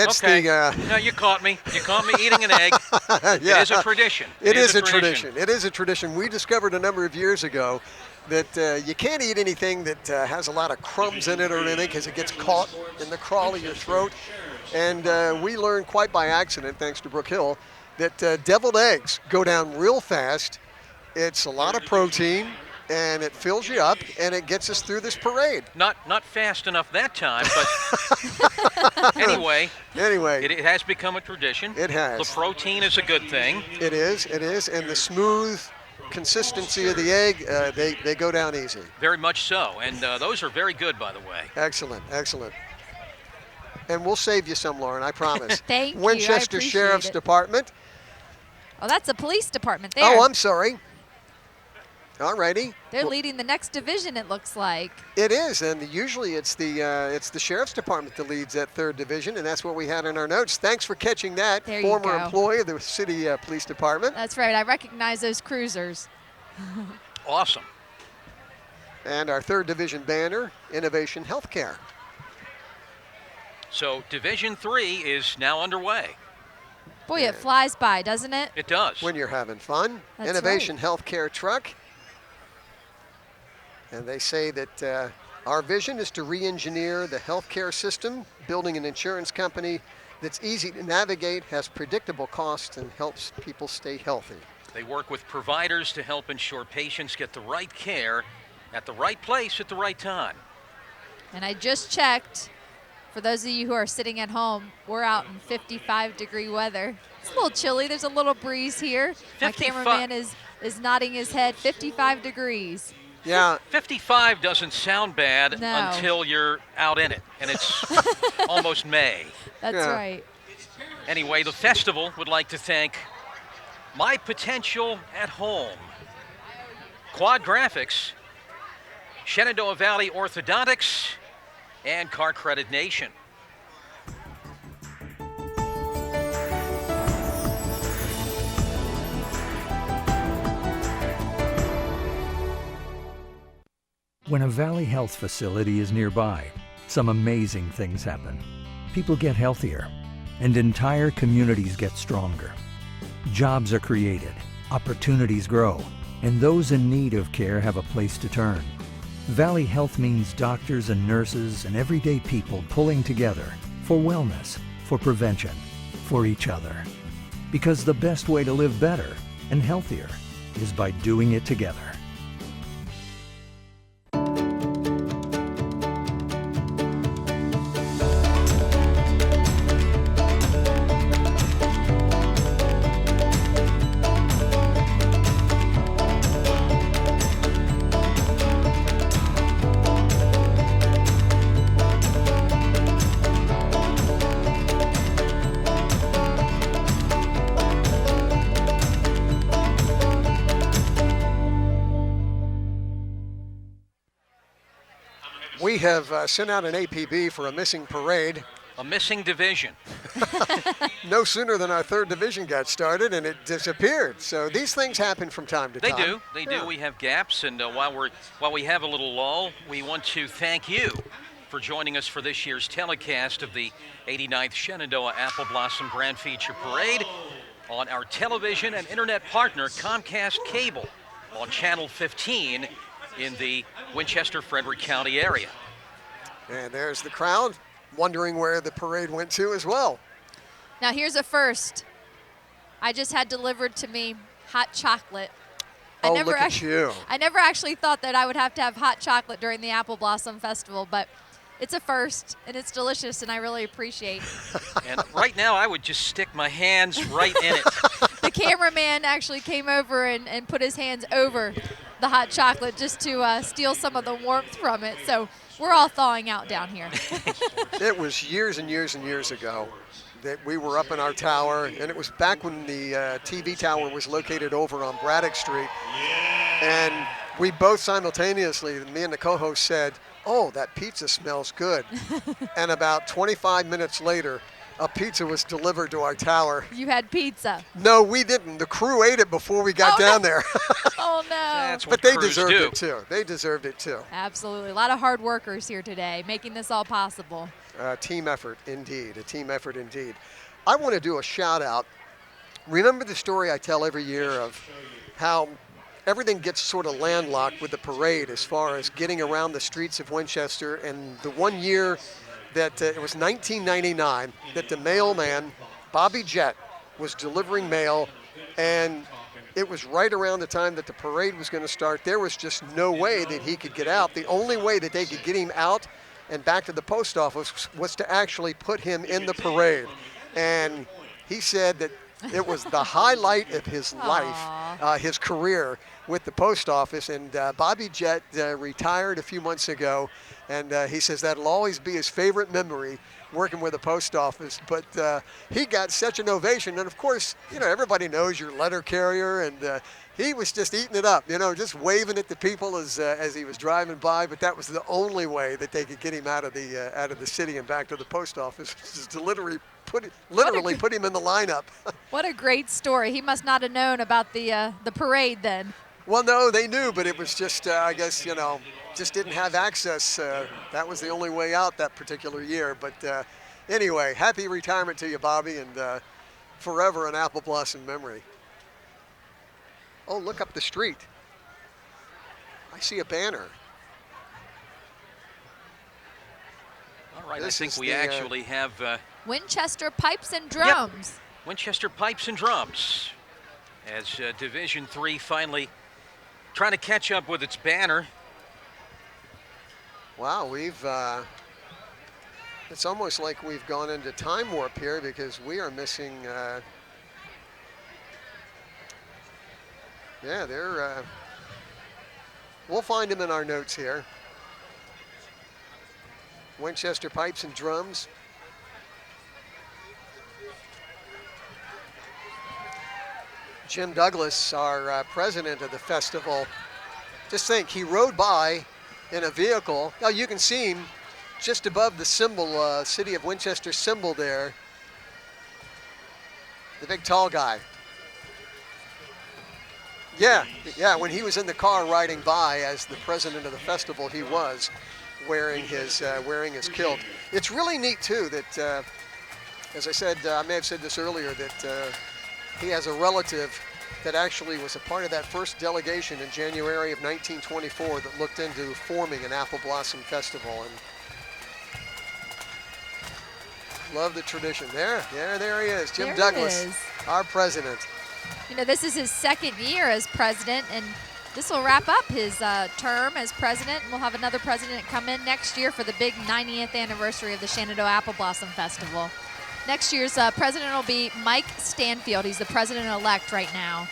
It's okay. the. No, you caught me. You caught me eating an egg. Yeah. It is a tradition. It is a tradition. It is a tradition. We discovered a number of years ago that you can't eat anything that has a lot of crumbs in it or anything because it gets caught in the crawl of your throat. And we learned quite by accident, thanks to Brook Hill, that deviled eggs go down real fast. It's a lot of protein, and it fills you up, and it gets us through this parade. Not fast enough that time, but anyway. It has become a tradition. It has. The protein is a good thing. It is, and the smooth consistency of the egg, they go down easy. Very much so, and those are very good, by the way. Excellent. And we'll save you some, Lauren, I promise. Thank you, Winchester I appreciate Sheriff's it. Department. Oh, that's the police department there. Oh, I'm sorry. All righty. They're leading the next division, it looks like. It is, and usually it's the Sheriff's Department that leads that 3rd Division, and that's what we had in our notes. Thanks for catching that. There you Former go. employee of the City Police Department. That's right. I recognize those cruisers. Awesome. And our 3rd Division banner, Innovation Healthcare. So Division 3 is now underway. Boy, it flies by, doesn't it? It does. When you're having fun. That's Innovation Healthcare truck. And they say that our vision is to re-engineer the healthcare system, building an insurance company that's easy to navigate, has predictable costs, and helps people stay healthy. They work with providers to help ensure patients get the right care at the right place at the right time. And I just checked. For those of you who are sitting at home, we're out in 55-degree weather. It's a little chilly. There's a little breeze here. My cameraman is nodding his head. 55 degrees. Yeah. 55 doesn't sound bad No. until you're out in it, and it's almost May. That's right. Anyway, the festival would like to thank My Potential at Home, Quad Graphics, Shenandoah Valley Orthodontics, and Car Credit Nation. When a Valley Health facility is nearby, some amazing things happen. People get healthier, and entire communities get stronger. Jobs are created, opportunities grow, and those in need of care have a place to turn. Valley Health means doctors and nurses and everyday people pulling together for wellness, for prevention, for each other. Because the best way to live better and healthier is by doing it together. We have sent out an APB for a missing parade. A missing division. No sooner than our third division got started and it disappeared. So these things happen from time to time. They do. We have gaps, and while we have a little lull, we want to thank you for joining us for this year's telecast of the 89th Shenandoah Apple Blossom Grand Feature Parade on our television and internet partner Comcast Cable on Channel 15 in the Winchester-Frederick County area. And there's the crowd wondering where the parade went to as well. Now here's a first. I just had delivered to me hot chocolate. Oh, look at you. I never actually thought that I would have to have hot chocolate during the Apple Blossom Festival, but it's a first, and it's delicious, and I really appreciate it. And right now, I would just stick my hands right in it. The cameraman actually came over and put his hands over the hot chocolate just to steal some of the warmth from it. So we're all thawing out down here. It was years and years and years ago that we were up in our tower, and it was back when the TV tower was located over on Braddock Street. And we both simultaneously, me and the co-host, said, "Oh, that pizza smells good." And about 25 minutes later, a pizza was delivered to our tower. You had pizza. No, we didn't. The crew ate it before we got down there. Oh, no. That's But what they crews deserved do. it, too. They deserved it, too. Absolutely. A lot of hard workers here today making this all possible. Team effort, indeed. A team effort, indeed. I want to do a shout-out. Remember the story I tell every year of how everything gets sort of landlocked with the parade as far as getting around the streets of Winchester, and the one year that it was 1999 that the mailman, Bobby Jett, was delivering mail, and it was right around the time that the parade was going to start. There was just no way that he could get out. The only way that they could get him out and back to the post office was to actually put him in the parade. And he said that it was the highlight of his life, his career with the post office. And Bobby Jett retired a few months ago, and he says that'll always be his favorite memory, working with the post office. But he got such an ovation, and of course, you know, everybody knows your letter carrier, and he was just eating it up, you know, just waving at the people as he was driving by. But that was the only way that they could get him out of the city and back to the post office, just to literally put him in the lineup. What a great story. He must not have known about the parade then. Well, no, they knew, but it was just, I guess, you know, just didn't have access. That was the only way out that particular year. But anyway, happy retirement to you, Bobby, and forever an Apple Blossom memory. Oh, look up the street. I see a banner. All right, I think we actually have Winchester Pipes and Drums. Yep. Winchester Pipes and Drums, as Division III finally trying to catch up with its banner. Wow, it's almost like we've gone into time warp here, because we are missing, we'll find them in our notes here. Winchester Pipes and Drums. Jim Douglas, our president of the festival, just think, he rode by in a vehicle. Now you can see him just above the symbol, City of Winchester symbol there. The big tall guy. Yeah, when he was in the car riding by as the president of the festival, he was wearing his kilt. It's really neat too that, as I said, I may have said this earlier, that he has a relative that actually was a part of that first delegation in January of 1924 that looked into forming an Apple Blossom Festival. And love the tradition. There he is, Jim Douglas, our president. You know, this is his second year as president, and this will wrap up his term as president. We'll have another president come in next year for the big 90th anniversary of the Shenandoah Apple Blossom Festival. Next year's president will be Mike Stanfield. He's the president-elect right now.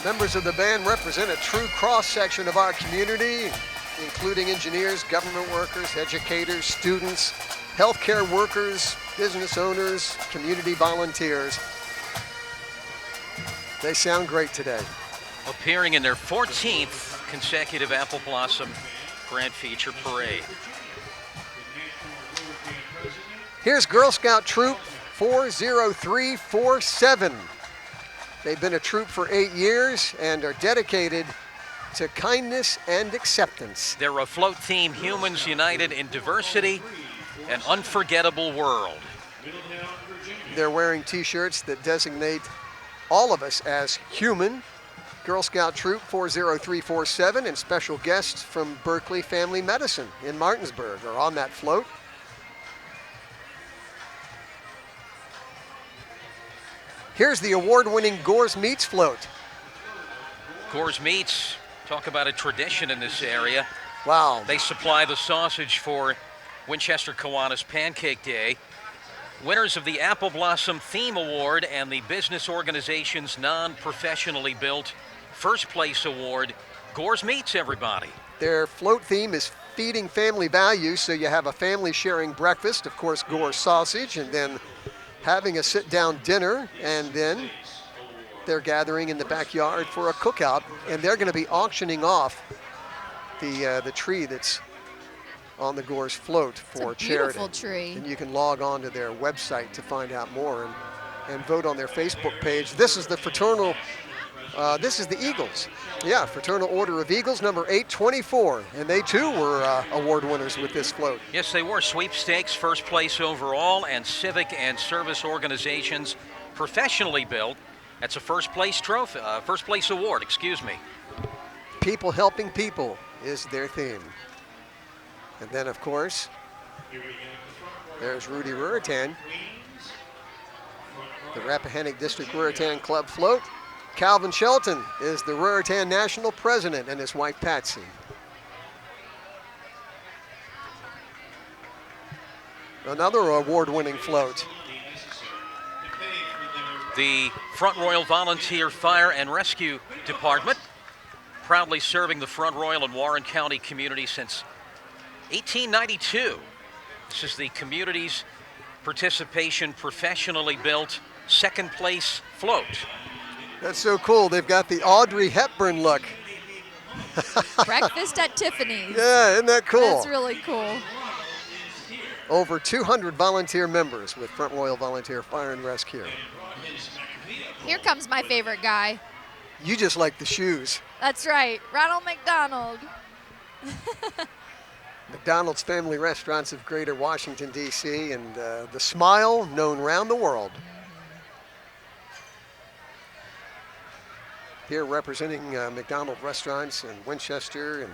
Members of the band represent a true cross-section of our community, including engineers, government workers, educators, students, healthcare workers, business owners, community volunteers. They sound great today. Appearing in their 14th consecutive Apple Blossom Grand Feature Parade. Here's Girl Scout Troop 40347. They've been a troop for 8 years and are dedicated to kindness and acceptance. They're a float theme, Humans United in Diversity, an Unforgettable World. They're wearing t-shirts that designate all of us as human. Girl Scout Troop 40347 and special guests from Berkeley Family Medicine in Martinsburg are on that float. Here's the award-winning Gore's Meats float. Gore's Meats, talk about a tradition in this area. Wow. They supply the sausage for Winchester Kiwanis Pancake Day. Winners of the Apple Blossom Theme Award and the business organization's non-professionally built first place award. Gore's Meats, everybody. Their float theme is feeding family values, so you have a family sharing breakfast, of course, Gore's sausage, and then having a sit-down dinner, and then they're gathering in the backyard for a cookout, and they're going to be auctioning off the tree that's on the Gore's float for charity. Beautiful tree. And you can log on to their website to find out more and vote on their Facebook page. This is the fraternal, this is the Eagles. Yeah, Fraternal Order of Eagles, number 824. And they too were award winners with this float. Yes, they were. Sweepstakes, first place overall, and civic and service organizations professionally built. That's a first place trophy, first place award, excuse me. People helping people is their theme. And then, of course, there's Rudy Ruritan, the Rappahannock District Ruritan Club float. Calvin Shelton is the Ruritan National President, and his wife Patsy. Another award-winning float. The Front Royal Volunteer Fire and Rescue Department, proudly serving the Front Royal and Warren County community since 1892. This is the community's participation professionally built second place float. That's so cool. They've got the Audrey Hepburn look. Breakfast at Tiffany's. Yeah, isn't that cool? That's really cool. Over 200 volunteer members with Front Royal Volunteer Fire and Rescue. Here comes my favorite guy. You just like the shoes. That's right, Ronald McDonald. McDonald's family restaurants of Greater Washington, D.C., and the smile known around the world. Here representing McDonald restaurants in Winchester, and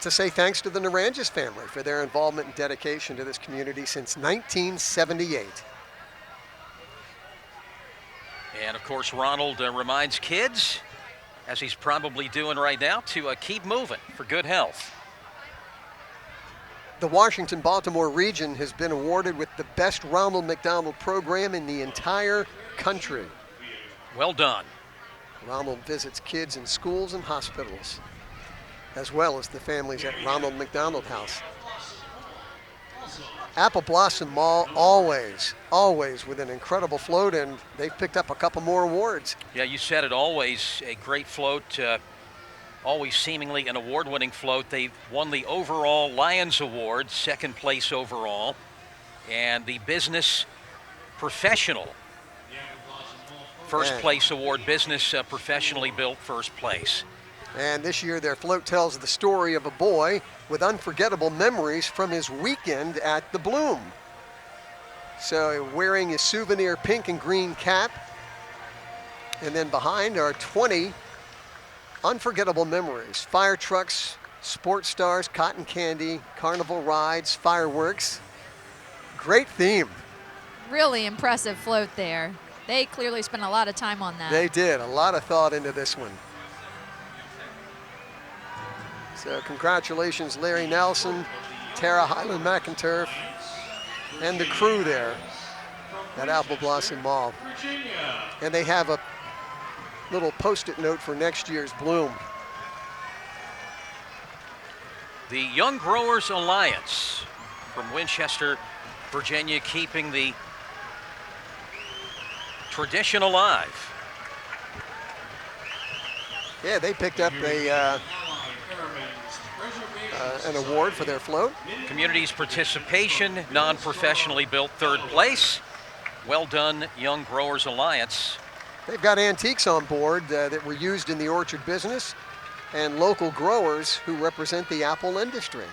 to say thanks to the Naranjas family for their involvement and dedication to this community since 1978. And of course, Ronald reminds kids, as he's probably doing right now, to keep moving for good health. The Washington-Baltimore region has been awarded with the best Ronald McDonald program in the entire country. Well done. Ronald visits kids in schools and hospitals, as well as the families at Ronald McDonald House. Apple Blossom Mall always with an incredible float, and they've picked up a couple more awards. Yeah, you said it, always a great float. always seemingly an award-winning float. They won the overall Lions Award, second place overall, and the Business Professional first place award, Business Professionally Built first place. And this year their float tells the story of a boy with unforgettable memories from his weekend at the Bloom. So wearing his souvenir pink and green cap, and then behind are 20 unforgettable memories. Fire trucks, sports stars, cotton candy, carnival rides, fireworks. Great theme. Really impressive float there. They clearly spent a lot of time on that. They did, a lot of thought into this one. So congratulations, Larry Nelson, Tara Highland McInturf, and the crew there at Apple Blossom Mall. And they have a little post-it note for next year's Bloom. The Young Growers Alliance from Winchester, Virginia, keeping the tradition alive. Yeah, they picked up an award for their float. Community's participation, non-professionally built third place. Well done, Young Growers Alliance. They've got antiques on board that were used in the orchard business and local growers who represent the apple industry.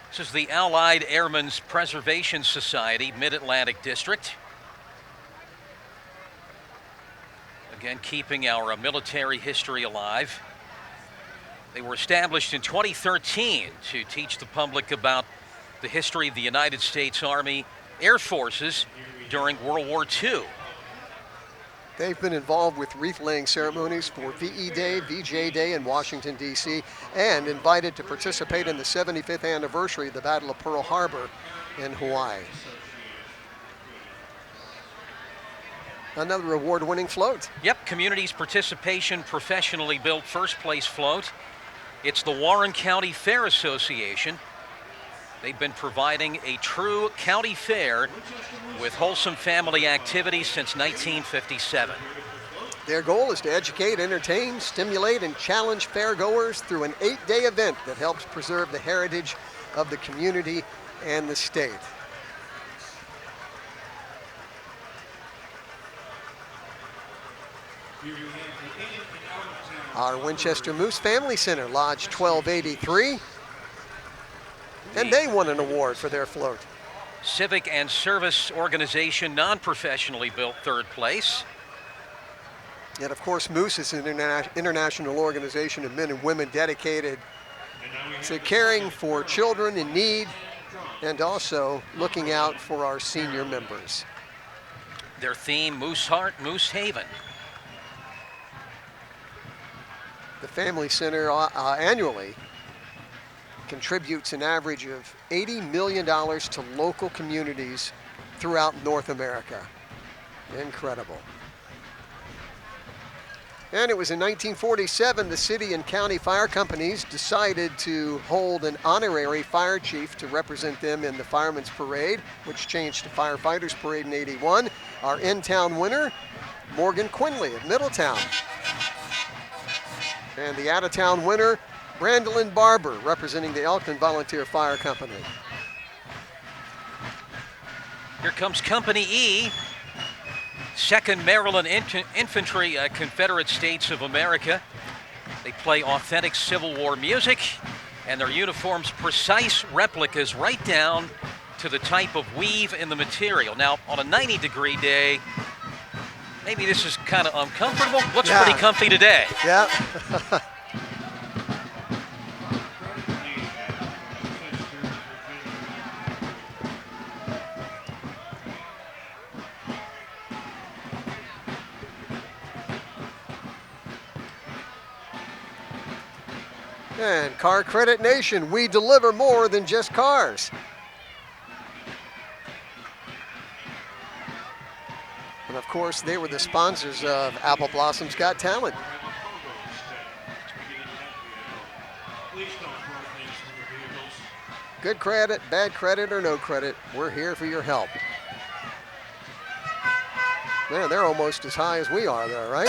This is the Allied Airmen's Preservation Society, Mid-Atlantic District. Again, keeping our military history alive. They were established in 2013 to teach the public about the history of the United States Army Air Forces during World War II. They've been involved with wreath-laying ceremonies for VE Day, VJ Day in Washington, D.C., and invited to participate in the 75th anniversary of the Battle of Pearl Harbor in Hawaii. Another award-winning float. Yep, Community's Participation Professionally Built first place float. It's the Warren County Fair Association. They've been providing a true county fair with wholesome family activities since 1957. Their goal is to educate, entertain, stimulate, and challenge fairgoers through an 8-day event that helps preserve the heritage of the community and the state. Our Winchester Moose Family Center, Lodge 1283. And they won an award for their float. Civic and Service Organization, non-professionally built third place. And of course, Moose is an international organization of men and women dedicated to caring for children in need and also looking out for our senior members. Their theme, Moose Heart, Moose Haven. The Family Center annually contributes an average of $80 million to local communities throughout North America. Incredible. And it was in 1947 the city and county fire companies decided to hold an honorary fire chief to represent them in the Firemen's Parade, which changed to Firefighters Parade in '81. Our in-town winner, Morgan Quinley of Middletown. And the out-of-town winner, Brandolyn Barber, representing the Elkton Volunteer Fire Company. Here comes Company E, 2nd Maryland Infantry, Confederate States of America. They play authentic Civil War music, and their uniforms precise replicas right down to the type of weave in the material. Now, on a 90-degree day, maybe this is kind of uncomfortable. Looks pretty comfy today. Yeah. And Car Credit Nation, we deliver more than just cars. And of course, they were the sponsors of Apple Blossom's Got Talent. Good credit, bad credit, or no credit, we're here for your help. Man, they're almost as high as we are there, right?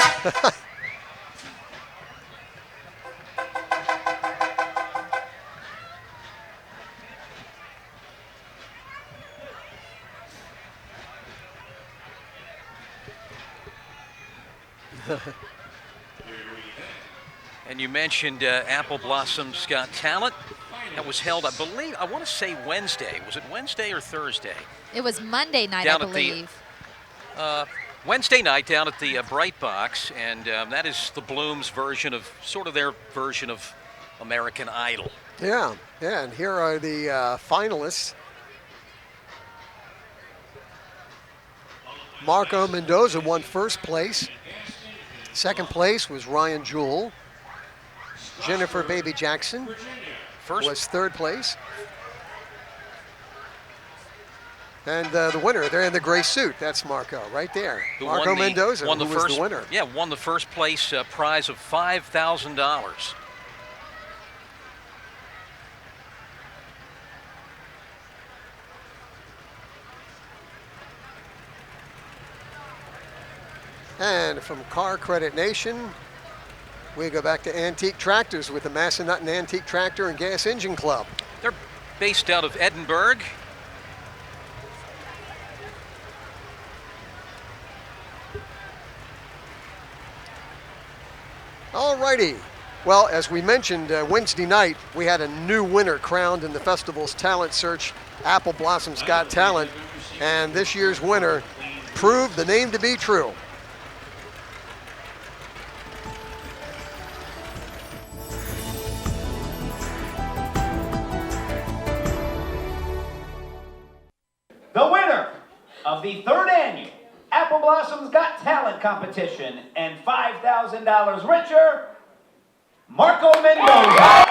And you mentioned Apple Blossom's Got Talent. That was held, I believe, I want to say Wednesday. Was it Wednesday or Thursday? It was Monday night, I believe. Wednesday night down at the Bright Box, and that is the Blooms' version of, sort of their version of American Idol. Yeah, and here are the finalists. Marco Mendoza won first place. Second place was Ryan Jewell. Jennifer Baby Jackson was third place. And the winner, they're in the gray suit. That's Marco right there. Marco Mendoza, who was the winner. Yeah, won the first place prize of $5,000. And from Car Credit Nation, we go back to Antique Tractors with the Massanutten Antique Tractor and Gas Engine Club. They're based out of Edinburgh. All righty. Well, as we mentioned Wednesday night, we had a new winner crowned in the festival's talent search, Apple Blossom's Got Talent. And this year's winner proved the name to be true. The winner of the third annual Apple Blossom's Got Talent competition and $5,000 richer, Marco Mendoza.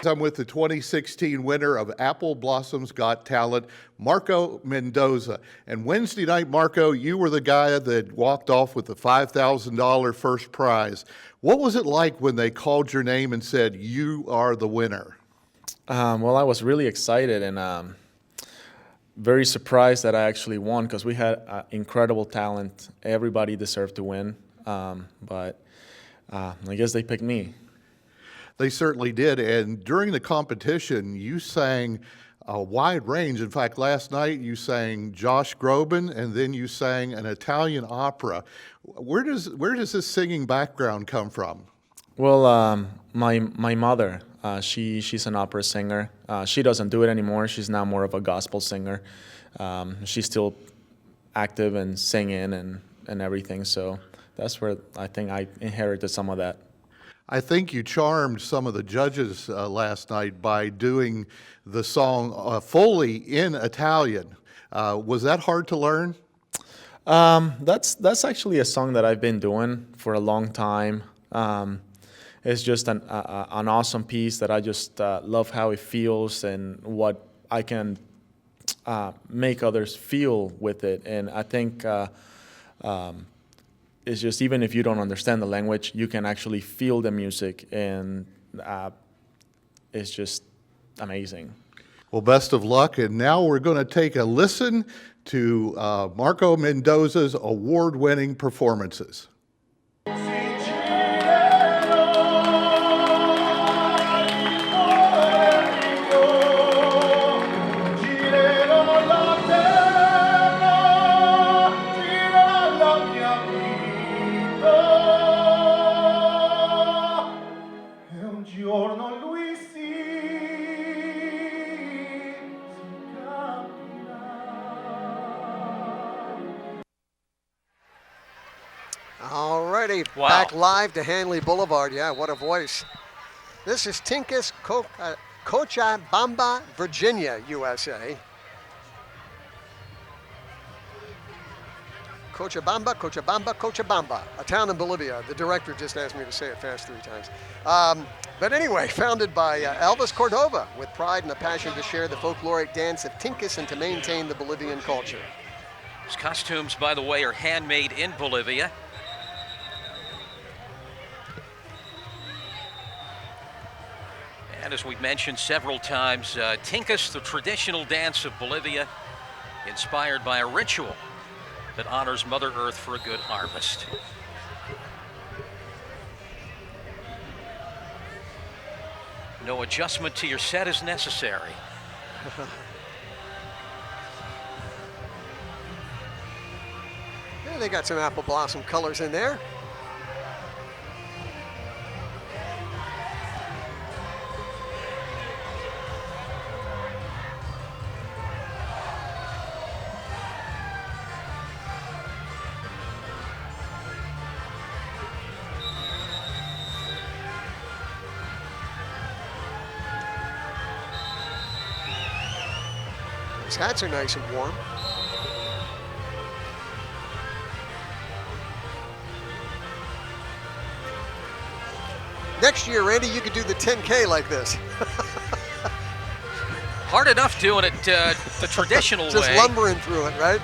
I'm with the 2016 winner of Apple Blossom's Got Talent, Marco Mendoza. And Wednesday night, Marco, you were the guy that walked off with the $5,000 first prize. What was it like when they called your name and said, you are the winner? Well, I was really excited and very surprised that I actually won because we had incredible talent. Everybody deserved to win, but I guess they picked me. They certainly did, and during the competition, you sang a wide range. In fact, last night you sang Josh Groban, and then you sang an Italian opera. Where does this singing background come from? Well, my mother, she's an opera singer. She doesn't do it anymore. She's now more of a gospel singer. She's still active and singing and everything, so that's where I think I inherited some of that. I think you charmed some of the judges last night by doing the song fully in Italian. Was that hard to learn? That's actually a song that I've been doing for a long time. It's just an awesome piece that I just love how it feels and what I can make others feel with it. And I think it's just, even if you don't understand the language, you can actually feel the music, and it's just amazing. Well, best of luck, and now we're going to take a listen to Marco Mendoza's award-winning performances. Alrighty, wow. Back live to Hanley Boulevard. Yeah, what a voice. This is Tinkus Cochabamba, Virginia, USA. Cochabamba, Cochabamba, Cochabamba, a town in Bolivia. The director just asked me to say it fast 3 times. But anyway, founded by Elvis Cordova with pride and a passion to share the folkloric dance of Tincas and to maintain the Bolivian culture. His costumes, by the way, are handmade in Bolivia. And as we've mentioned several times, Tincas, the traditional dance of Bolivia, inspired by a ritual that honors Mother Earth for a good harvest. No adjustment to your set is necessary. Yeah, they got some apple blossom colors in there. These hats are nice and warm. Next year, Randy, you could do the 10K like this. Hard enough doing it the traditional way. Just lumbering through it, right?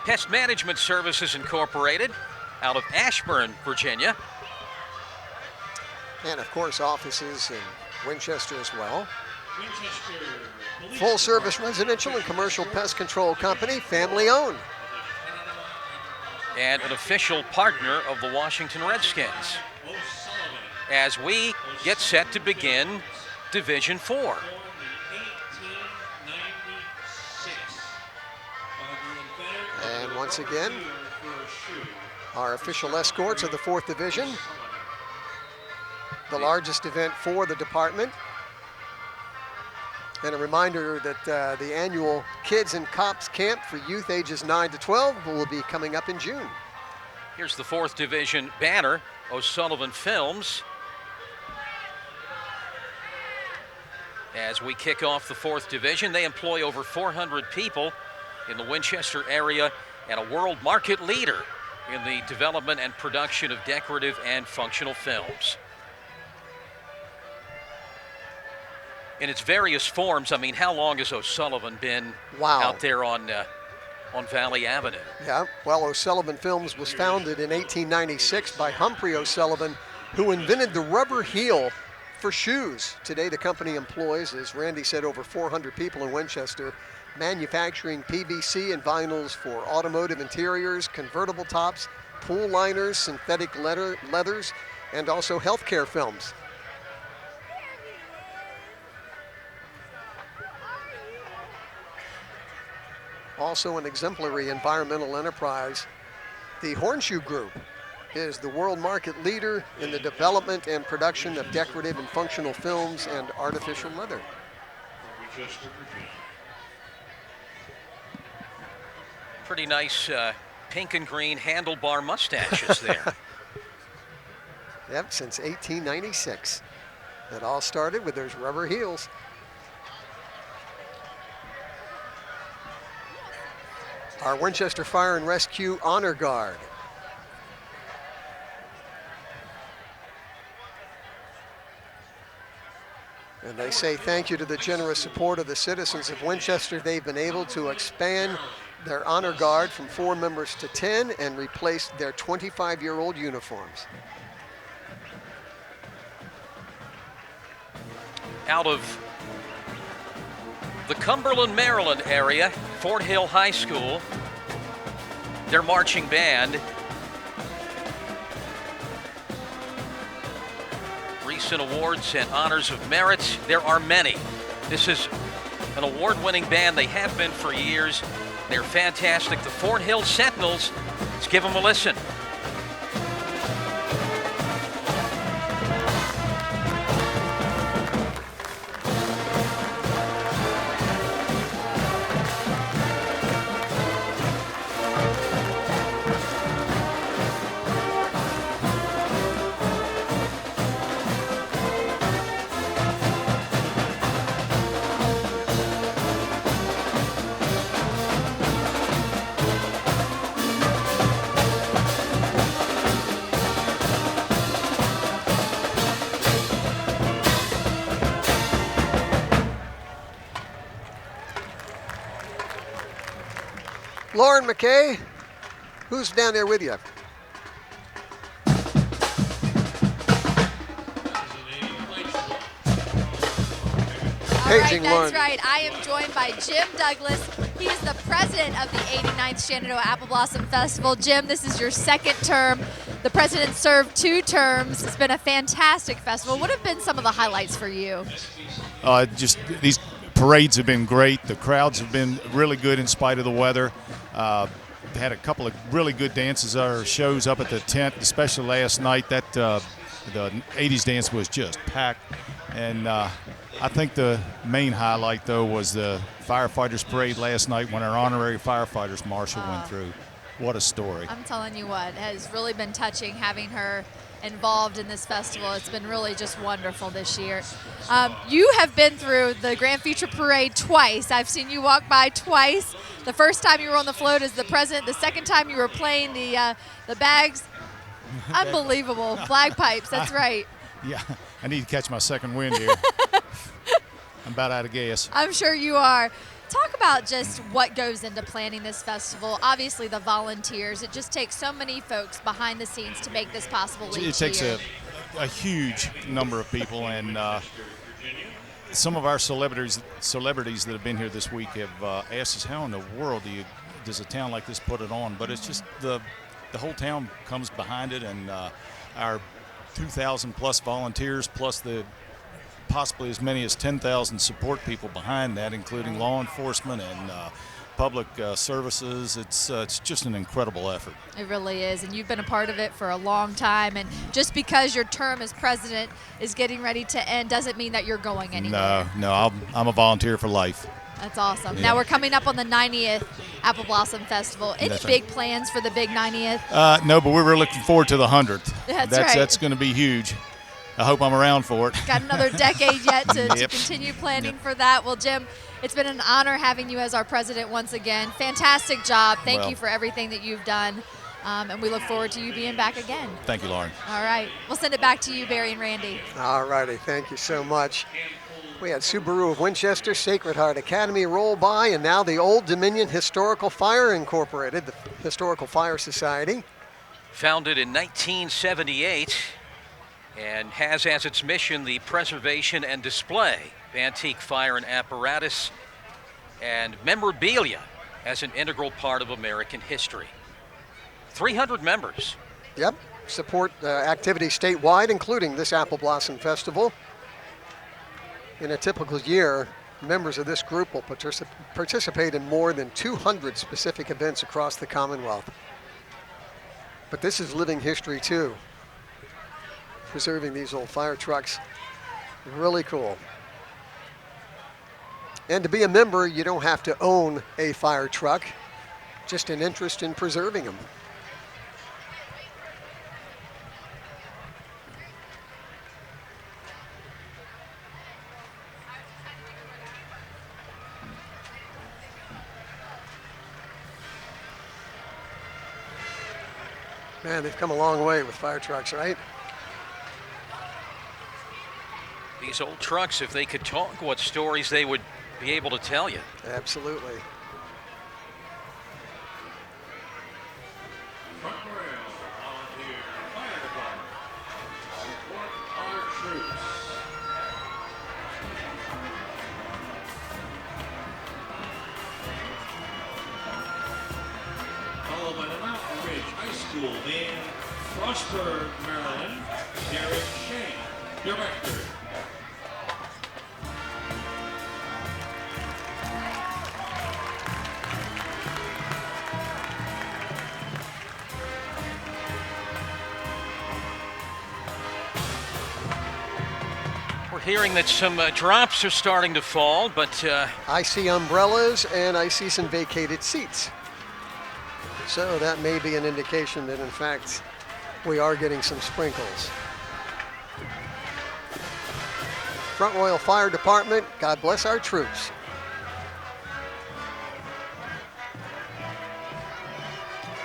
Pest Management Services Incorporated out of Ashburn, Virginia. And of course, offices in Winchester as well. Full service residential and commercial pest control company, family owned. And an official partner of the Washington Redskins. As we get set to begin Division 4. And once again, our official escorts of the 4th Division. The largest event for the department. And a reminder that the annual Kids and Cops Camp for youth ages 9 to 12 will be coming up in June. Here's the 4th Division banner, O'Sullivan Films. As we kick off the 4th Division, they employ over 400 people in the Winchester area and a world market leader in the development and production of decorative and functional films. In its various forms, I mean, how long has O'Sullivan been out there on Valley Avenue? Yeah, well, O'Sullivan Films was founded in 1896 by Humphrey O'Sullivan, who invented the rubber heel for shoes. Today, the company employs, as Randy said, over 400 people in Winchester, manufacturing PVC and vinyls for automotive interiors, convertible tops, pool liners, synthetic leathers, and also healthcare films. Also an exemplary environmental enterprise, the Hornshoe Group is the world market leader in the development and production of decorative and functional films and artificial leather. Pretty nice pink and green handlebar mustaches there. Yep, since 1896. It all started with those rubber heels. our Winchester Fire and Rescue Honor Guard. And they say thank you to the generous support of the citizens of Winchester. They've been able to expand their honor guard from 4 members to 10 and replace their 25-year-old uniforms. Out of the Cumberland, Maryland area, Fort Hill High School, their marching band. Recent awards and honors of merit, there are many. This is an award-winning band. They have been for years. They're fantastic. The Fort Hill Sentinels, let's give them a listen. Lauren McKay, who's down there with you? All right, that's right. I am joined by Jim Douglas. He's the president of the 89th Shenandoah Apple Blossom Festival. Jim, this is your 2nd term. The president served 2 terms. It's been a fantastic festival. What have been some of the highlights for you? Just these parades have been great. The crowds have been really good in spite of the weather. Had a couple of really good dances or shows up at the tent, especially last night. That the 80s dance was just packed. And I think the main highlight, though, was the firefighters parade last night when our honorary firefighters Marshal went through. What a story. I'm telling you what, it has really been touching having her involved in this festival. It's been really just wonderful this year. You have been through the Grand Feature Parade twice. I've seen you walk by twice. The first time you were on the float as the president. The second time you were playing the bags. Unbelievable. Flag pipes, that's right. Yeah, I need to catch my second wind here. I'm about out of gas. I'm sure you are. Talk about just what goes into planning this festival. Obviously, the volunteers. It just takes so many folks behind the scenes to make this possible each year. It takes a huge number of people, and some of our celebrities that have been here this week have asked us, how in the world does a town like this put it on? But it's just the whole town comes behind it, and our 2,000 plus volunteers, plus the possibly as many as 10,000 support people behind that, including law enforcement and public services. It's just an incredible effort. It really is, and you've been a part of it for a long time, and just because your term as president is getting ready to end doesn't mean that you're going anywhere. No, I'm a volunteer for life. That's awesome. Yeah. Now we're coming up on the 90th Apple Blossom Festival. Any big plans for the big 90th? No, but we're really looking forward to the 100th. That's right. That's going to be huge. I hope I'm around for it. Got another decade yet to continue planning for that. Well, Jim, it's been an honor having you as our president once again. Fantastic job. Thank you for everything that you've done. And we look forward to you being back again. Thank you, Lauren. All right. We'll send it back to you, Barry and Randy. All righty. Thank you so much. We had Subaru of Winchester, Sacred Heart Academy roll by, and now the Old Dominion Historical Fire Incorporated, the Historical Fire Society. Founded in 1978 and has as its mission the preservation and display of antique fire and apparatus and memorabilia as an integral part of American history. 300 members. Yep. Support activities statewide, including this Apple Blossom Festival. In a typical year, members of this group will participate in more than 200 specific events across the Commonwealth. But this is living history too. Preserving these old fire trucks, really cool. And to be a member, you don't have to own a fire truck, just an interest in preserving them. Man, they've come a long way with fire trucks, right? These old trucks, if they could talk, what stories they would be able to tell you. Absolutely. Front rail, volunteer, fire department. Support our troops. Followed by the Mountain Ridge High School in Frostburg, Maryland, Derek Shane, director. We're hearing that some drops are starting to fall, but I see umbrellas and I see some vacated seats. So that may be an indication that, in fact, we are getting some sprinkles. Front Royal Fire Department, God bless our troops.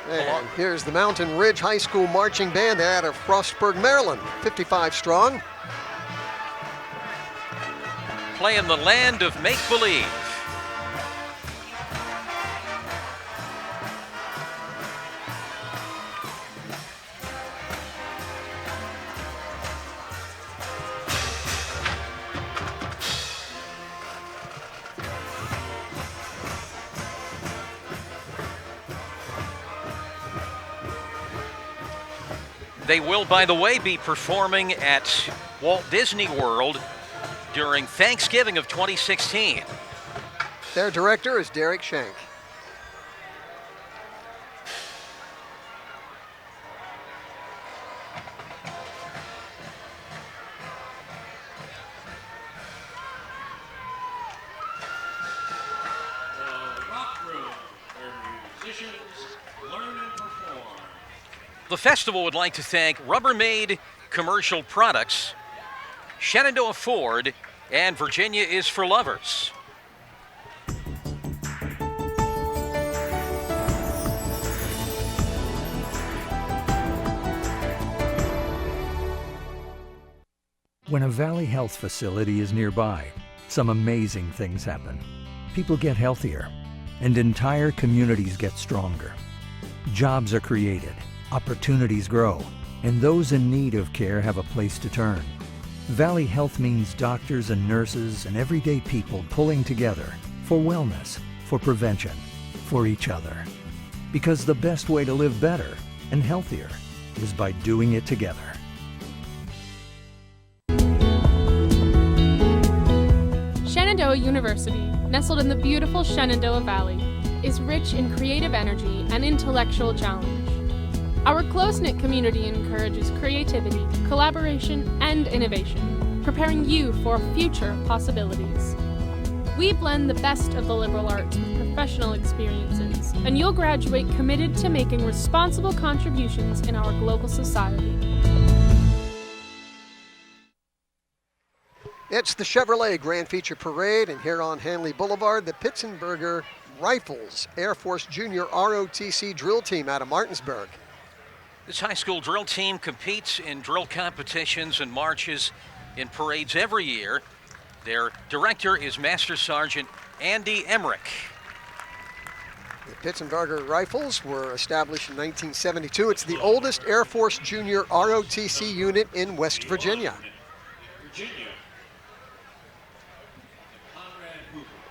And here's the Mountain Ridge High School Marching Band. They're out of Frostburg, Maryland, 55 strong. playing the land of make-believe. They will, by the way, be performing at Walt Disney World during Thanksgiving of 2016. Their director is Derek Shank. The festival would like to thank Rubbermaid Commercial Products, Shenandoah Ford, and Virginia is for Lovers. When a Valley Health facility is nearby, some amazing things happen. People get healthier, and entire communities get stronger. Jobs are created, opportunities grow, and those in need of care have a place to turn. Valley Health means doctors and nurses and everyday people pulling together for wellness, for prevention, for each other. Because the best way to live better and healthier is by doing it together. Shenandoah University, nestled in the beautiful Shenandoah Valley, is rich in creative energy and intellectual challenge. Our close-knit community encourages creativity, collaboration, and innovation, preparing you for future possibilities. We blend the best of the liberal arts with professional experiences, and you'll graduate committed to making responsible contributions in our global society. It's the Chevrolet Grand Feature Parade, and here on Hanley Boulevard, the Pittsburgher Rifles Air Force Junior ROTC drill team out of Martinsburg. This high school drill team competes in drill competitions and marches in parades every year. Their director is Master Sergeant Andy Emmerich. The Pittsburgher Rifles were established in 1972. It's the oldest Air Force Junior ROTC unit in West Virginia.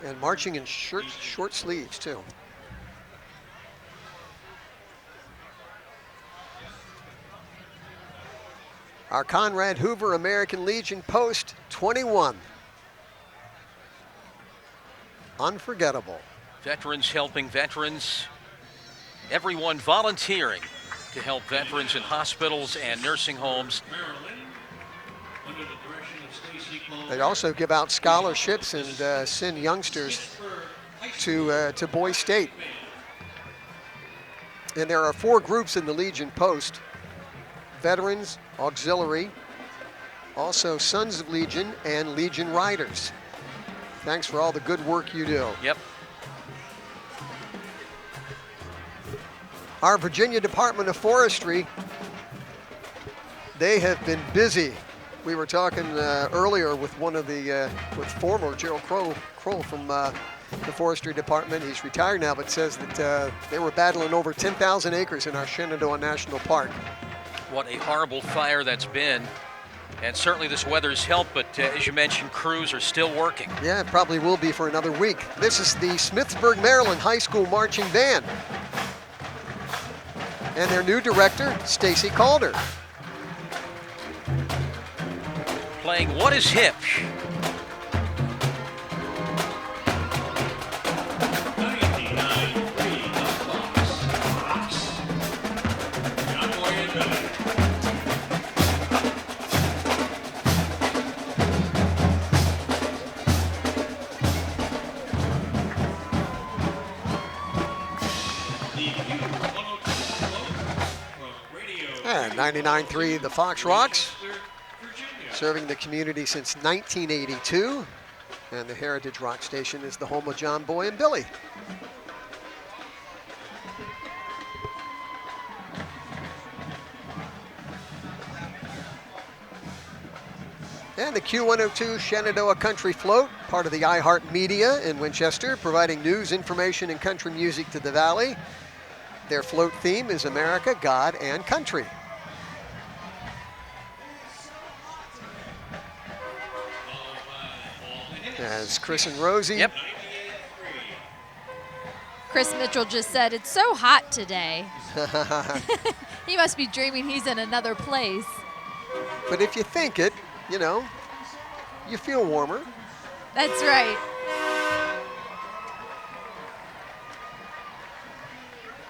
And marching in short sleeves, too. Our Conrad Hoover American Legion Post 21. Unforgettable. Veterans helping veterans. Everyone volunteering to help veterans in hospitals and nursing homes. They also give out scholarships and send youngsters to Boise State. And there are 4 groups in the Legion Post: Veterans, Auxiliary, also Sons of Legion, and Legion Riders. Thanks for all the good work you do. Yep. Our Virginia Department of Forestry, they have been busy. We were talking earlier with one of the, with former Gerald Crow from the Forestry Department. He's retired now, but says that they were battling over 10,000 acres in our Shenandoah National Park. What a horrible fire that's been. And certainly this weather's helped, but as you mentioned, crews are still working. Yeah, it probably will be for another week. This is the Smithsburg, Maryland High School Marching Band. And their new director, Stacy Calder. Playing What Is Hip? And 99.3 the Fox Rocks, serving the community since 1982. And the Heritage Rock Station is the home of John Boy and Billy. And the Q102 Shenandoah Country Float, part of the iHeart Media in Winchester, providing news, information, and country music to the Valley. Their float theme is America, God, and Country. As Chris and Rosie. Yep. Chris Mitchell just said, it's so hot today. He must be dreaming he's in another place. But if you think it, you know, you feel warmer. That's right.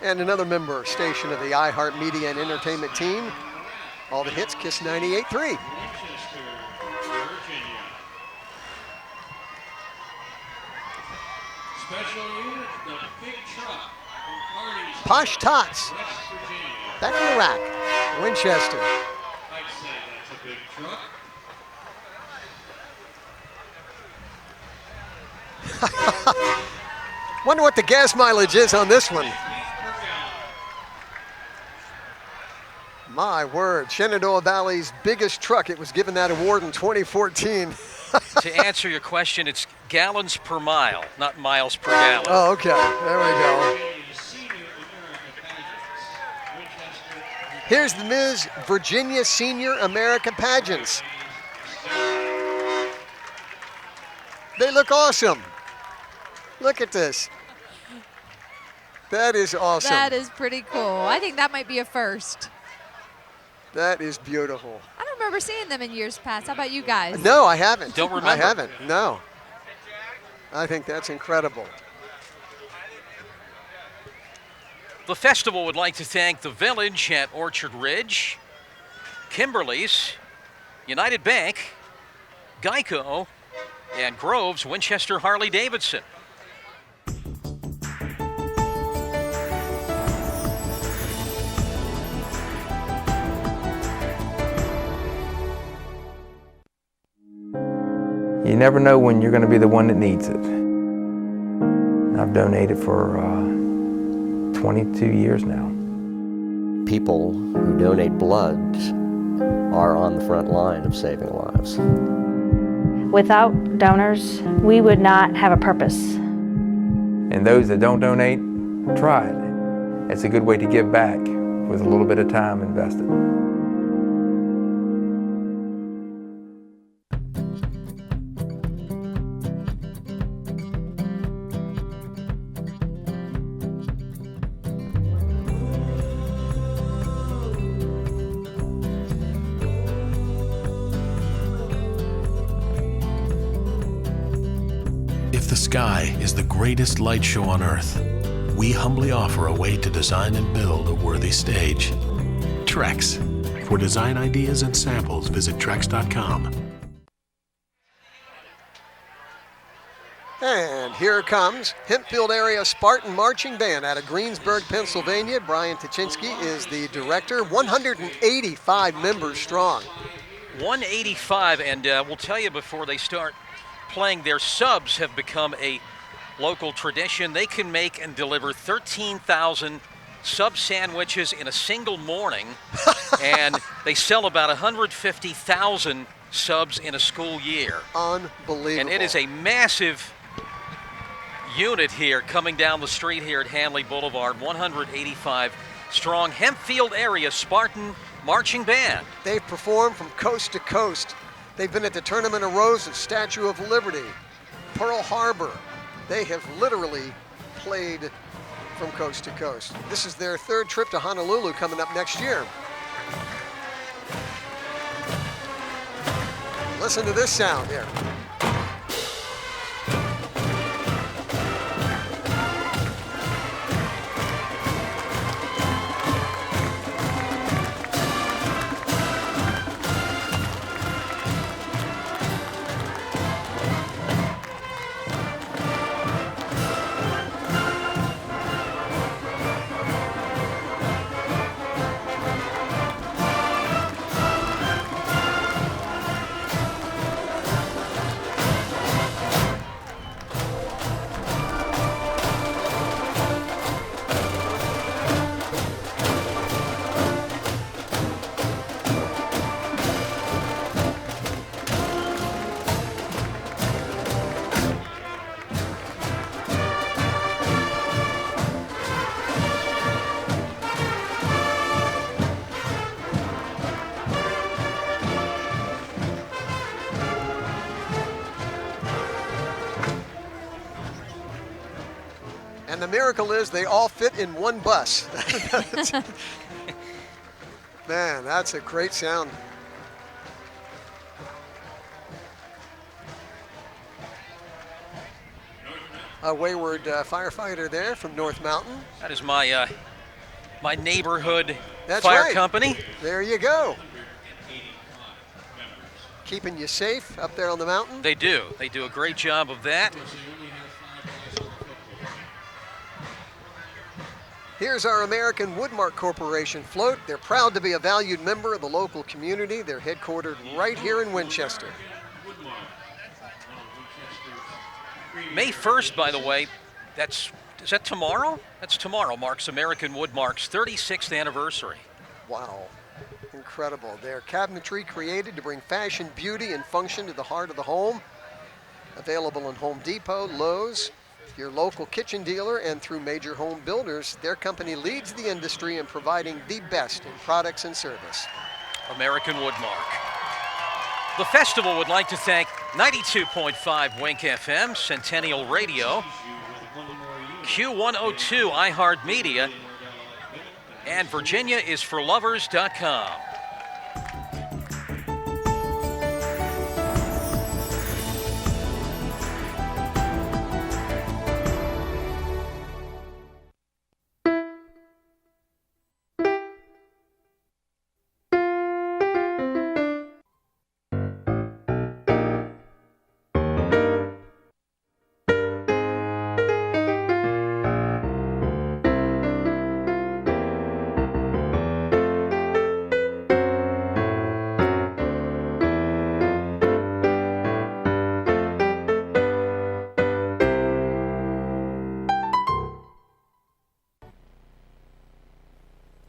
And another member station of the iHeart Media and Entertainment team. All the hits, Kiss 98.3. Special unit, the big truck from Carney's Posh Tots. Back in the rack. Winchester. I'd say that's a big truck. Wonder what the gas mileage is on this one. My word, Shenandoah Valley's biggest truck. It was given that award in 2014. To answer your question, it's gallons per mile, not miles per gallon. Oh, okay. There we go. Here's the Ms. Virginia Senior America Pageants. They look awesome. Look at this. That is awesome. That is pretty cool. I think that might be a first. That is beautiful. I don't remember seeing them in years past. How about you guys? No, I haven't. Don't remember. I haven't, no. I think that's incredible. The festival would like to thank the Village at Orchard Ridge, Kimberly's, United Bank, Geico, and Grove's Winchester Harley-Davidson. You never know when you're going to be the one that needs it. I've donated for 22 years now. People who donate blood are on the front line of saving lives. Without donors, we would not have a purpose. And those that don't donate, try it. It's a good way to give back with a little bit of time invested. If the sky is the greatest light show on Earth, we humbly offer a way to design and build a worthy stage. Trex. For design ideas and samples, visit Trex.com. And here comes Hempfield Area Spartan Marching Band out of Greensburg, Pennsylvania. Brian Tuchinski is the director, 185 members strong. 185, and we'll tell you before they start playing, their subs have become a local tradition. They can make and deliver 13,000 sub sandwiches in a single morning, and they sell about 150,000 subs in a school year. Unbelievable. And it is a massive unit here coming down the street here at Hanley Boulevard, 185 strong Hempfield area Spartan Marching Band. They've performed from coast to coast. They've been at the Tournament of Roses, Statue of Liberty, Pearl Harbor. They have literally played from coast to coast. This is their third trip to Honolulu coming up next year. Listen to this sound here. And the miracle is they all fit in one bus. Man, that's a great sound. A wayward firefighter there from North Mountain. That is my my neighborhood That's fire right. company. There you go. Keeping you safe up there on the mountain. They do. They do a great job of that. Here's our American Woodmark Corporation float. They're proud to be a valued member of the local community. They're headquartered right here in Winchester. May 1st, by the way, is that tomorrow? That's tomorrow, marks American Woodmark's 36th anniversary. Wow, incredible. Their cabinetry created to bring fashion, beauty, and function to the heart of the home. Available in Home Depot, Lowe's, your local kitchen dealer, and through major home builders. Their company leads the industry in providing the best in products and service. American Woodmark. The festival would like to thank 92.5 Wink FM, Centennial Radio, Q102 iHeartMedia, and VirginiaIsForLovers.com.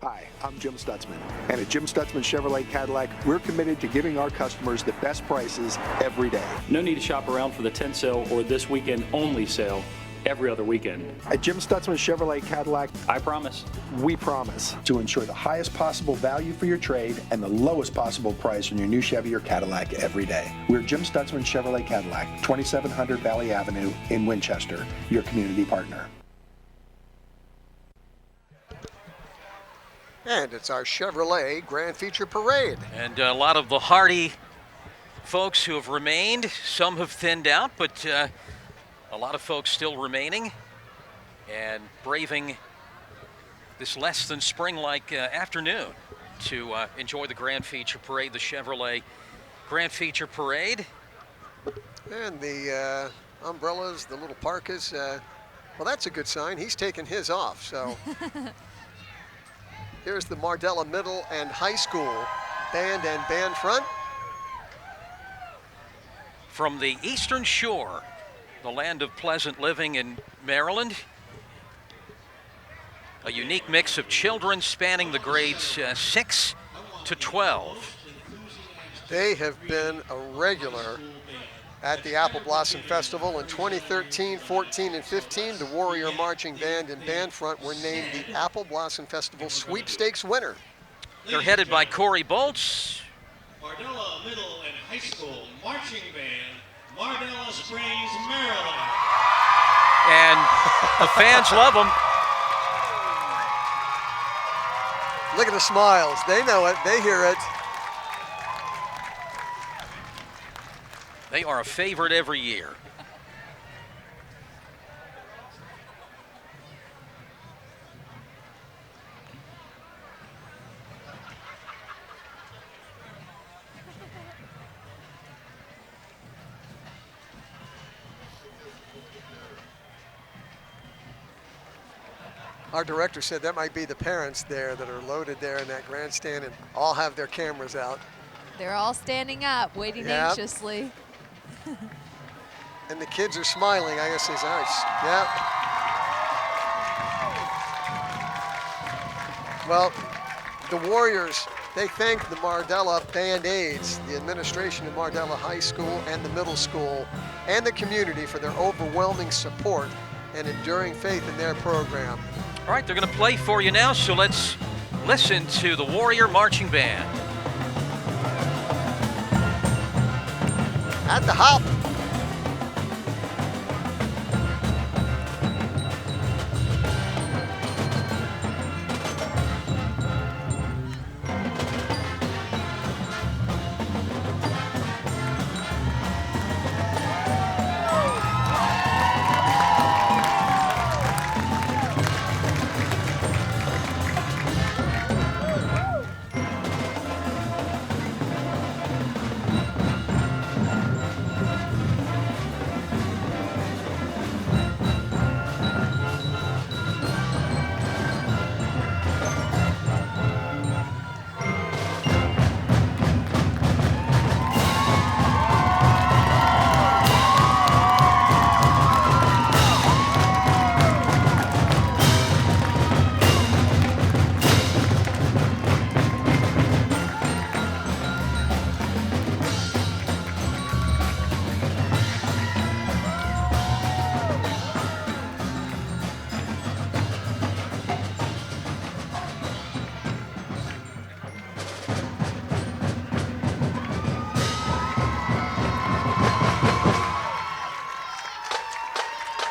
Hi, I'm Jim Stutzman, and at Jim Stutzman Chevrolet Cadillac, we're committed to giving our customers the best prices every day. No need to shop around for the 10 sale or this weekend only sale every other weekend. At Jim Stutzman Chevrolet Cadillac, I promise. We promise to ensure the highest possible value for your trade and the lowest possible price on your new Chevy or Cadillac every day. We're Jim Stutzman Chevrolet Cadillac, 2700 Valley Avenue in Winchester, your community partner. And it's our Chevrolet Grand Feature Parade. And a lot of the hardy folks who have remained. Some have thinned out, but a lot of folks still remaining and braving this less than spring-like afternoon to enjoy the Grand Feature Parade, the Chevrolet Grand Feature Parade. And the umbrellas, the little parkas. Well, that's a good sign. He's taken his off, so. Here's the Mardella Middle and High School band and band front. From the Eastern Shore, the land of pleasant living in Maryland, A unique mix of children spanning the grades 6 to 12. They have been a regular at the Apple Blossom Festival. In 2013, 14, and 15, the Warrior Marching Band and Band Front were named the Apple Blossom Festival Sweepstakes winner. They're headed by Corey Bolts. Mardella Middle and High School Marching Band, Mardella Springs, Maryland. And the fans love them. Look at the smiles. They know it. They hear it. They are a favorite every year. Our director said that might be the parents there that are loaded there in that grandstand and all have their cameras out. They're all standing up, waiting anxiously. And the kids are smiling. I guess it's nice. Yeah. Well, the Warriors, they thank the Mardella Band Aides, the administration of Mardella High School and the middle school, and the community for their overwhelming support and enduring faith in their program. All right, they're going to play for you now, so let's listen to the Warrior Marching Band. At the hop.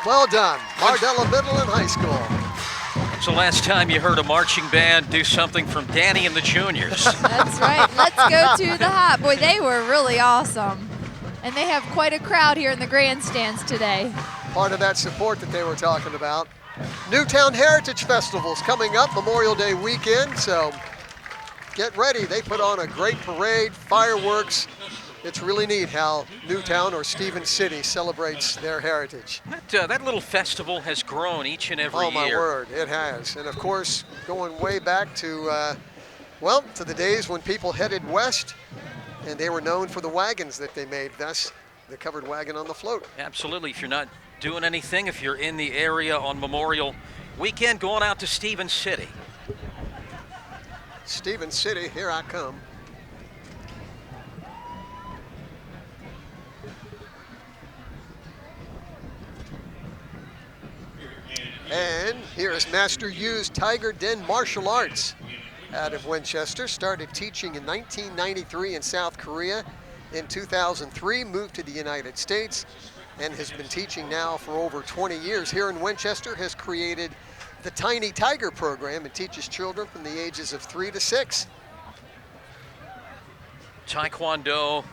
Well done, Mardella Middle and High School. When's the last time you heard a marching band do something from Danny and the Juniors? That's right. Let's go to the hop. Boy, they were really awesome. And they have quite a crowd here in the grandstands today. Part of that support that they were talking about. Newtown Heritage Festival's coming up Memorial Day weekend, so get ready. They put on a great parade, fireworks. It's really neat how Newtown or Stevens City celebrates their heritage. That little festival has grown each and every year. Oh, my word, it has. And of course, going way back to, well, to the days when people headed west, and they were known for the wagons that they made, thus the covered wagon on the float. Absolutely. If you're not doing anything, if you're in the area on Memorial Weekend, going out to Stevens City. Stevens City, here I come. And here is Master Yu's Tiger Den Martial Arts out of Winchester. Started teaching in 1993 in South Korea. In 2003, moved to the United States and has been teaching now for over 20 years. Here in Winchester, has created the Tiny Tiger program and teaches children from the ages of 3 to 6. Taekwondo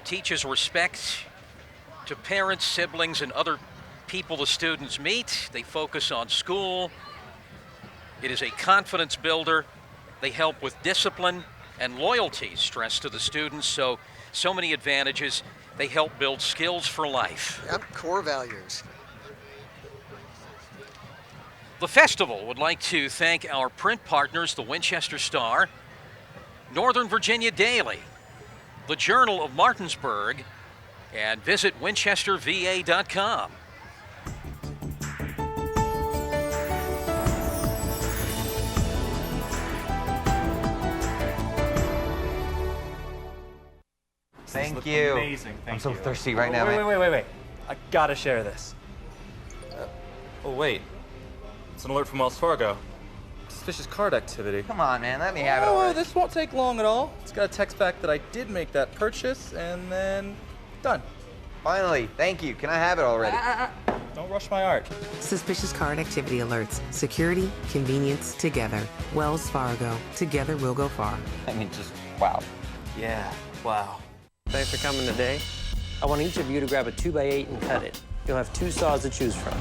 teaches respect to parents, siblings, and other people the students meet. They focus on school. It is a confidence builder. They help with discipline and loyalty, stress to the students. So many advantages. They help build skills for life. Yep, core values. The festival would like to thank our print partners, the Winchester Star, Northern Virginia Daily, the Journal of Martinsburg, and visit winchesterva.com. Thank you. Amazing. I'm so thirsty right now, man. Wait. I gotta share this. Oh, wait. It's an alert from Wells Fargo. Suspicious card activity. Come on, man. Let me have it Oh, already. this won't take long at all. It's got a text back that I did make that purchase, and then done. Finally. Thank you. Can I have it already? Don't rush my art. Suspicious card activity alerts. Security, convenience, together. Wells Fargo. Together we'll go far. I mean, just wow. Yeah, wow. Thanks for coming today. I want each of you to grab a 2x8 and cut it. You'll have 2 saws to choose from.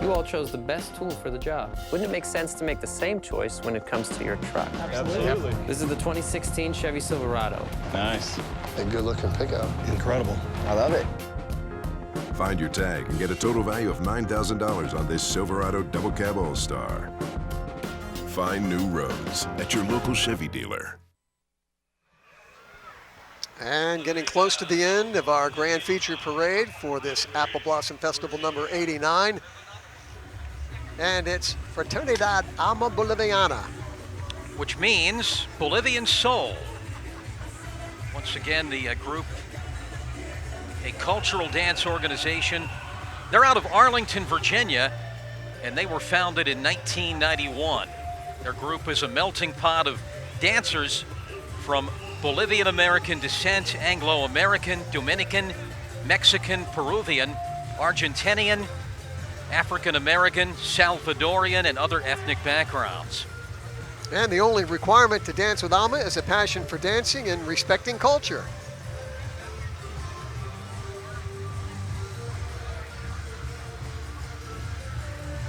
You all chose the best tool for the job. Wouldn't it make sense to make the same choice when it comes to your truck? Absolutely. This is the 2016 Chevy Silverado. Nice. A good-looking pickup. Incredible. I love it. Find your tag and get a total value of $9,000 on this Silverado Double Cab All-Star. Find new roads at your local Chevy dealer. And getting close to the end of our grand feature parade for this Apple Blossom Festival number 89. And it's Fraternidad Alma Boliviana, which means Bolivian Soul. Once again, the group, a cultural dance organization. They're out of Arlington, Virginia, and they were founded in 1991. Their group is a melting pot of dancers from Bolivian American descent, Anglo-American, Dominican, Mexican, Peruvian, Argentinian, African American, Salvadorian, and other ethnic backgrounds. And the only requirement to dance with Alma is a passion for dancing and respecting culture.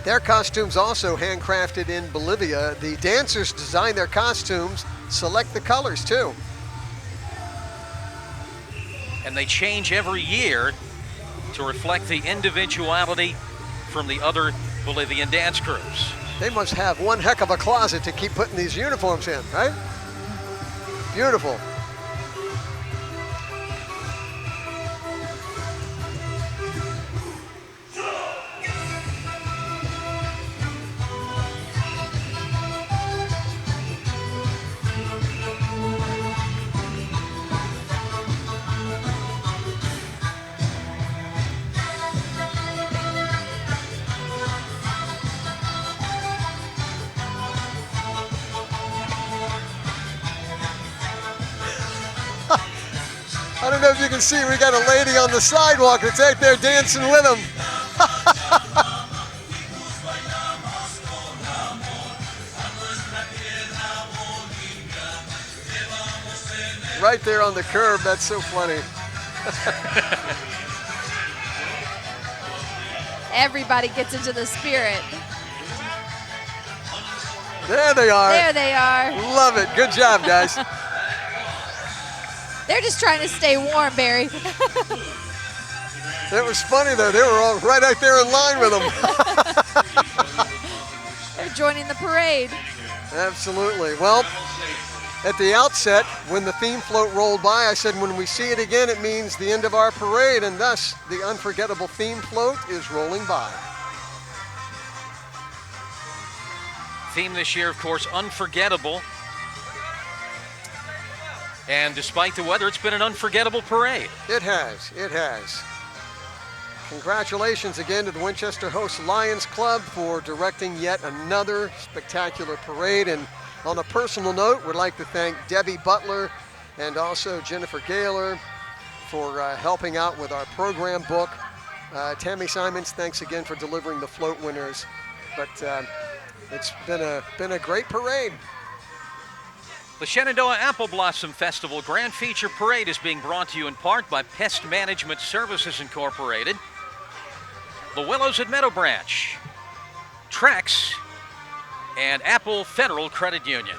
Their costumes also handcrafted in Bolivia. The dancers design their costumes, select the colors too. And they change every year to reflect the individuality from the other Bolivian dance groups. They must have one heck of a closet to keep putting these uniforms in, right? Beautiful. I don't know if you can see, we got a lady on the sidewalk that's right there dancing with them. Right there on the curb, that's so funny. Everybody gets into the spirit. There they are. There they are. Love it. Good job, guys. They're just trying to stay warm, Barry. It was funny, though. They were all right out there in line with them. They're joining the parade. Absolutely. Well, at the outset, when the theme float rolled by, I said, when we see it again, it means the end of our parade, and thus the unforgettable theme float is rolling by. Theme this year, of course, unforgettable. And despite the weather, it's been an unforgettable parade. It has. It has. Congratulations again to the Winchester Host Lions Club for directing yet another spectacular parade. And on a personal note, we'd like to thank Debbie Butler and also Jennifer Gaylor for helping out with our program book. Tammy Simons, thanks again for delivering the float winners. But it's been a great parade. The Shenandoah Apple Blossom Festival Grand Feature Parade is being brought to you in part by Pest Management Services Incorporated, the Willows at Meadow Branch, Trex, and Apple Federal Credit Union.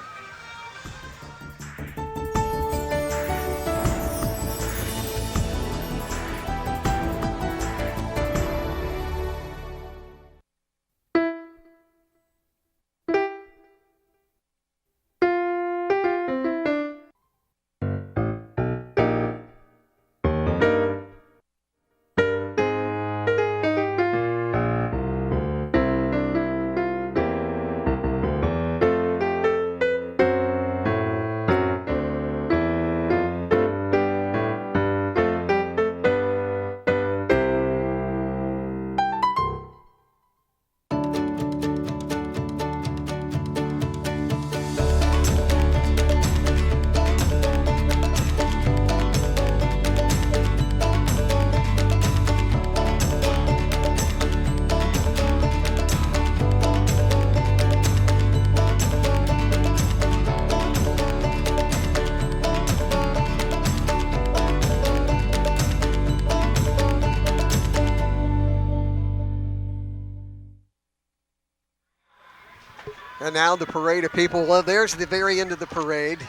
now the parade of people. Well, there's the very end of the parade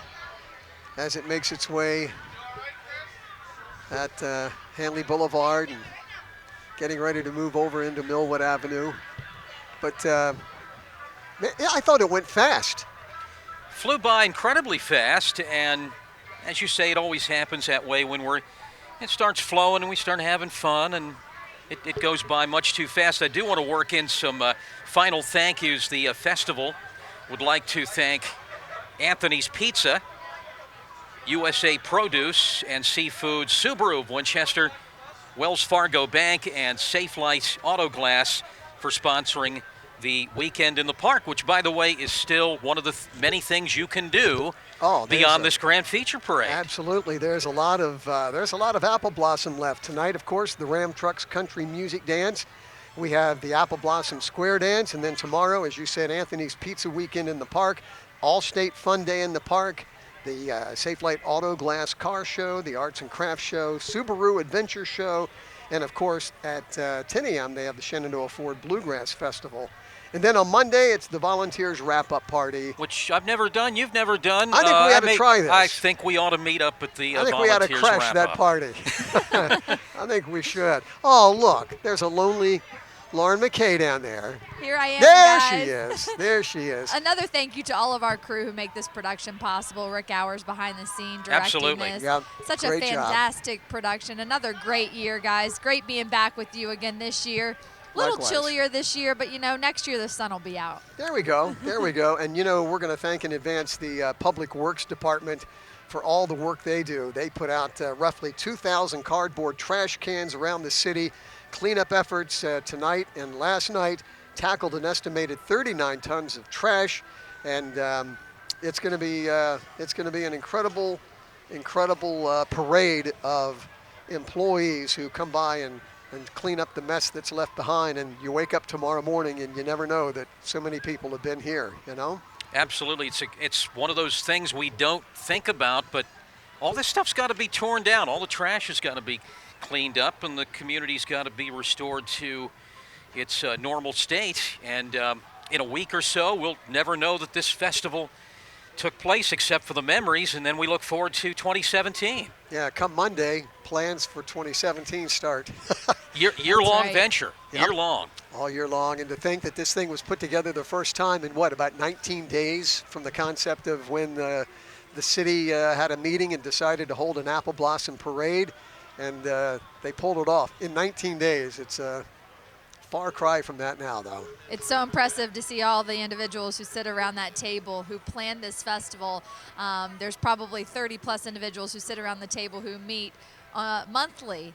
as it makes its way at Hanley Boulevard and getting ready to move over into Millwood Avenue. But yeah, I thought it went fast. Flew by incredibly fast, and as you say, it always happens that way when it starts flowing and we start having fun, and it goes by much too fast. I do want to work in some final thank yous. The festival would like to thank Anthony's Pizza, USA Produce and Seafood, Subaru of Winchester, Wells Fargo Bank, and Safe Light Auto Glass for sponsoring the weekend in the park, which, by the way, is still one of the many things you can do beyond this grand feature parade. Absolutely. There's a lot of Apple Blossom left. Tonight, of course, the Ram Trucks Country Music Dance. We have the Apple Blossom Square Dance, and then tomorrow, as you said, Anthony's Pizza Weekend in the park, All-State Fun Day in the park, the Safe Light Auto Glass Car Show, the Arts and Crafts Show, Subaru Adventure Show, and of course at 10 a.m. they have the Shenandoah Ford Bluegrass Festival. And then on Monday, it's the Volunteers Wrap-Up Party. Which I've never done, you've never done. I think we ought to try this. I think we ought to meet up at the I think we Volunteers ought to crash that party. I think we should. Oh, look, there's a lonely Lauren McKay down there. Here I am, there guys. She is. There she is. Another thank you to all of our crew who make this production possible. Rick Hours behind the scene directing Absolutely. this. Yep. Such Great a job. fantastic production. Another great year, guys. Great being back with you again this year. A little Likewise. chillier this year, but you know, next year the sun will be out. There we go. There we go. And you know, we're going to thank in advance the Public Works Department for all the work they do. They put out roughly 2,000 cardboard trash cans around the city. Cleanup efforts tonight and last night tackled an estimated 39 tons of trash, and it's going to be an incredible parade of employees who come by and clean up the mess that's left behind. And you wake up tomorrow morning and you never know that so many people have been here. You know. Absolutely, it's one of those things we don't think about, but all this stuff's got to be torn down. All the trash has got to be cleaned up, and the community's got to be restored to its normal state. And in a week or so, we'll never know that this festival took place except for the memories, and then we look forward to 2017. Yeah, come Monday, plans for 2017 start. Year-long right. venture, Yep. year-long. All year long. And to think that this thing was put together the first time in what, about 19 days from the concept of when the city had a meeting and decided to hold an Apple Blossom Parade, and they pulled it off in 19 days. It's a far cry from that now, though. It's so impressive to see all the individuals who sit around that table who planned this festival. There's probably 30 plus individuals who sit around the table who meet monthly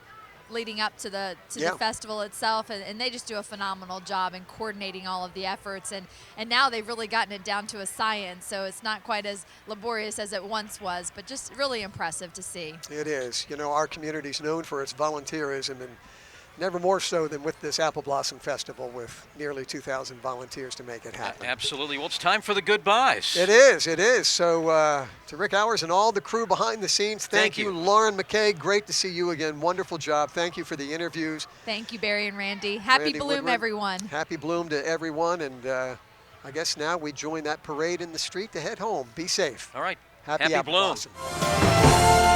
leading up to the festival itself, and they just do a phenomenal job in coordinating all of the efforts, and now they've really gotten it down to a science, so it's not quite as laborious as it once was, but just really impressive to see. It is. You know, our community's known for its volunteerism, and never more so than with this Apple Blossom Festival with nearly 2,000 volunteers to make it happen. Absolutely. Well, it's time for the goodbyes. It is, it is. So to Rick Hours and all the crew behind the scenes, thank you. Lauren McKay, great to see you again. Wonderful job. Thank you for the interviews. Thank you, Barry and Randy. Happy Randy Bloom, Woodward. everyone. Happy Bloom to everyone, and I guess now we join that parade in the street to head home. Be safe. All right. Happy Happy Apple Bloom. Blossom.